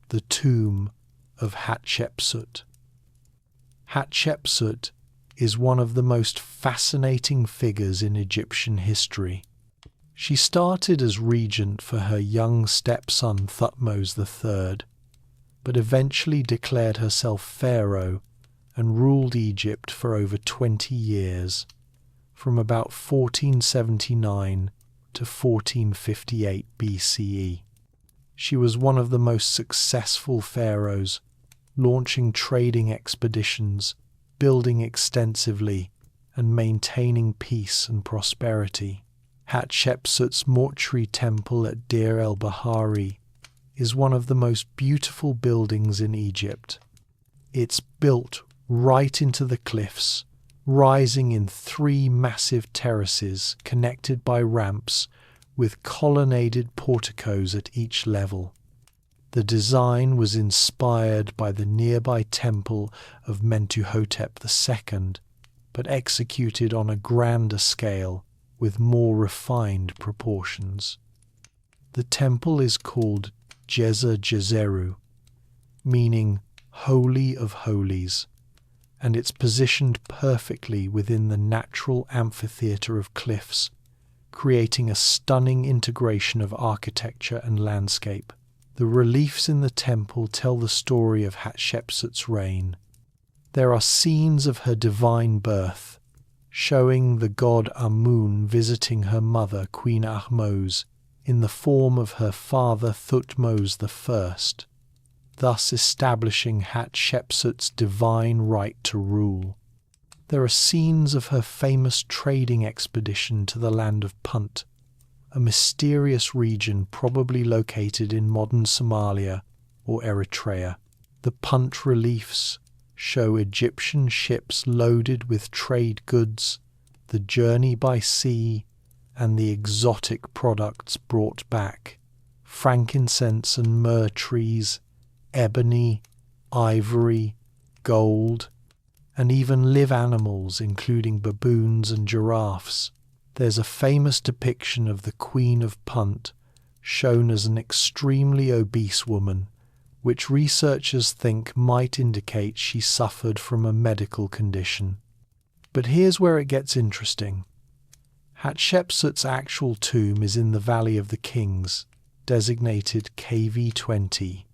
Speaker 1: the tomb of Hatshepsut. Hatshepsut is one of the most fascinating figures in Egyptian history. She started as regent for her young stepson Thutmose III, but eventually declared herself pharaoh and ruled Egypt for over 20 years, from about 1479 to 1458 BCE. She was one of the most successful pharaohs, launching trading expeditions, building extensively, and maintaining peace and prosperity. Hatshepsut's mortuary temple at Deir el-Bahari is one of the most beautiful buildings in Egypt. It's built right into the cliffs, rising in 3 massive terraces connected by ramps with colonnaded porticos at each level. The design was inspired by the nearby temple of Mentuhotep II, but executed on a grander scale with more refined proportions. The temple is called Giza Gezeru, meaning Holy of Holies, and it's positioned perfectly within the natural amphitheatre of cliffs, creating a stunning integration of architecture and landscape. The reliefs in the temple tell the story of Hatshepsut's reign. There are scenes of her divine birth, showing the god Amun visiting her mother, Queen Ahmose, in the form of her father Thutmose I, thus establishing Hatshepsut's divine right to rule. There are scenes of her famous trading expedition to the land of Punt, a mysterious region probably located in modern Somalia or Eritrea. The Punt reliefs show Egyptian ships loaded with trade goods, the journey by sea, and the exotic products brought back: frankincense and myrrh trees, ebony, ivory, gold, and even live animals including baboons and giraffes. There's a famous depiction of the Queen of Punt, shown as an extremely obese woman, which researchers think might indicate she suffered from a medical condition. But here's where it gets interesting. Hatshepsut's actual tomb is in the Valley of the Kings, designated KV20.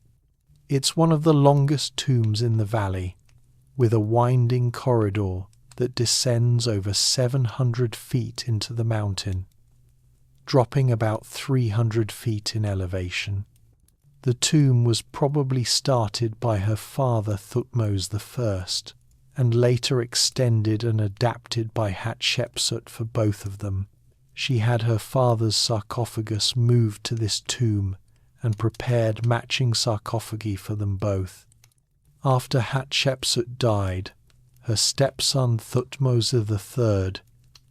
Speaker 1: It's one of the longest tombs in the valley, with a winding corridor that descends over 700 feet into the mountain, dropping about 300 feet in elevation. The tomb was probably started by her father Thutmose I, and later extended and adapted by Hatshepsut for both of them. She had her father's sarcophagus moved to this tomb and prepared matching sarcophagi for them both. After Hatshepsut died, her stepson Thutmose III,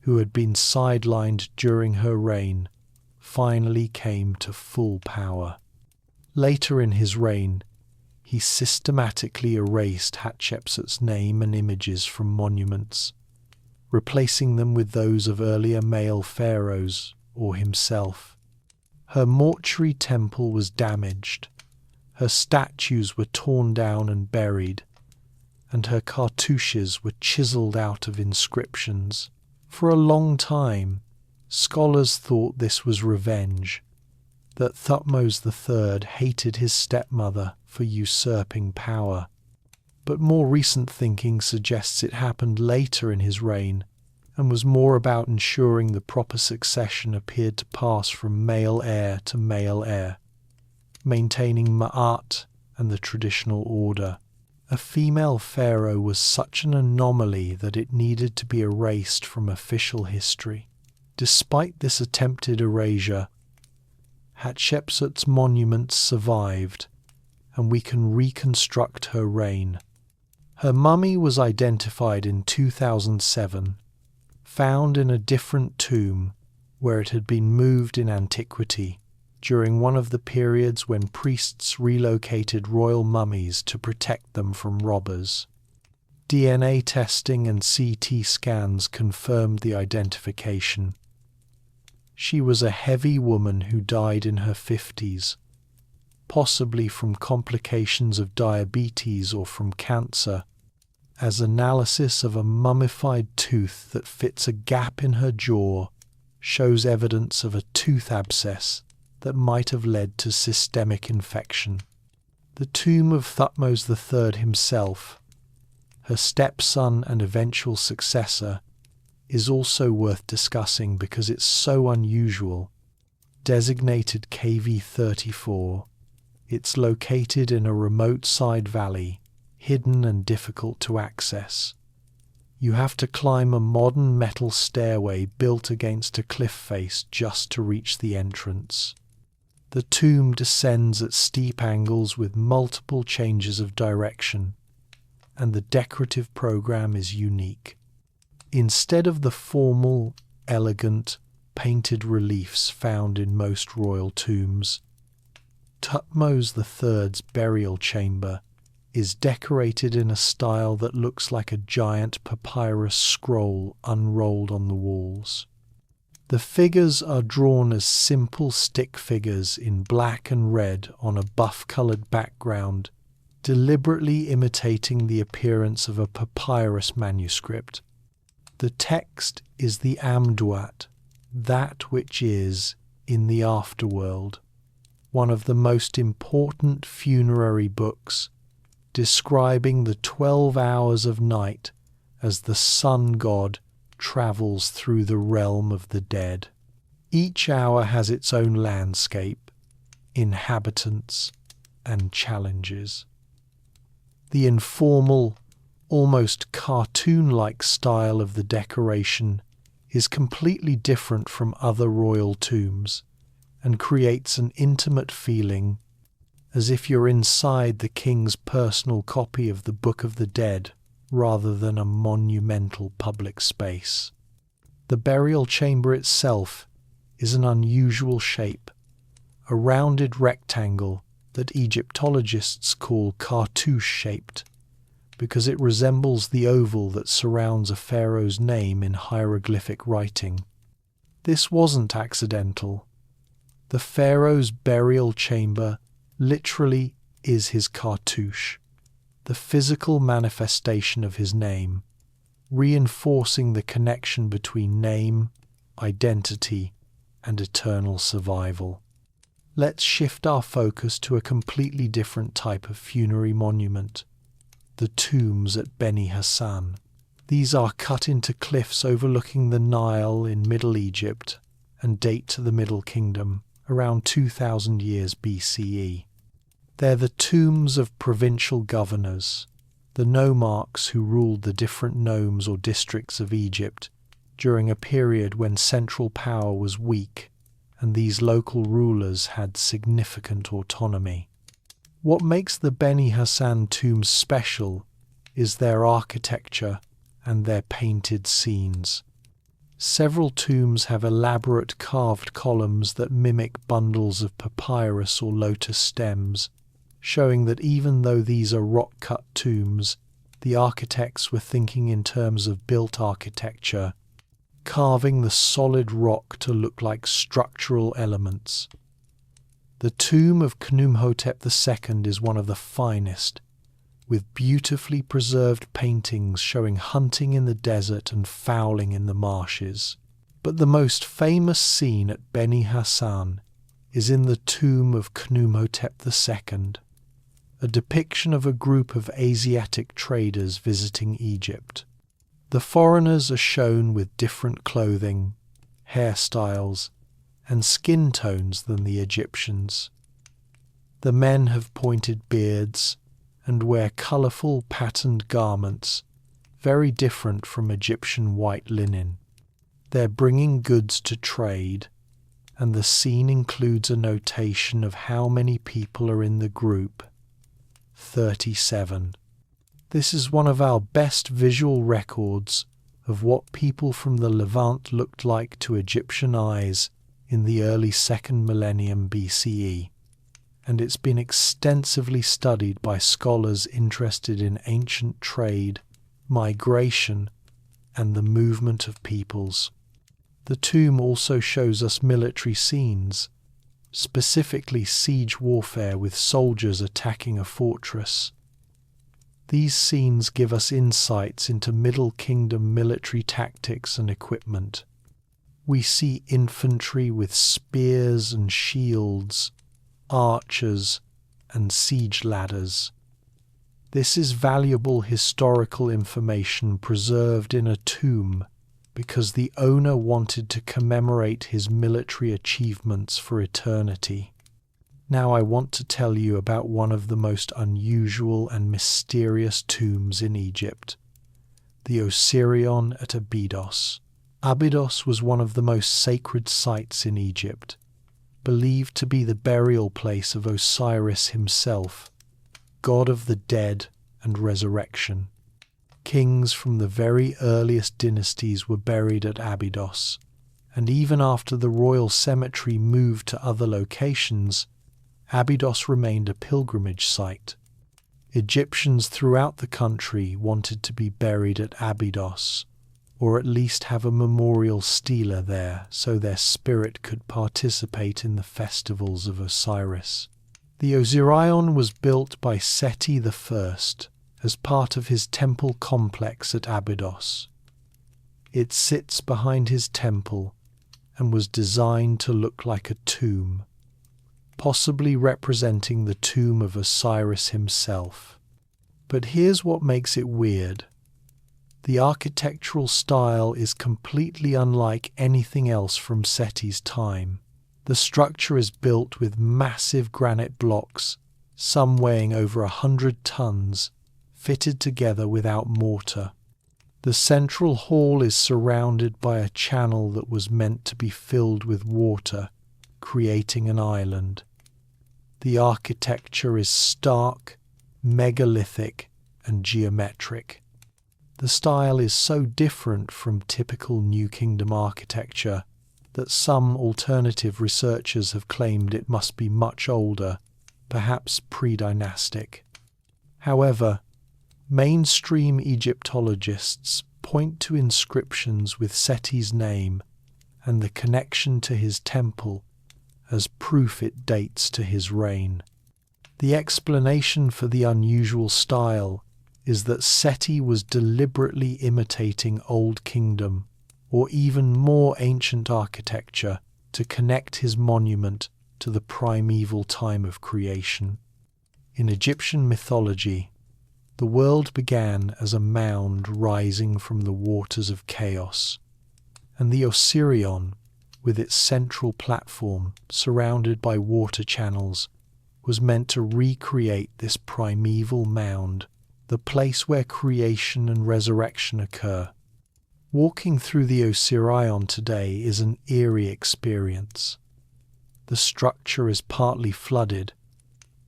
Speaker 1: who had been sidelined during her reign, finally came to full power. Later in his reign, he systematically erased Hatshepsut's name and images from monuments, replacing them with those of earlier male pharaohs or himself. Her mortuary temple was damaged, her statues were torn down and buried, and her cartouches were chiseled out of inscriptions. For a long time, scholars thought this was revenge, that Thutmose III hated his stepmother for usurping power. But more recent thinking suggests it happened later in his reign and was more about ensuring the proper succession appeared to pass from male heir to male heir, maintaining ma'at and the traditional order. A female pharaoh was such an anomaly that it needed to be erased from official history. Despite this attempted erasure, Hatshepsut's monuments survived, and we can reconstruct her reign. Her mummy was identified in 2007, found in a different tomb where it had been moved in antiquity, during one of the periods when priests relocated royal mummies to protect them from robbers. DNA testing and CT scans confirmed the identification. She was a heavy woman who died in her 50s, possibly from complications of diabetes or from cancer, as analysis of a mummified tooth that fits a gap in her jaw shows evidence of a tooth abscess that might have led to systemic infection. The tomb of Thutmose III himself, her stepson and eventual successor, is also worth discussing because it's so unusual. Designated KV34, it's located in a remote side valley, hidden and difficult to access. You have to climb a modern metal stairway built against a cliff face just to reach the entrance. The tomb descends at steep angles with multiple changes of direction, and the decorative program is unique. Instead of the formal, elegant, painted reliefs found in most royal tombs, Thutmose III's burial chamber is decorated in a style that looks like a giant papyrus scroll unrolled on the walls. The figures are drawn as simple stick figures in black and red on a buff-coloured background, deliberately imitating the appearance of a papyrus manuscript. The text is the Amduat, that which is in the afterworld, one of the most important funerary books, describing the 12 hours of night as the sun god travels through the realm of the dead. Each hour has its own landscape, inhabitants, and challenges. The informal, almost cartoon-like style of the decoration is completely different from other royal tombs and creates an intimate feeling as if you're inside the king's personal copy of the Book of the Dead rather than a monumental public space. The burial chamber itself is an unusual shape, a rounded rectangle that Egyptologists call cartouche-shaped, because it resembles the oval that surrounds a pharaoh's name in hieroglyphic writing. This wasn't accidental. The pharaoh's burial chamber literally is his cartouche, the physical manifestation of his name, reinforcing the connection between name, identity, and eternal survival. Let's shift our focus to a completely different type of funerary monument, the tombs at Beni Hassan. These are cut into cliffs overlooking the Nile in Middle Egypt and date to the Middle Kingdom, around 2000 years BCE. They're the tombs of provincial governors, the nomarchs who ruled the different nomes or districts of Egypt during a period when central power was weak and these local rulers had significant autonomy. What makes the Beni Hassan tombs special is their architecture and their painted scenes. Several tombs have elaborate carved columns that mimic bundles of papyrus or lotus stems, showing that even though these are rock-cut tombs, the architects were thinking in terms of built architecture, carving the solid rock to look like structural elements. The tomb of Khnumhotep II is one of the finest, with beautifully preserved paintings showing hunting in the desert and fowling in the marshes. But the most famous scene at Beni Hassan is in the tomb of Khnumhotep II, a depiction of a group of Asiatic traders visiting Egypt. The foreigners are shown with different clothing, hairstyles, and skin tones than the Egyptians. The men have pointed beards and wear colourful patterned garments, very different from Egyptian white linen. They're bringing goods to trade, and the scene includes a notation of how many people are in the group: 37. This is one of our best visual records of what people from the Levant looked like to Egyptian eyes in the early 2nd millennium BCE, and it's been extensively studied by scholars interested in ancient trade, migration, and the movement of peoples. The tomb also shows us military scenes, specifically siege warfare with soldiers attacking a fortress. These scenes give us insights into Middle Kingdom military tactics and equipment. We see infantry with spears and shields, archers, and siege ladders. This is valuable historical information preserved in a tomb because the owner wanted to commemorate his military achievements for eternity. Now I want to tell you about one of the most unusual and mysterious tombs in Egypt, the Osirion at Abydos. Abydos was one of the most sacred sites in Egypt, believed to be the burial place of Osiris himself, god of the dead and resurrection. Kings from the very earliest dynasties were buried at Abydos, and even after the royal cemetery moved to other locations, Abydos remained a pilgrimage site. Egyptians throughout the country wanted to be buried at Abydos, or at least have a memorial stela there so their spirit could participate in the festivals of Osiris. The Osirion was built by Seti I as part of his temple complex at Abydos. It sits behind his temple and was designed to look like a tomb, possibly representing the tomb of Osiris himself. But here's what makes it weird. The architectural style is completely unlike anything else from Seti's time. The structure is built with massive granite blocks, some weighing over 100 tons, fitted together without mortar. The central hall is surrounded by a channel that was meant to be filled with water, creating an island. The architecture is stark, megalithic, and geometric. The style is so different from typical New Kingdom architecture that some alternative researchers have claimed it must be much older, perhaps predynastic. However, mainstream Egyptologists point to inscriptions with Seti's name and the connection to his temple as proof it dates to his reign. The explanation for the unusual style is that Seti was deliberately imitating Old Kingdom or even more ancient architecture to connect his monument to the primeval time of creation. In Egyptian mythology, the world began as a mound rising from the waters of chaos, and the Osirion, with its central platform surrounded by water channels, was meant to recreate this primeval mound, the place where creation and resurrection occur. Walking through the Osirion today is an eerie experience. The structure is partly flooded,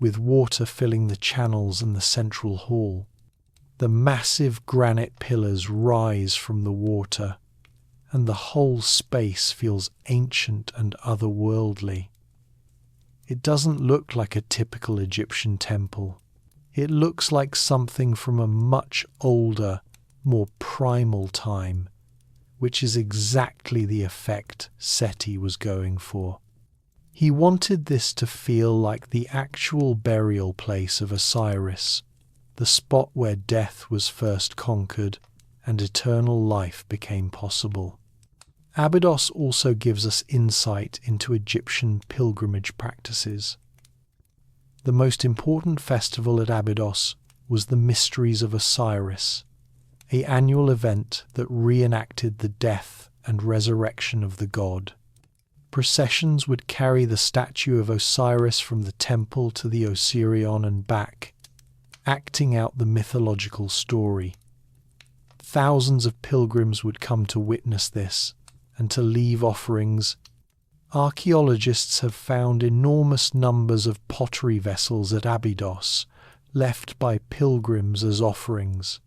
Speaker 1: with water filling the channels and the central hall. The massive granite pillars rise from the water, and the whole space feels ancient and otherworldly. It doesn't look like a typical Egyptian temple. It looks like something from a much older, more primal time, which is exactly the effect Seti was going for. He wanted this to feel like the actual burial place of Osiris, the spot where death was first conquered and eternal life became possible. Abydos also gives us insight into Egyptian pilgrimage practices. The most important festival at Abydos was the Mysteries of Osiris, an annual event that reenacted the death and resurrection of the god. Processions would carry the statue of Osiris from the temple to the Osirion and back, acting out the mythological story. Thousands of pilgrims would come to witness this and to leave offerings. Archaeologists have found enormous numbers of pottery vessels at Abydos, left by pilgrims as offerings.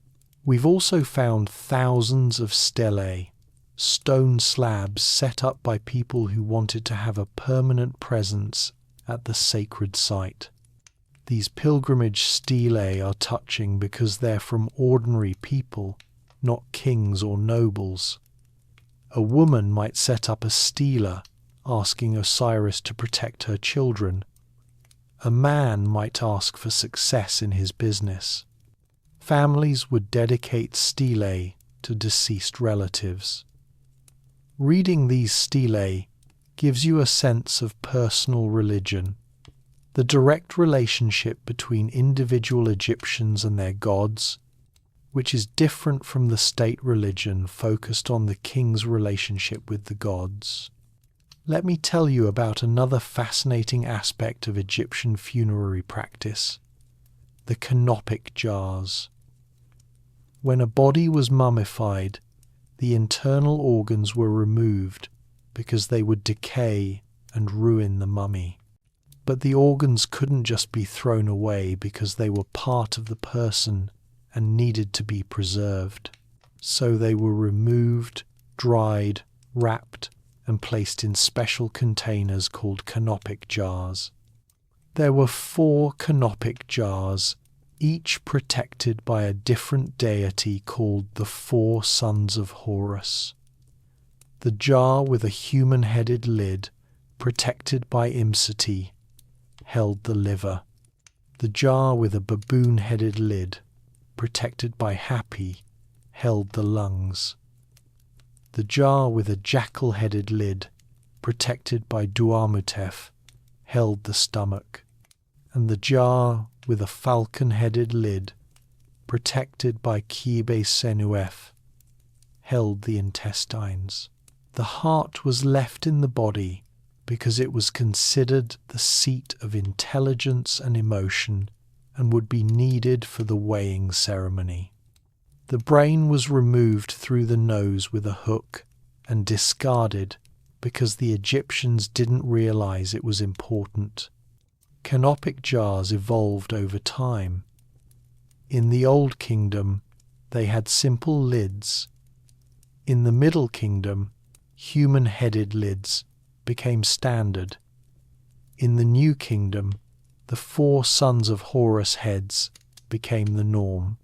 Speaker 1: We've also found thousands of stelae, stone slabs set up by people who wanted to have a permanent presence at the sacred site. These pilgrimage stelae are touching because they're from ordinary people, not kings or nobles. A woman might set up a stela asking Osiris to protect her children. A man might ask for success in his business. Families would dedicate stelae to deceased relatives. Reading these stelae gives you a sense of personal religion, the direct relationship between individual Egyptians and their gods, which is different from the state religion focused on the king's relationship with the gods. Let me tell you about another fascinating aspect of Egyptian funerary practice, the canopic jars. When a body was mummified, the internal organs were removed because they would decay and ruin the mummy. But the organs couldn't just be thrown away because they were part of the person and needed to be preserved. So they were removed, dried, wrapped, and placed in special containers called canopic jars. There were 4 canopic jars, each protected by a different deity called the 4 sons of Horus. The jar with a human-headed lid, protected by Imseti, held the liver. The jar with a baboon-headed lid, protected by Hapi, held the lungs. The jar with a jackal-headed lid, protected by Duamutef, held the stomach, and the jar with a falcon-headed lid, protected by Kibe Senuef, held the intestines. The heart was left in the body because it was considered the seat of intelligence and emotion and would be needed for the weighing ceremony. The brain was removed through the nose with a hook and discarded because the Egyptians didn't realize it was important. Canopic jars evolved over time. In the Old Kingdom, they had simple lids. In the Middle Kingdom, human-headed lids became standard. In the New Kingdom, the 4 sons of Horus heads became the norm.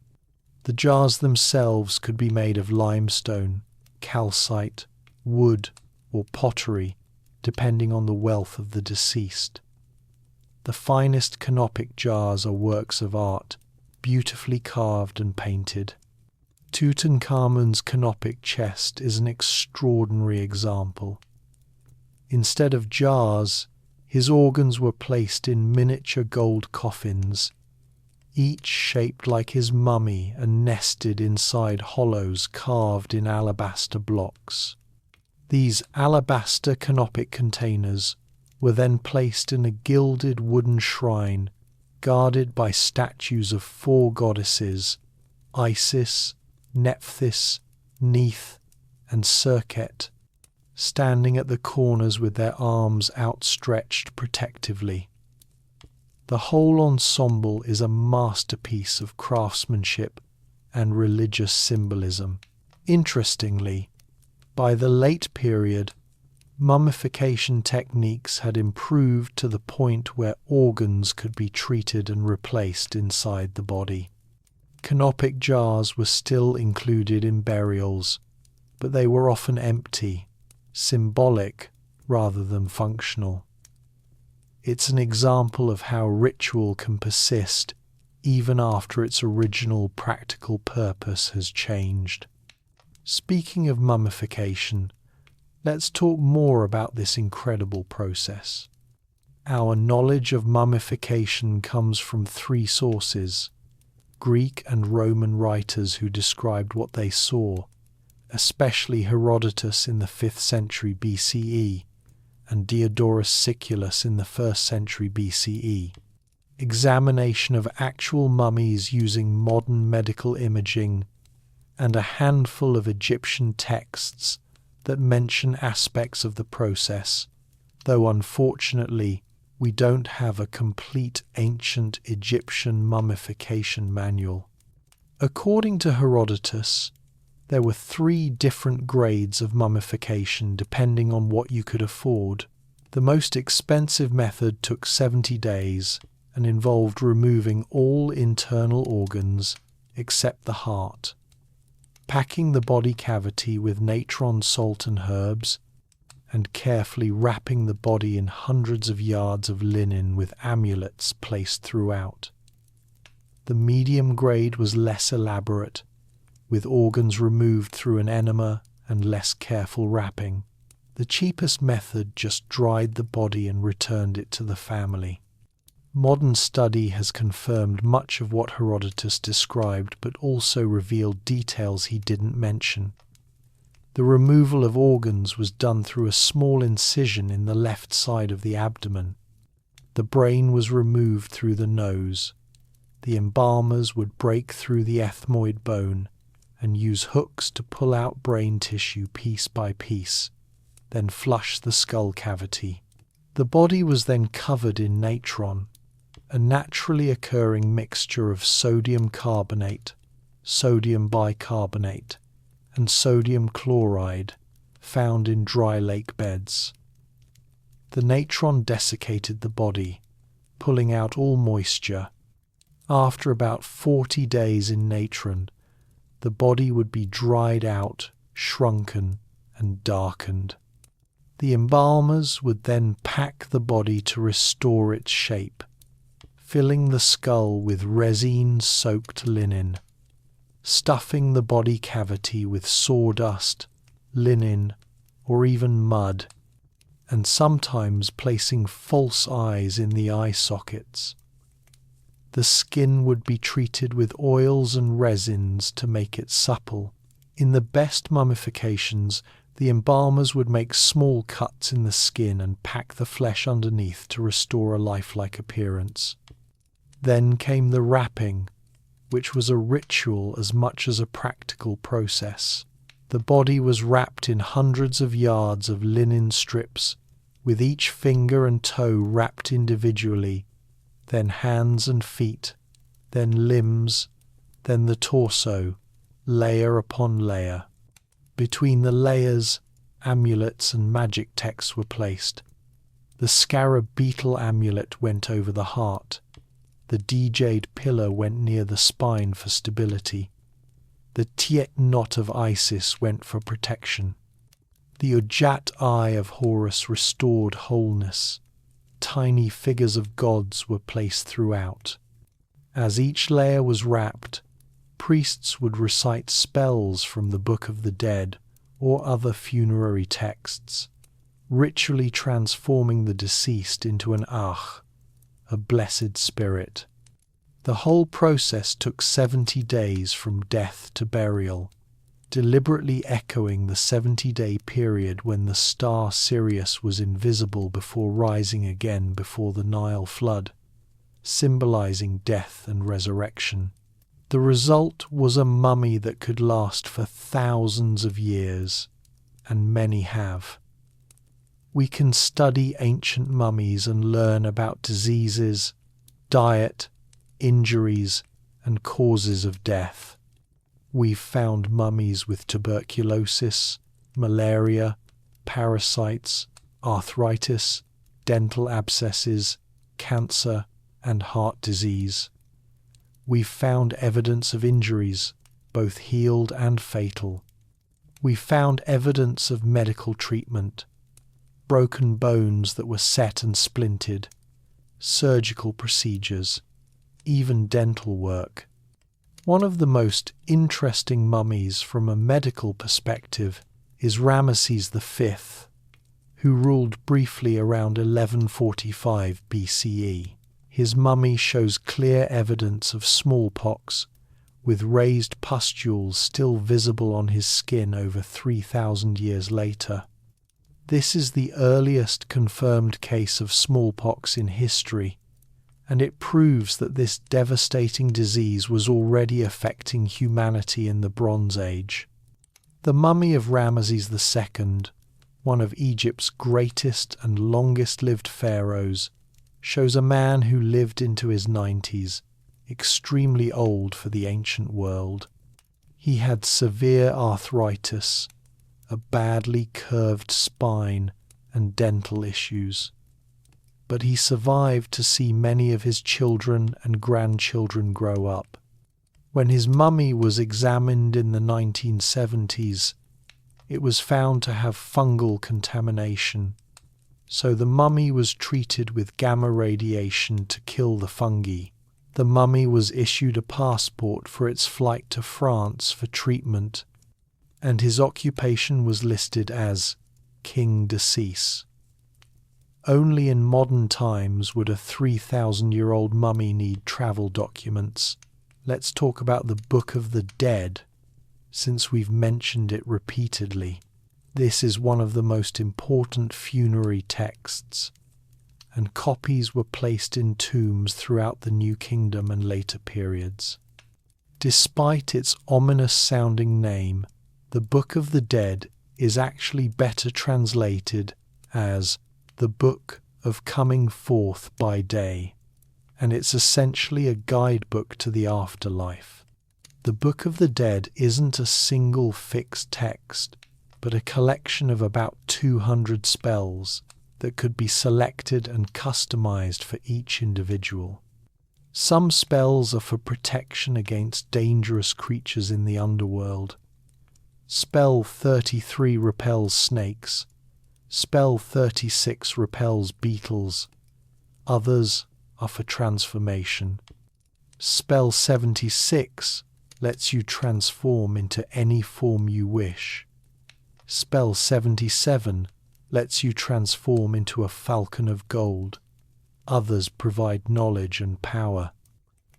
Speaker 1: The jars themselves could be made of limestone, calcite, wood, or pottery, depending on the wealth of the deceased. The finest canopic jars are works of art, beautifully carved and painted. Tutankhamun's canopic chest is an extraordinary example. Instead of jars, his organs were placed in miniature gold coffins, each shaped like his mummy and nested inside hollows carved in alabaster blocks. These alabaster canopic containers were then placed in a gilded wooden shrine guarded by statues of 4 goddesses, Isis, Nephthys, Neith, and Serket, standing at the corners with their arms outstretched protectively. The whole ensemble is a masterpiece of craftsmanship and religious symbolism. Interestingly, by the late period, mummification techniques had improved to the point where organs could be treated and replaced inside the body. Canopic jars were still included in burials, but they were often empty, symbolic rather than functional. It's an example of how ritual can persist even after its original practical purpose has changed. Speaking of mummification, let's talk more about this incredible process. Our knowledge of mummification comes from 3 sources: Greek and Roman writers who described what they saw, especially Herodotus in the 5th century BCE and Diodorus Siculus in the 1st century BCE. Examination of actual mummies using modern medical imaging, and a handful of Egyptian texts that mention aspects of the process, though unfortunately we don't have a complete ancient Egyptian mummification manual. According to Herodotus, there were 3 different grades of mummification depending on what you could afford. The most expensive method took 70 days and involved removing all internal organs except the heart, packing the body cavity with natron salt and herbs, and carefully wrapping the body in hundreds of yards of linen with amulets placed throughout. The medium grade was less elaborate, with organs removed through an enema and less careful wrapping. The cheapest method just dried the body and returned it to the family. Modern study has confirmed much of what Herodotus described, but also revealed details he didn't mention. The removal of organs was done through a small incision in the left side of the abdomen. The brain was removed through the nose. The embalmers would break through the ethmoid bone and use hooks to pull out brain tissue piece by piece, then flush the skull cavity. The body was then covered in natron, a naturally occurring mixture of sodium carbonate, sodium bicarbonate, and sodium chloride found in dry lake beds. The natron desiccated the body, pulling out all moisture. After about 40 days in natron, the body would be dried out, shrunken, and darkened. The embalmers would then pack the body to restore its shape, filling the skull with resin-soaked linen, stuffing the body cavity with sawdust, linen, or even mud, and sometimes placing false eyes in the eye sockets. The skin would be treated with oils and resins to make it supple, In the best mummifications, the embalmers would make small cuts in the skin and pack the flesh underneath to restore a lifelike appearance. Then came the wrapping, which was a ritual as much as a practical process. The body was wrapped in hundreds of yards of linen strips, with each finger and toe wrapped individually, then hands and feet, then limbs, then the torso, layer upon layer. Between the layers, amulets and magic texts were placed. The scarab beetle amulet went over the heart. The D-jade pillar went near the spine for stability. The Tiet knot of Isis went for protection. The Ujat eye of Horus restored wholeness. Tiny figures of gods were placed throughout. As each layer was wrapped, priests would recite spells from the Book of the Dead or other funerary texts, ritually transforming the deceased into an Akh, a blessed spirit. The whole process took 70 days from death to burial, deliberately echoing the 70-day period when the star Sirius was invisible before rising again before the Nile flood, symbolizing death and resurrection. The result was a mummy that could last for thousands of years, and many have. We can study ancient mummies and learn about diseases, diet, injuries, and causes of death. We've found mummies with tuberculosis, malaria, parasites, arthritis, dental abscesses, cancer, and heart disease. We've found evidence of injuries, both healed and fatal. We found evidence of medical treatment, broken bones that were set and splintered, surgical procedures, even dental work. One of the most interesting mummies from a medical perspective is Ramesses V, who ruled briefly around 1145 BCE. His mummy shows clear evidence of smallpox, with raised pustules still visible on his skin over 3,000 years later. This is the earliest confirmed case of smallpox in history, and it proves that this devastating disease was already affecting humanity in the Bronze Age. The mummy of Ramesses II, one of Egypt's greatest and longest-lived pharaohs, shows a man who lived into his 90s, extremely old for the ancient world. He had severe arthritis, a badly curved spine, and dental issues. But he survived to see many of his children and grandchildren grow up. When his mummy was examined in the 1970s, it was found to have fungal contamination, so the mummy was treated with gamma radiation to kill the fungi. The mummy was issued a passport for its flight to France for treatment, and his occupation was listed as King Decease. Only in modern times would a 3,000-year-old mummy need travel documents. Let's talk about the Book of the Dead, since we've mentioned it repeatedly. This is one of the most important funerary texts, and copies were placed in tombs throughout the New Kingdom and later periods. Despite its ominous-sounding name, the Book of the Dead is actually better translated as the Book of Coming Forth by Day, and it's essentially a guidebook to the afterlife. The Book of the Dead isn't a single fixed text, but a collection of about 200 spells that could be selected and customized for each individual. Some spells are for protection against dangerous creatures in the underworld. Spell 33 repels snakes. Spell 36 repels beetles. Others are for transformation. Spell 76 lets you transform into any form you wish. Spell 77 lets you transform into a falcon of gold. Others provide knowledge and power.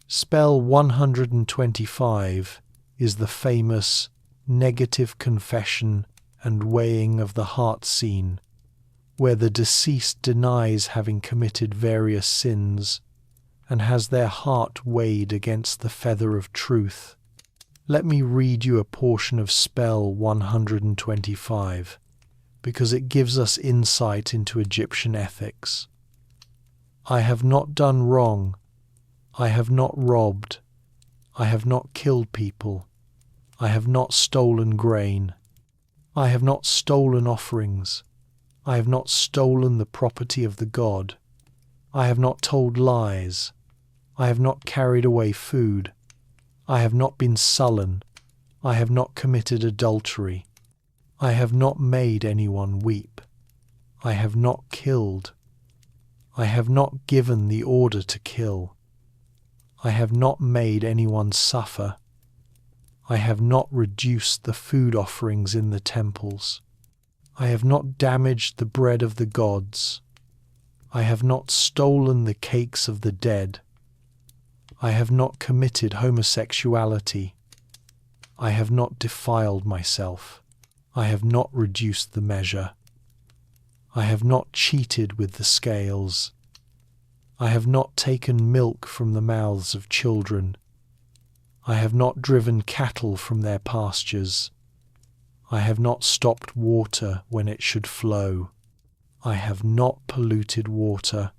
Speaker 1: Spell 125 is the famous negative confession and weighing of the heart scene, where the deceased denies having committed various sins and has their heart weighed against the feather of truth. Let me read you a portion of spell 125, because it gives us insight into Egyptian ethics. I have not done wrong. I have not robbed. I have not killed people. I have not stolen grain. I have not stolen offerings. I have not stolen the property of the god. I have not told lies. I have not carried away food. I have not been sullen. I have not committed adultery. I have not made anyone weep. I have not killed. I have not given the order to kill. I have not made anyone suffer. I have not reduced the food offerings in the temples. I have not damaged the bread of the gods. I have not stolen the cakes of the dead. I have not committed homosexuality. I have not defiled myself. I have not reduced the measure. I have not cheated with the scales. I have not taken milk from the mouths of children. I have not driven cattle from their pastures. I have not stopped water when it should flow. I have not polluted water.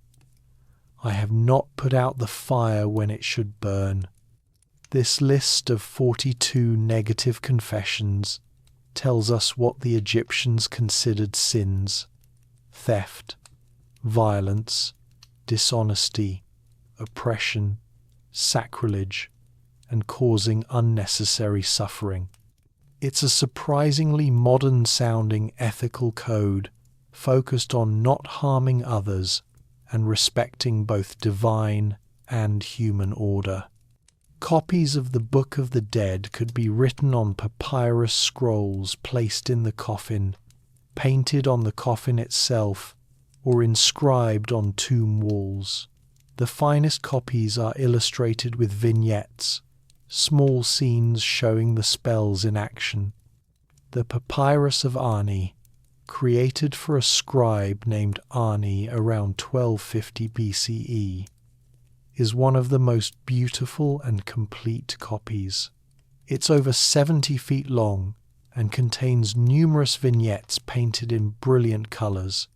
Speaker 1: I have not put out the fire when it should burn. This list of 42 negative confessions tells us what the Egyptians considered sins: theft, violence, dishonesty, oppression, sacrilege, and causing unnecessary suffering. It's a surprisingly modern-sounding ethical code focused on not harming others and respecting both divine and human order. Copies of the Book of the Dead could be written on papyrus scrolls placed in the coffin, painted on the coffin itself, or inscribed on tomb walls. The finest copies are illustrated with vignettes, small scenes showing the spells in action. The Papyrus of Ani, created for a scribe named Ani around 1250 BCE, is one of the most beautiful and complete copies. It's over 70 feet long and contains numerous vignettes painted in brilliant colours.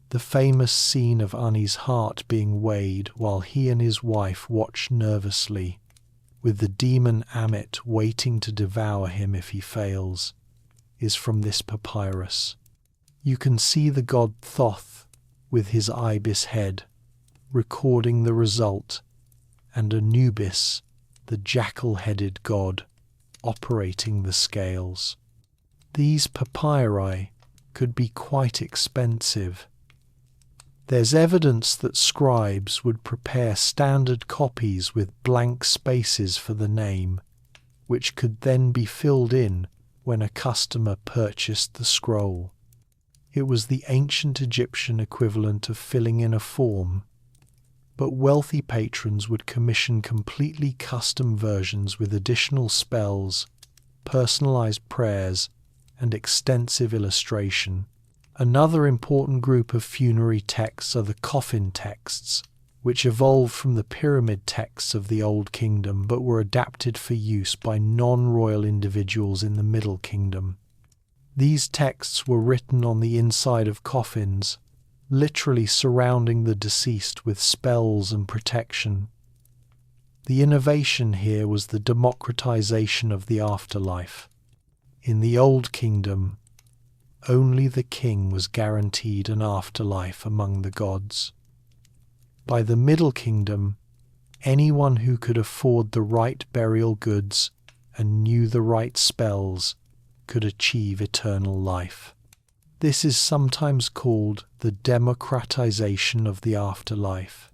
Speaker 1: The famous scene of Ani's heart being weighed while he and his wife watch nervously, with the demon Amit waiting to devour him if he fails, is from this papyrus. You can see the god Thoth with his ibis head, recording the result, and Anubis, the jackal-headed god, operating the scales. These papyri could be quite expensive. There's evidence that scribes would prepare standard copies with blank spaces for the name, which could then be filled in when a customer purchased the scroll. It was the ancient Egyptian equivalent of filling in a form, but wealthy patrons would commission completely custom versions with additional spells, personalized prayers, and extensive illustration. Another important group of funerary texts are the coffin texts, which evolved from the pyramid texts of the Old Kingdom but were adapted for use by non-royal individuals in the Middle Kingdom. These texts were written on the inside of coffins, literally surrounding the deceased with spells and protection. The innovation here was the democratization of the afterlife. In the Old Kingdom, only the king was guaranteed an afterlife among the gods. By the Middle Kingdom, anyone who could afford the right burial goods and knew the right spells could achieve eternal life. This is sometimes called the democratization of the afterlife,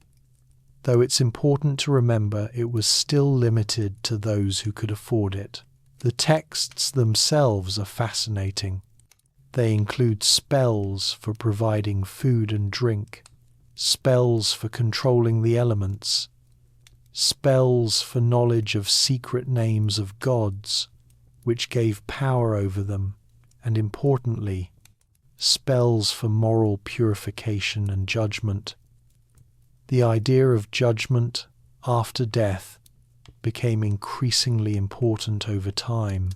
Speaker 1: though it's important to remember it was still limited to those who could afford it. The texts themselves are fascinating. They include spells for providing food and drink, spells for controlling the elements, spells for knowledge of secret names of gods, which gave power over them, and importantly, spells for moral purification and judgment. The idea of judgment after death became increasingly important over time.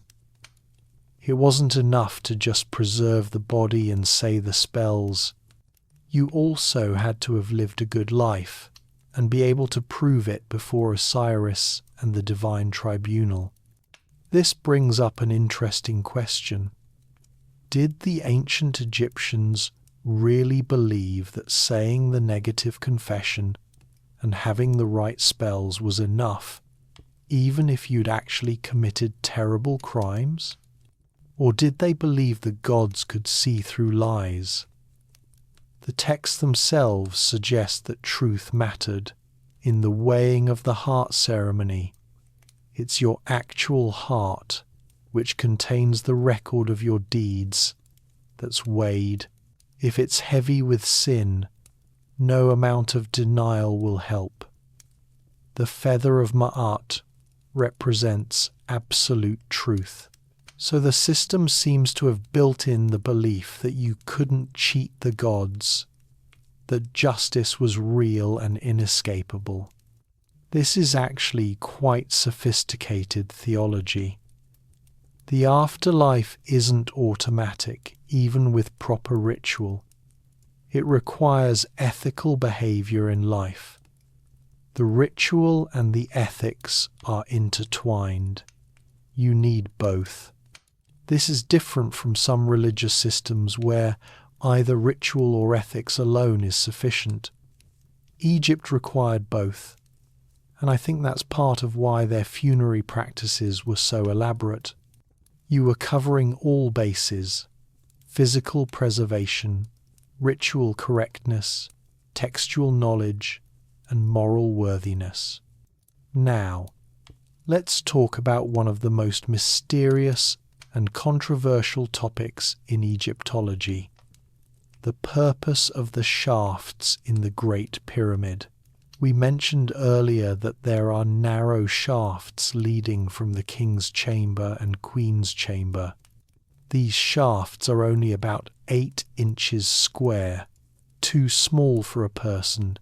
Speaker 1: It wasn't enough to just preserve the body and say the spells. You also had to have lived a good life and be able to prove it before Osiris and the divine tribunal. This brings up an interesting question. Did the ancient Egyptians really believe that saying the negative confession and having the right spells was enough, even if you'd actually committed terrible crimes? Or did they believe the gods could see through lies? The texts themselves suggest that truth mattered. In the weighing of the heart ceremony, it's your actual heart, which contains the record of your deeds, that's weighed. If it's heavy with sin, no amount of denial will help. The feather of Ma'at represents absolute truth. So the system seems to have built in the belief that you couldn't cheat the gods, that justice was real and inescapable. This is actually quite sophisticated theology. The afterlife isn't automatic, even with proper ritual. It requires ethical behavior in life. The ritual and the ethics are intertwined. You need both. This is different from some religious systems where either ritual or ethics alone is sufficient. Egypt required both, and I think that's part of why their funerary practices were so elaborate. You were covering all bases: physical preservation, ritual correctness, textual knowledge, and moral worthiness. Now, let's talk about one of the most mysterious and controversial topics in Egyptology: the purpose of the shafts in the Great Pyramid. We mentioned earlier that there are narrow shafts leading from the king's chamber and queen's chamber. These shafts are only about 8 inches square, too small for a person,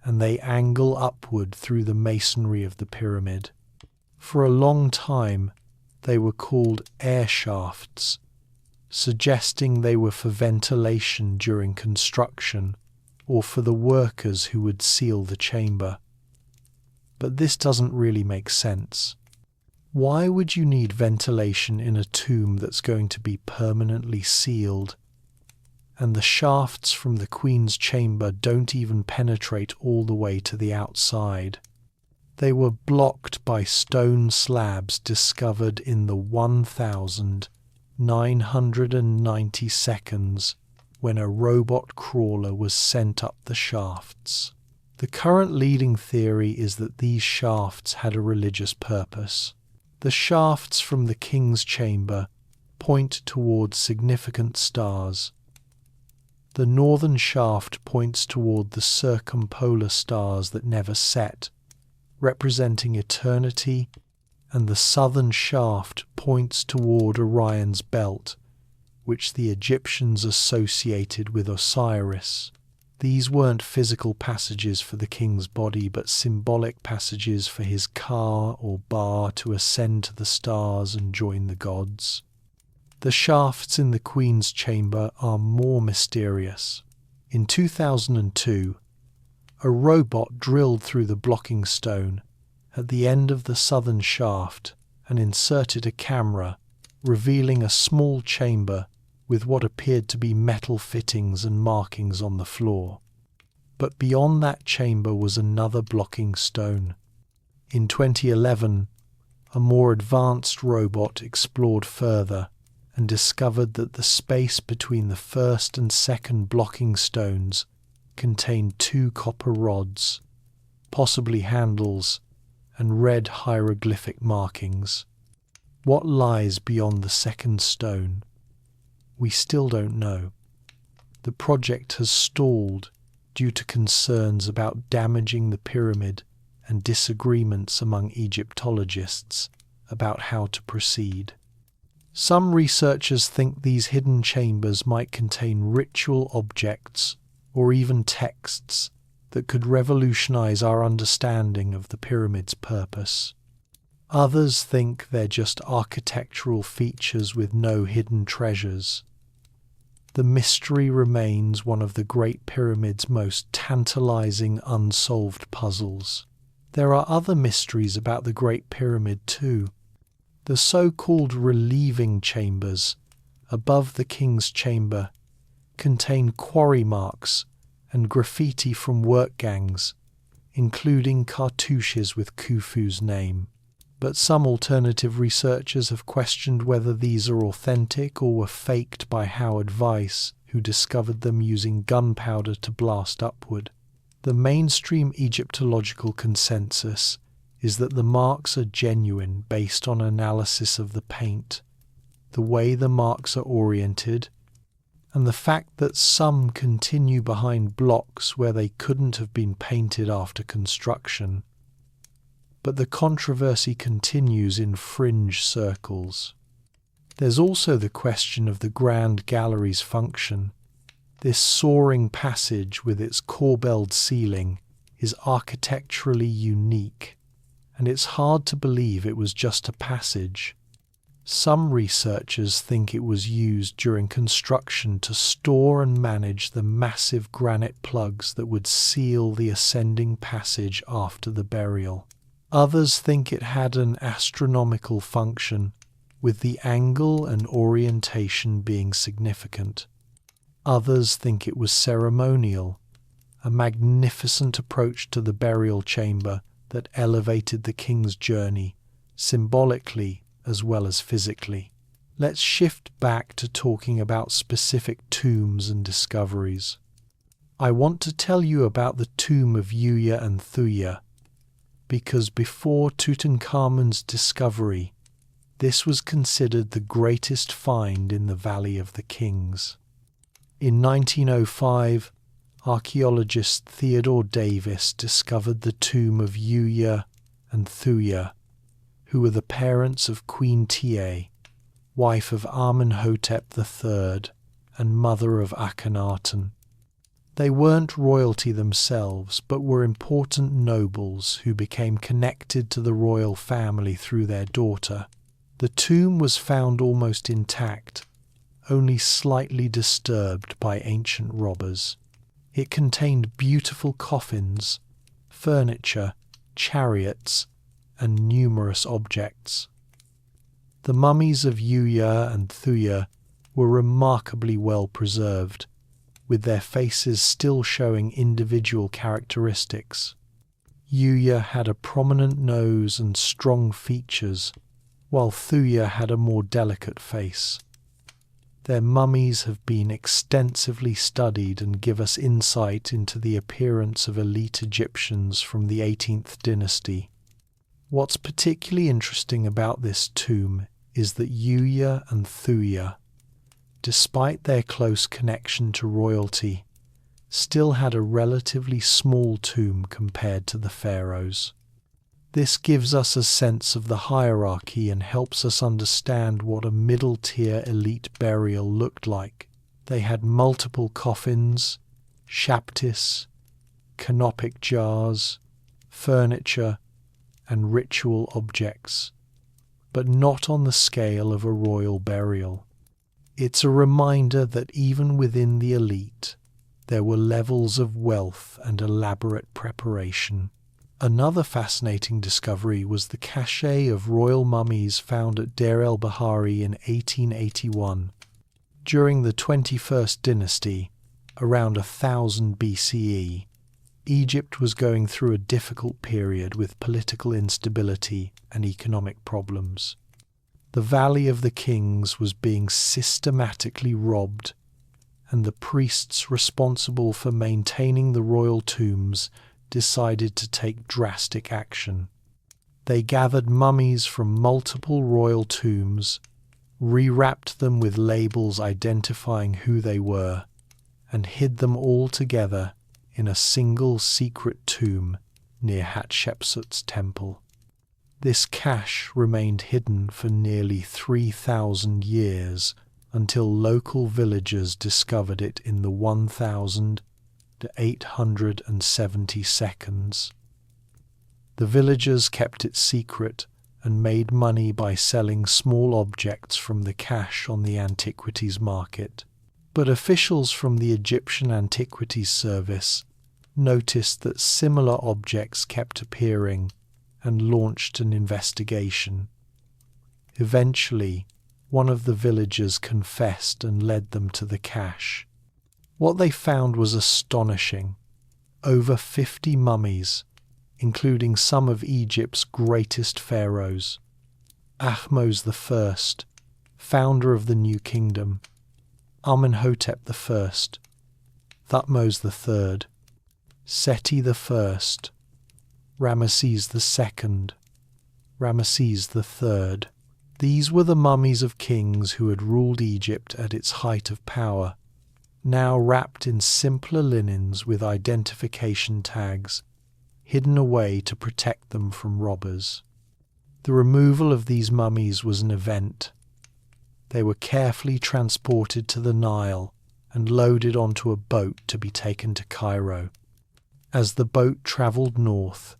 Speaker 1: and they angle upward through the masonry of the pyramid. For a long time, they were called air shafts, suggesting they were for ventilation during construction or for the workers who would seal the chamber. But this doesn't really make sense. Why would you need ventilation in a tomb that's going to be permanently sealed? And the shafts from the Queen's chamber don't even penetrate all the way to the outside. They were blocked by stone slabs discovered in the 1990 seconds when a robot crawler was sent up the shafts. The current leading theory is that these shafts had a religious purpose. The shafts from the king's chamber point towards significant stars. The northern shaft points toward the circumpolar stars that never set, representing eternity, and the southern shaft points toward Orion's belt, which the Egyptians associated with Osiris. These weren't physical passages for the king's body, but symbolic passages for his car or bar to ascend to the stars and join the gods. The shafts in the Queen's chamber are more mysterious. In 2002, a robot drilled through the blocking stone at the end of the southern shaft and inserted a camera, revealing a small chamber with what appeared to be metal fittings and markings on the floor. But beyond that chamber was another blocking stone. In 2011, a more advanced robot explored further and discovered that the space between the first and second blocking stones contained 2 copper rods, possibly handles, and red hieroglyphic markings. What lies beyond the second stone? We still don't know. The project has stalled due to concerns about damaging the pyramid and disagreements among Egyptologists about how to proceed. Some researchers think these hidden chambers might contain ritual objects or even texts that could revolutionize our understanding of the pyramid's purpose. Others think they're just architectural features with no hidden treasures. The mystery remains one of the Great Pyramid's most tantalizing unsolved puzzles. There are other mysteries about the Great Pyramid too. The so-called relieving chambers above the king's chamber contain quarry marks and graffiti from work gangs, including cartouches with Khufu's name. But some alternative researchers have questioned whether these are authentic or were faked by Howard Weiss, who discovered them using gunpowder to blast upward. The mainstream Egyptological consensus is that the marks are genuine based on analysis of the paint, the way the marks are oriented, and the fact that some continue behind blocks where they couldn't have been painted after construction. But the controversy continues in fringe circles. There's also the question of the Grand Gallery's function. This soaring passage with its corbelled ceiling is architecturally unique, and it's hard to believe it was just a passage. Some researchers think it was used during construction to store and manage the massive granite plugs that would seal the ascending passage after the burial. Others think it had an astronomical function, with the angle and orientation being significant. Others think it was ceremonial, a magnificent approach to the burial chamber that elevated the king's journey, symbolically as well as physically. Let's shift back to talking about specific tombs and discoveries. I want to tell you about the tomb of Yuya and Thuya, because before Tutankhamun's discovery, this was considered the greatest find in the Valley of the Kings. In 1905, archaeologist Theodore Davis discovered the tomb of Yuya and Thuya, who were the parents of Queen Tiye, wife of Amenhotep III and mother of Akhenaten. They weren't royalty themselves, but were important nobles who became connected to the royal family through their daughter. The tomb was found almost intact, only slightly disturbed by ancient robbers. It contained beautiful coffins, furniture, chariots, and numerous objects. The mummies of Yuya and Thuya were remarkably well preserved, with their faces still showing individual characteristics. Yuya had a prominent nose and strong features, while Thuya had a more delicate face. Their mummies have been extensively studied and give us insight into the appearance of elite Egyptians from the 18th dynasty. What's particularly interesting about this tomb is that Yuya and Thuya, despite their close connection to royalty, still had a relatively small tomb compared to the pharaohs. This gives us a sense of the hierarchy and helps us understand what a middle-tier elite burial looked like. They had multiple coffins, shaptis, canopic jars, furniture, and ritual objects, but not on the scale of a royal burial. It's a reminder that even within the elite, there were levels of wealth and elaborate preparation. Another fascinating discovery was the cache of royal mummies found at Deir el-Bahari in 1881. During the 21st dynasty, around 1000 BCE, Egypt was going through a difficult period with political instability and economic problems. The Valley of the Kings was being systematically robbed, and the priests responsible for maintaining the royal tombs decided to take drastic action. They gathered mummies from multiple royal tombs, rewrapped them with labels identifying who they were, and hid them all together in a single secret tomb near Hatshepsut's temple. This cache remained hidden for nearly 3,000 years until local villagers discovered it in the 1872. The villagers kept it secret and made money by selling small objects from the cache on the antiquities market. But officials from the Egyptian Antiquities Service noticed that similar objects kept appearing and launched an investigation. Eventually, one of the villagers confessed and led them to the cache. What they found was astonishing. Over 50 mummies, including some of Egypt's greatest pharaohs. Ahmose I, founder of the New Kingdom, Amenhotep I, Thutmose III, Seti I, Ramesses II, Ramesses III. These were the mummies of kings who had ruled Egypt at its height of power, now wrapped in simpler linens with identification tags, hidden away to protect them from robbers. The removal of these mummies was an event. They were carefully transported to the Nile and loaded onto a boat to be taken to Cairo. As the boat travelled north,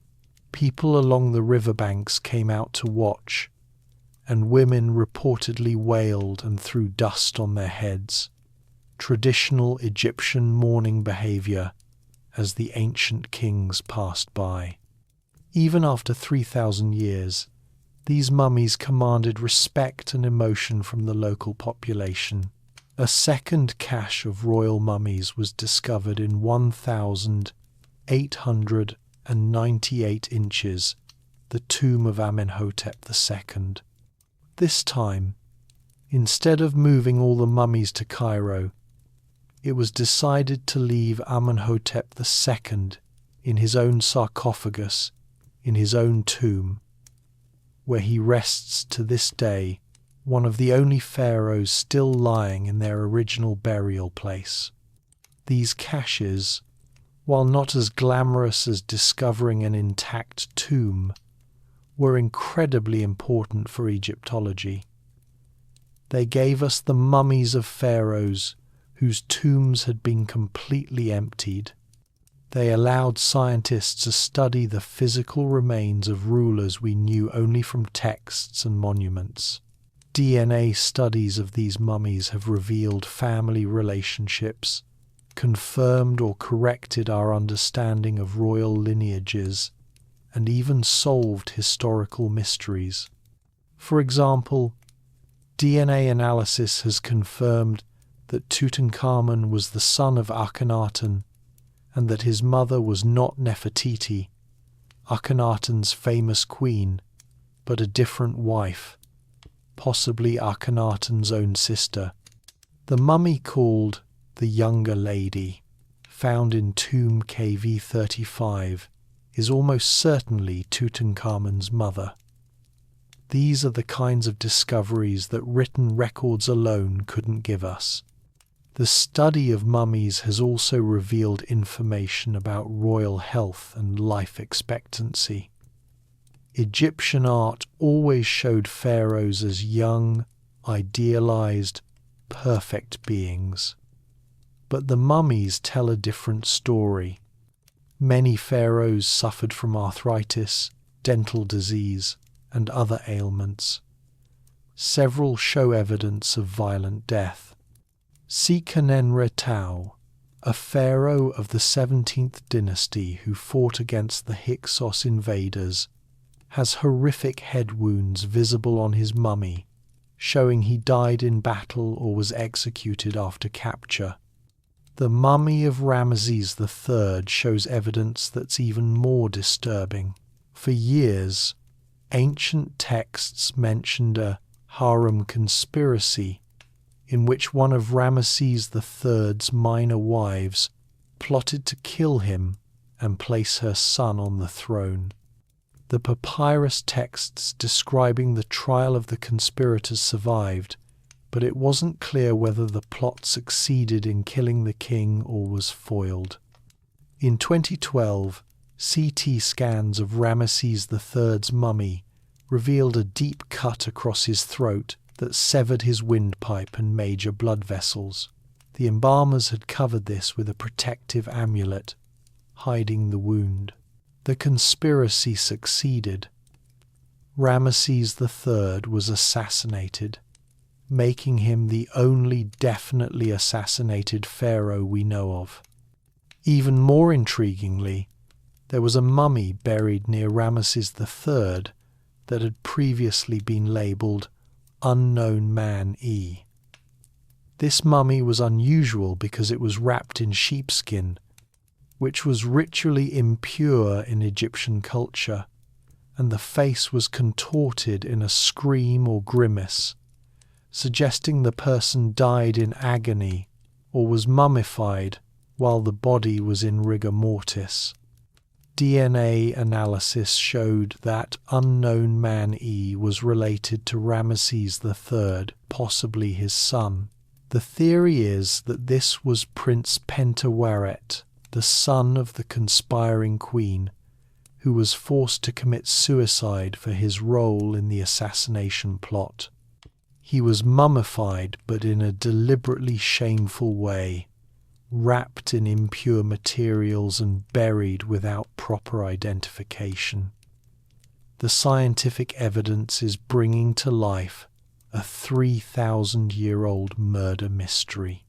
Speaker 1: people along the riverbanks came out to watch, and women reportedly wailed and threw dust on their heads, traditional Egyptian mourning behaviour as the ancient kings passed by. Even after 3,000 years, these mummies commanded respect and emotion from the local population. A second cache of royal mummies was discovered in 1,898 inches, the tomb of Amenhotep II. This time, instead of moving all the mummies to Cairo, it was decided to leave Amenhotep II in his own sarcophagus, in his own tomb, where he rests to this day, one of the only pharaohs still lying in their original burial place. These caches, while not as glamorous as discovering an intact tomb, were incredibly important for Egyptology. They gave us the mummies of pharaohs whose tombs had been completely emptied. They allowed scientists to study the physical remains of rulers we knew only from texts and monuments. DNA studies of these mummies have revealed family relationships, confirmed or corrected our understanding of royal lineages, and even solved historical mysteries. For example, DNA analysis has confirmed that Tutankhamun was the son of Akhenaten and that his mother was not Nefertiti, Akhenaten's famous queen, but a different wife, possibly Akhenaten's own sister. The mummy called the Younger Lady, found in tomb KV35, is almost certainly Tutankhamun's mother. These are the kinds of discoveries that written records alone couldn't give us. The study of mummies has also revealed information about royal health and life expectancy. Egyptian art always showed pharaohs as young, idealized, perfect beings. But the mummies tell a different story. Many pharaohs suffered from arthritis, dental disease, and other ailments. Several show evidence of violent death. Seqenenre-Tao, a pharaoh of the 17th dynasty who fought against the Hyksos invaders, has horrific head wounds visible on his mummy, showing he died in battle or was executed after capture. The mummy of Ramesses III shows evidence that's even more disturbing. For years, ancient texts mentioned a harem conspiracy in which one of Ramesses III's minor wives plotted to kill him and place her son on the throne. The papyrus texts describing the trial of the conspirators survived, but it wasn't clear whether the plot succeeded in killing the king or was foiled. In 2012, CT scans of Ramesses III's mummy revealed a deep cut across his throat that severed his windpipe and major blood vessels. The embalmers had covered this with a protective amulet, hiding the wound. The conspiracy succeeded. Ramesses III was assassinated, making him the only definitely assassinated pharaoh we know of. Even more intriguingly, there was a mummy buried near Ramesses III that had previously been labelled Unknown Man E. This mummy was unusual because it was wrapped in sheepskin, which was ritually impure in Egyptian culture, and the face was contorted in a scream or grimace, suggesting the person died in agony or was mummified while the body was in rigor mortis. DNA analysis showed that Unknown Man E was related to Ramesses III, possibly his son. The theory is that this was Prince Pentawaret, the son of the conspiring queen, who was forced to commit suicide for his role in the assassination plot. He was mummified, but in a deliberately shameful way, wrapped in impure materials and buried without proper identification. The scientific evidence is bringing to life a 3,000-year-old murder mystery.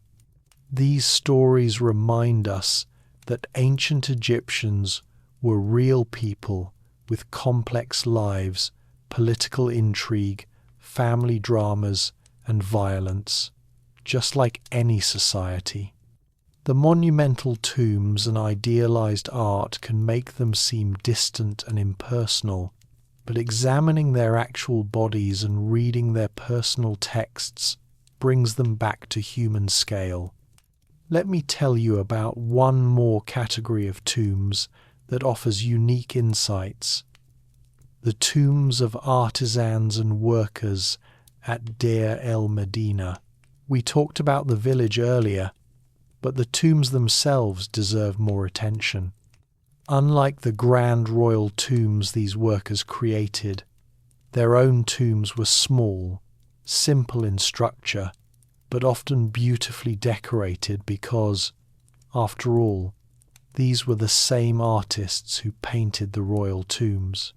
Speaker 1: These stories remind us that ancient Egyptians were real people with complex lives, political intrigue, family dramas, and violence, just like any society. The monumental tombs and idealized art can make them seem distant and impersonal, but examining their actual bodies and reading their personal texts brings them back to human scale. Let me tell you about one more category of tombs that offers unique insights: the tombs of artisans and workers at Deir el-Medina. We talked about the village earlier, but the tombs themselves deserve more attention. Unlike the grand royal tombs these workers created, their own tombs were small, simple in structure, but often beautifully decorated because, after all, these were the same artists who painted the royal tombs.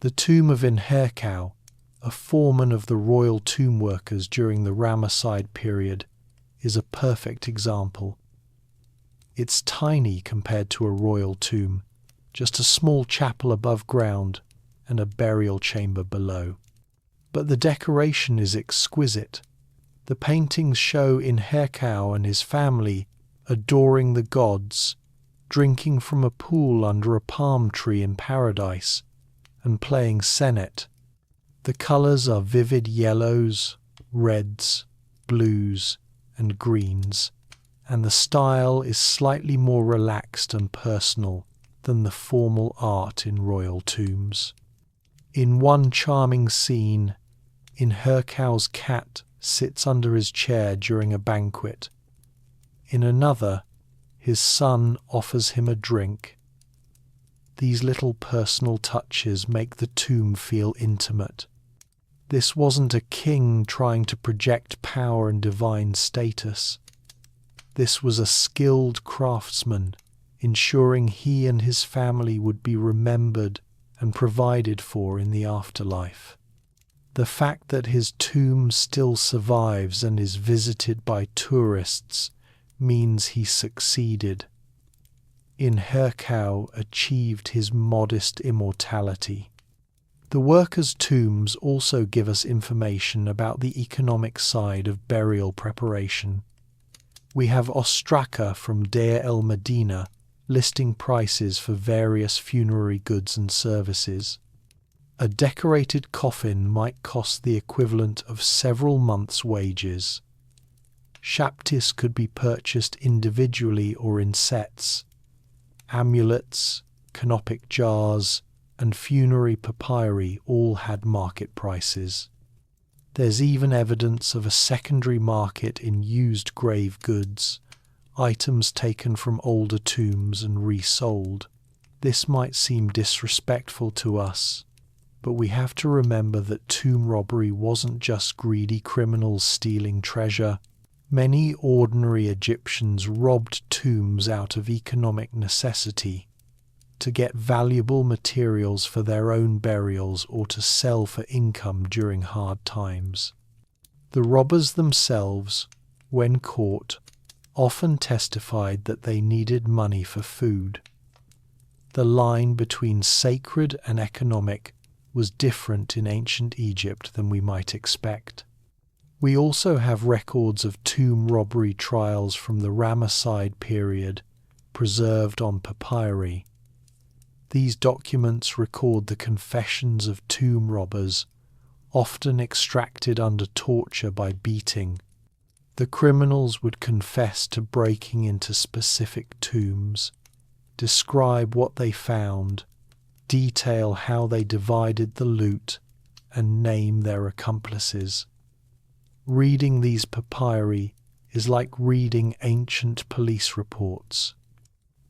Speaker 1: The tomb of Enherkau, a foreman of the royal tomb workers during the Ramesside period, is a perfect example. It's tiny compared to a royal tomb, just a small chapel above ground and a burial chamber below. But the decoration is exquisite. The paintings show Enherkau and his family adoring the gods, drinking from a pool under a palm tree in paradise, and playing senet. The colours are vivid yellows, reds, blues, and greens, and the style is slightly more relaxed and personal than the formal art in royal tombs. In one charming scene, Enherkau's cat sits under his chair during a banquet. In another, his son offers him a drink. These little personal touches make the tomb feel intimate. This wasn't a king trying to project power and divine status. This was a skilled craftsman, ensuring he and his family would be remembered and provided for in the afterlife. The fact that his tomb still survives and is visited by tourists means he succeeded. Enherkau achieved his modest immortality. The workers' tombs also give us information about the economic side of burial preparation. We have Ostraka from Deir el-Medina listing prices for various funerary goods and services. A decorated coffin might cost the equivalent of several months' wages. Shaptis could be purchased individually or in sets. Amulets, canopic jars, and funerary papyri all had market prices. There's even evidence of a secondary market in used grave goods, items taken from older tombs and resold. This might seem disrespectful to us, But we have to remember that tomb robbery wasn't just greedy criminals stealing treasure. Many ordinary Egyptians robbed tombs out of economic necessity, to get valuable materials for their own burials or to sell for income during hard times. The robbers themselves, when caught, often testified that they needed money for food. The line between sacred and economic was different in ancient Egypt than we might expect. We also have records of tomb robbery trials from the Ramesside period, preserved on papyri. These documents record the confessions of tomb robbers, often extracted under torture by beating. The criminals would confess to breaking into specific tombs, describe what they found, detail how they divided the loot, and name their accomplices. Reading these papyri is like reading ancient police reports.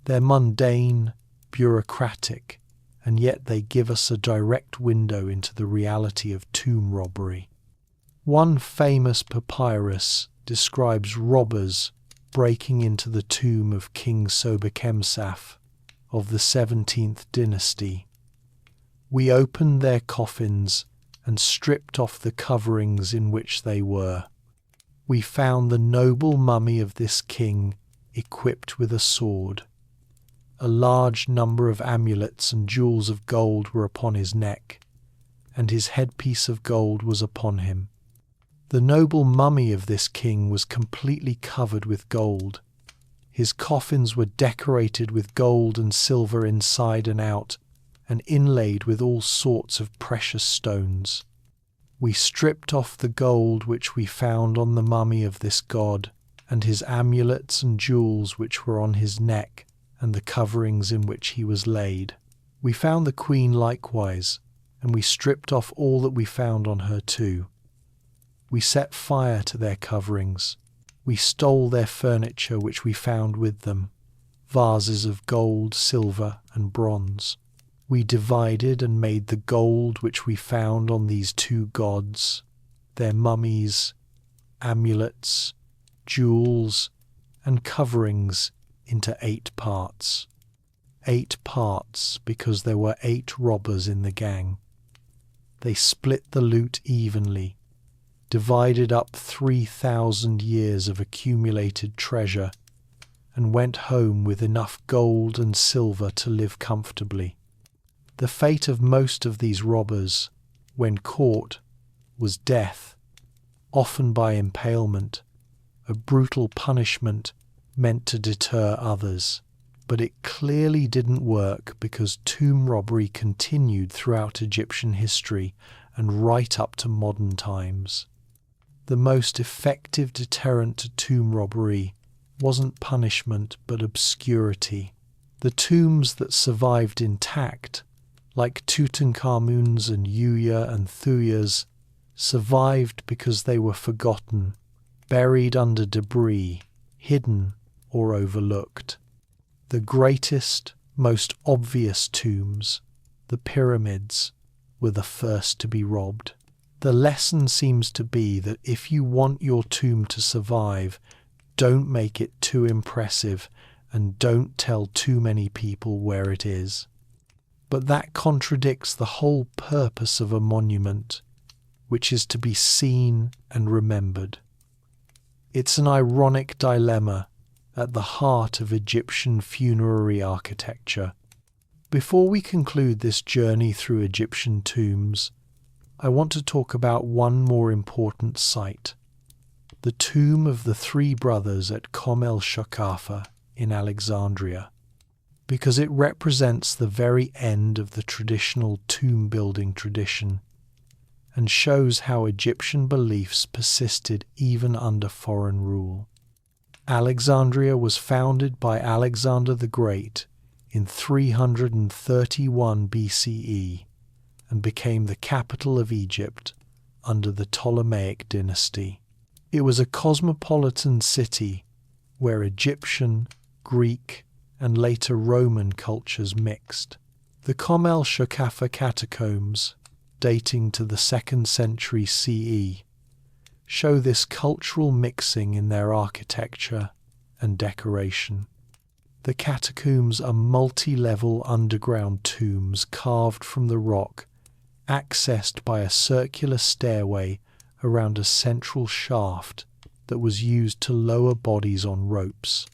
Speaker 1: They're mundane, bureaucratic, and yet they give us a direct window into the reality of tomb robbery. One famous papyrus describes robbers breaking into the tomb of King Sobekemsaf of the 17th dynasty. We opened their coffins and stripped off the coverings in which they were. We found the noble mummy of this king equipped with a sword. A large number of amulets and jewels of gold were upon his neck, and his headpiece of gold was upon him. The noble mummy of this king was completely covered with gold. His coffins were decorated with gold and silver inside and out, and inlaid with all sorts of precious stones. We stripped off the gold which we found on the mummy of this god, and his amulets and jewels which were on his neck, and the coverings in which he was laid. We found the queen likewise, and we stripped off all that we found on her too. We set fire to their coverings. We stole their furniture which we found with them, vases of gold, silver, and bronze. We divided and made the gold which we found on these two gods, their mummies, amulets, jewels, and coverings into 8 parts. 8 parts because there were 8 robbers in the gang. They split the loot evenly, divided up 3,000 years of accumulated treasure, and went home with enough gold and silver to live comfortably. The fate of most of these robbers, when caught, was death, often by impalement, a brutal punishment meant to deter others. But it clearly didn't work because tomb robbery continued throughout Egyptian history and right up to modern times. The most effective deterrent to tomb robbery wasn't punishment but obscurity. The tombs that survived intact, like Tutankhamun's and Yuya and Thuya's, survived because they were forgotten, buried under debris, hidden or overlooked. The greatest, most obvious tombs, the pyramids, were the first to be robbed. The lesson seems to be that if you want your tomb to survive, don't make it too impressive and don't tell too many people where it is. But that contradicts the whole purpose of a monument, which is to be seen and remembered. It's an ironic dilemma at the heart of Egyptian funerary architecture. Before we conclude this journey through Egyptian tombs, I want to talk about one more important site, the tomb of the 3 brothers at Kom el-Shakafa in Alexandria, because it represents the very end of the traditional tomb-building tradition and shows how Egyptian beliefs persisted even under foreign rule. Alexandria was founded by Alexander the Great in 331 BCE and became the capital of Egypt under the Ptolemaic dynasty. It was a cosmopolitan city where Egyptian, Greek, and later Roman cultures mixed. The Kom el-Shakafa catacombs, dating to the 2nd century CE, show this cultural mixing in their architecture and decoration. The catacombs are multi-level underground tombs carved from the rock, accessed by a circular stairway around a central shaft that was used to lower bodies on ropes.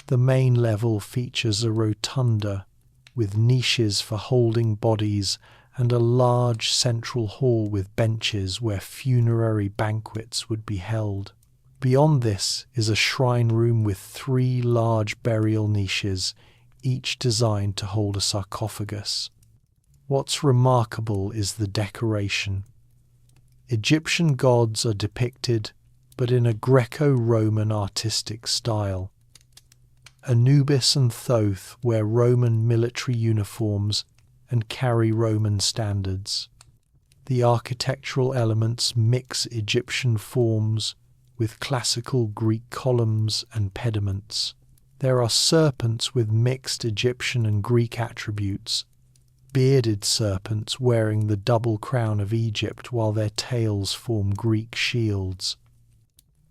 Speaker 1: The main level features a rotunda with niches for holding bodies and a large central hall with benches where funerary banquets would be held. Beyond this is a shrine room with 3 large burial niches, each designed to hold a sarcophagus. What's remarkable is the decoration. Egyptian gods are depicted, but in a Greco-Roman artistic style. Anubis and Thoth wear Roman military uniforms and carry Roman standards. The architectural elements mix Egyptian forms with classical Greek columns and pediments. There are serpents with mixed Egyptian and Greek attributes, bearded serpents wearing the double crown of Egypt while their tails form Greek shields.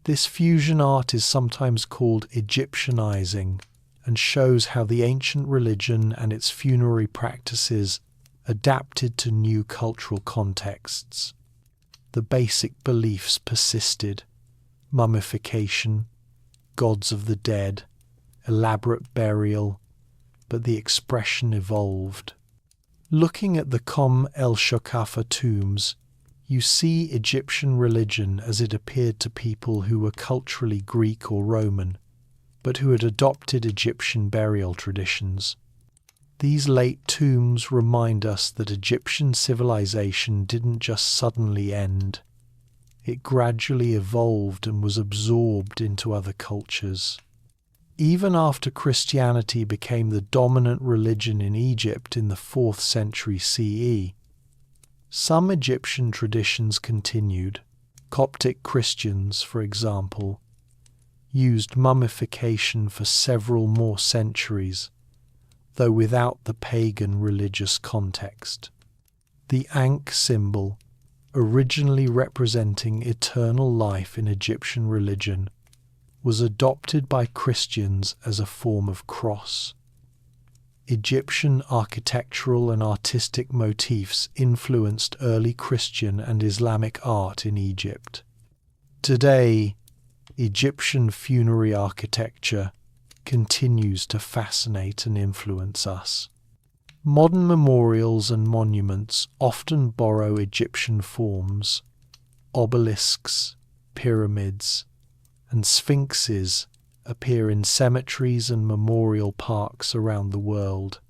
Speaker 1: This fusion art is sometimes called Egyptianizing and shows how the ancient religion and its funerary practices adapted to new cultural contexts. The basic beliefs persisted: mummification, gods of the dead, elaborate burial, but the expression evolved. Looking at the Kom el-Shokafa tombs, you see Egyptian religion as it appeared to people who were culturally Greek or Roman, but who had adopted Egyptian burial traditions. These late tombs remind us that Egyptian civilization didn't just suddenly end. It gradually evolved and was absorbed into other cultures. Even after Christianity became the dominant religion in Egypt in the 4th century CE, some Egyptian traditions continued. Coptic Christians, for example, used mummification for several more centuries, though without the pagan religious context. The Ankh symbol, originally representing eternal life in Egyptian religion, was adopted by Christians as a form of cross. Egyptian architectural and artistic motifs influenced early Christian and Islamic art in Egypt. Today, Egyptian funerary architecture continues to fascinate and influence us. Modern memorials and monuments often borrow Egyptian forms. Obelisks, pyramids, and sphinxes appear in cemeteries and memorial parks around the world.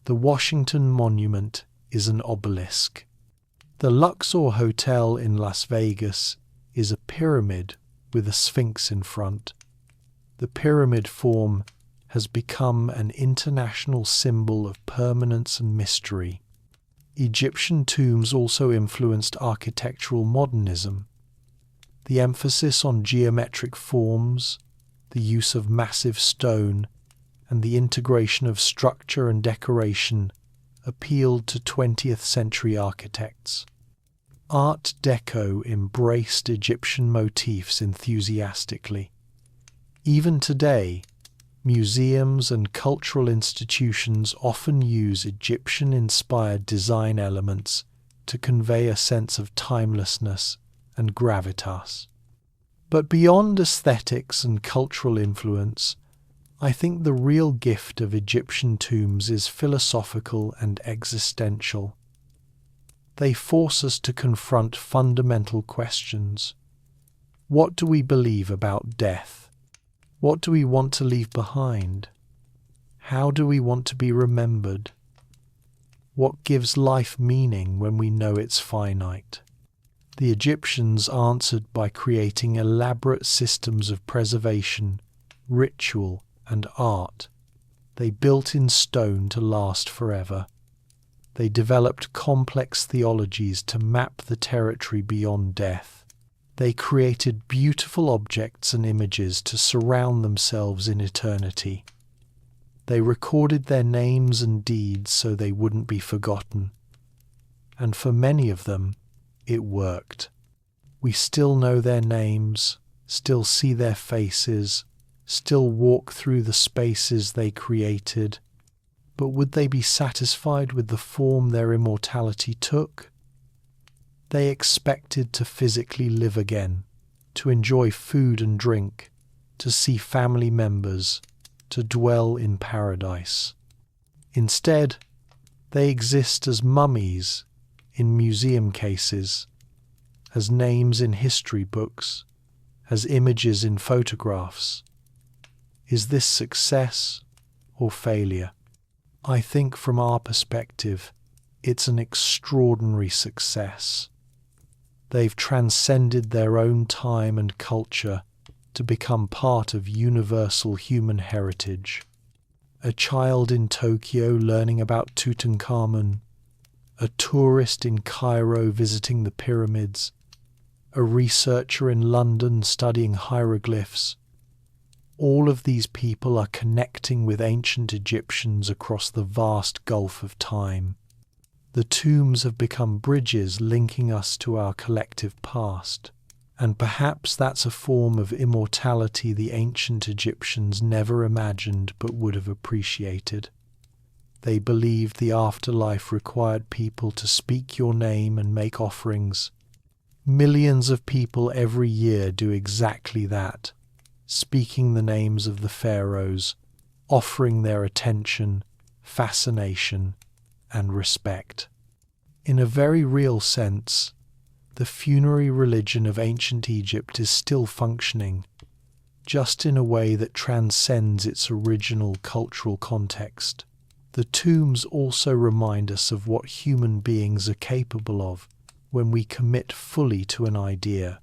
Speaker 1: The Washington Monument is an obelisk. The Luxor Hotel in Las Vegas is a pyramid with a sphinx in front. The pyramid form has become an international symbol of permanence and mystery. Egyptian tombs also influenced architectural modernism. The emphasis on geometric forms, the use of massive stone, and the integration of structure and decoration appealed to 20th century architects. Art Deco embraced Egyptian motifs enthusiastically. Even today, museums and cultural institutions often use Egyptian-inspired design elements to convey a sense of timelessness and gravitas. But beyond aesthetics and cultural influence, I think the real gift of Egyptian tombs is philosophical and existential. They force us to confront fundamental questions. What do we believe about death? What do we want to leave behind? How do we want to be remembered? What gives life meaning when we know it's finite? The Egyptians answered by creating elaborate systems of preservation, ritual, and art. They built in stone to last forever. They developed complex theologies to map the territory beyond death. They created beautiful objects and images to surround themselves in eternity. They recorded their names and deeds so they wouldn't be forgotten. and for many of them, it worked. We still know their names, still see their faces, still walk through the spaces they created. But would they be satisfied with the form their immortality took? They expected to physically live again, to enjoy food and drink, to see family members, to dwell in paradise. Instead, they exist as mummies in museum cases, as names in history books, as images in photographs. Is this success or failure? I think from our perspective, it's an extraordinary success. They've transcended their own time and culture to become part of universal human heritage. A child in Tokyo learning about Tutankhamun, a tourist in Cairo visiting the pyramids, a researcher in London studying hieroglyphs. All of these people are connecting with ancient Egyptians across the vast gulf of time. The tombs have become bridges linking us to our collective past, and perhaps that's a form of immortality the ancient Egyptians never imagined but would have appreciated. They believed the afterlife required people to speak your name and make offerings. Millions of people every year do exactly that, speaking the names of the pharaohs, offering their attention, fascination, and respect. In a very real sense, the funerary religion of ancient Egypt is still functioning, just in a way that transcends its original cultural context. The tombs also remind us of what human beings are capable of when we commit fully to an idea.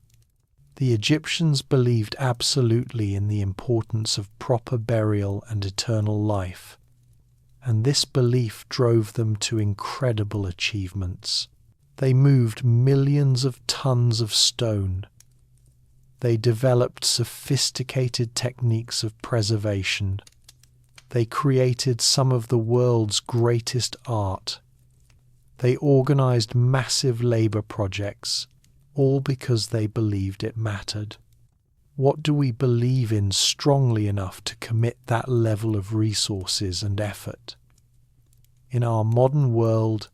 Speaker 1: The Egyptians believed absolutely in the importance of proper burial and eternal life, and this belief drove them to incredible achievements. They moved millions of tons of stone. They developed sophisticated techniques of preservation. They created some of the world's greatest art. They organized massive labor projects, all because they believed it mattered. What do we believe in strongly enough to commit that level of resources and effort? In our modern world,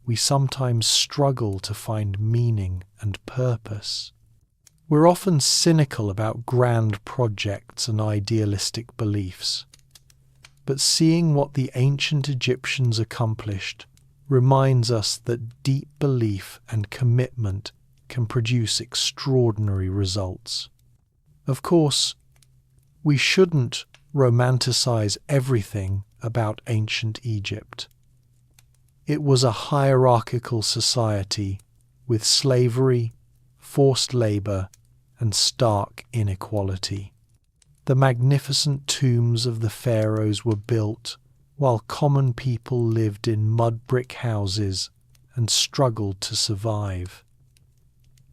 Speaker 1: we sometimes struggle to find meaning and purpose. We're often cynical about grand projects and idealistic beliefs. But seeing what the ancient Egyptians accomplished reminds us that deep belief and commitment can produce extraordinary results. Of course, we shouldn't romanticize everything about ancient Egypt. It was a hierarchical society with slavery, forced labor, and stark inequality. The magnificent tombs of the pharaohs were built while common people lived in mud brick houses and struggled to survive.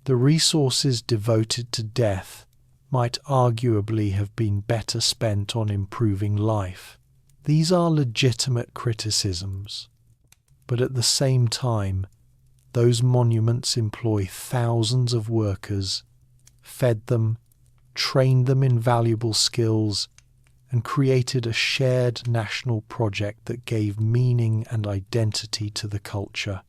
Speaker 1: The resources devoted to death might arguably have been better spent on improving life. These are legitimate criticisms, but at the same time, those monuments employ thousands of workers, fed them, trained them in valuable skills, and created a shared national project that gave meaning and identity to the culture.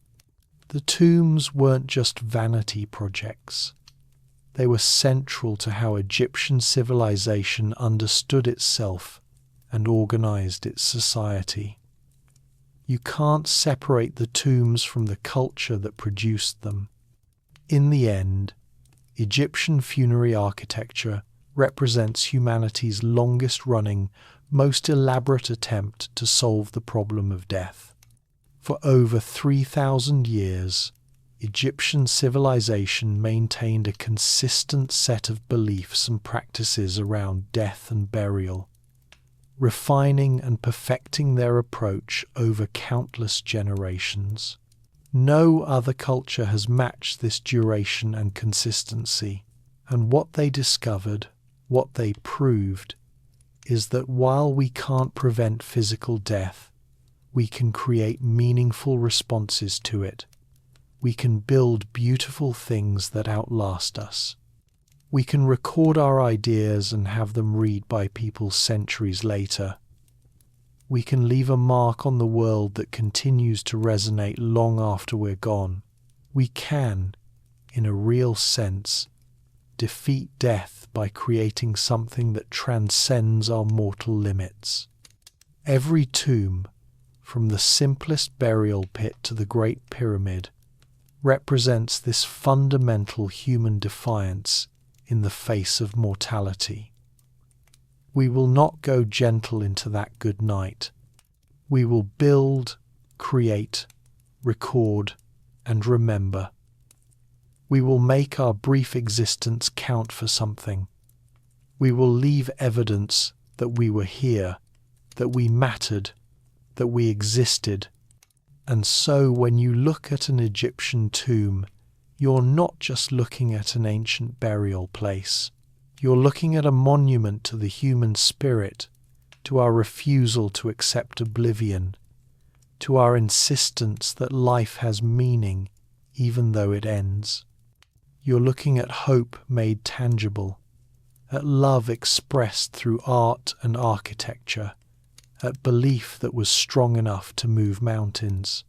Speaker 1: The tombs weren't just vanity projects. They were central to how Egyptian civilization understood itself and organized its society. You can't separate the tombs from the culture that produced them. In the end, Egyptian funerary architecture represents humanity's longest-running, most elaborate attempt to solve the problem of death. For over 3,000 years, Egyptian civilization maintained a consistent set of beliefs and practices around death and burial, refining and perfecting their approach over countless generations. No other culture has matched this duration and consistency, and what they discovered, what they proved, is that while we can't prevent physical death, we can create meaningful responses to it, we can build beautiful things that outlast us. We can record our ideas and have them read by people centuries later. We can leave a mark on the world that continues to resonate long after we're gone. We can, in a real sense, defeat death by creating something that transcends our mortal limits. Every tomb, from the simplest burial pit to the Great Pyramid, represents this fundamental human defiance in the face of mortality. We will not go gentle into that good night. We will build, create, record, and remember. We will make our brief existence count for something. We will leave evidence that we were here, that we mattered, that we existed. And so when you look at an Egyptian tomb, you're not just looking at an ancient burial place. You're looking at a monument to the human spirit, to our refusal to accept oblivion, to our insistence that life has meaning even though it ends. You're looking at hope made tangible, at love expressed through art and architecture, at belief that was strong enough to move mountains.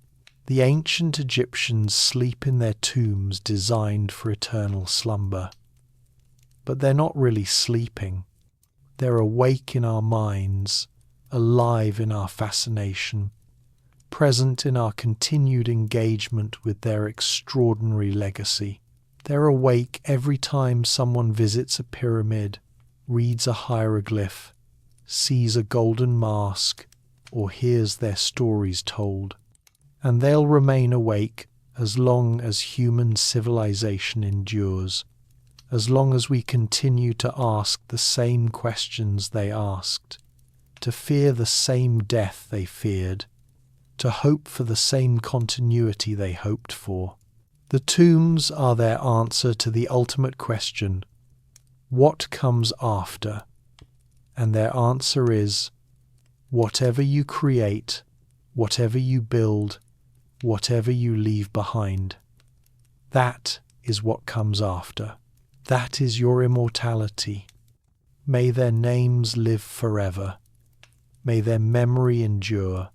Speaker 1: The ancient Egyptians sleep in their tombs designed for eternal slumber. But they're not really sleeping. They're awake in our minds, alive in our fascination, present in our continued engagement with their extraordinary legacy. They're awake every time someone visits a pyramid, reads a hieroglyph, sees a golden mask, or hears their stories told. And they'll remain awake as long as human civilization endures, as long as we continue to ask the same questions they asked, to fear the same death they feared, to hope for the same continuity they hoped for. The tombs are their answer to the ultimate question, what comes after? And their answer is, whatever you create, whatever you build, whatever you leave behind, that is what comes after. That is your immortality. May their names live forever. May their memory endure.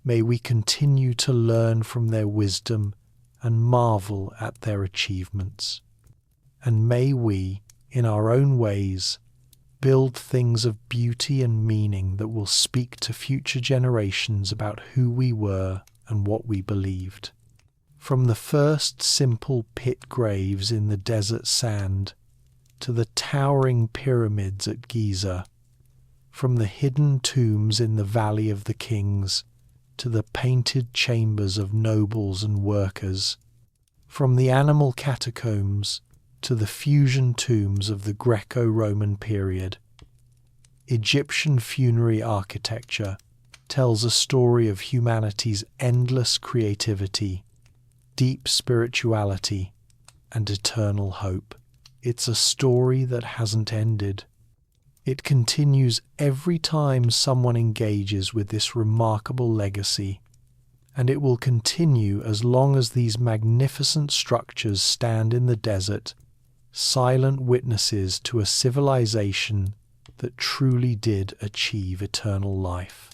Speaker 1: May we continue to learn from their wisdom and marvel at their achievements. And may we, in our own ways, build things of beauty and meaning that will speak to future generations about who we were and what we believed. From the first simple pit graves in the desert sand to the towering pyramids at Giza, from the hidden tombs in the Valley of the Kings to the painted chambers of nobles and workers, from the animal catacombs to the fusion tombs of the Greco-Roman period, Egyptian funerary architecture tells a story of humanity's endless creativity, deep spirituality, and eternal hope. It's a story that hasn't ended. It continues every time someone engages with this remarkable legacy, and it will continue as long as these magnificent structures stand in the desert, silent witnesses to a civilization that truly did achieve eternal life.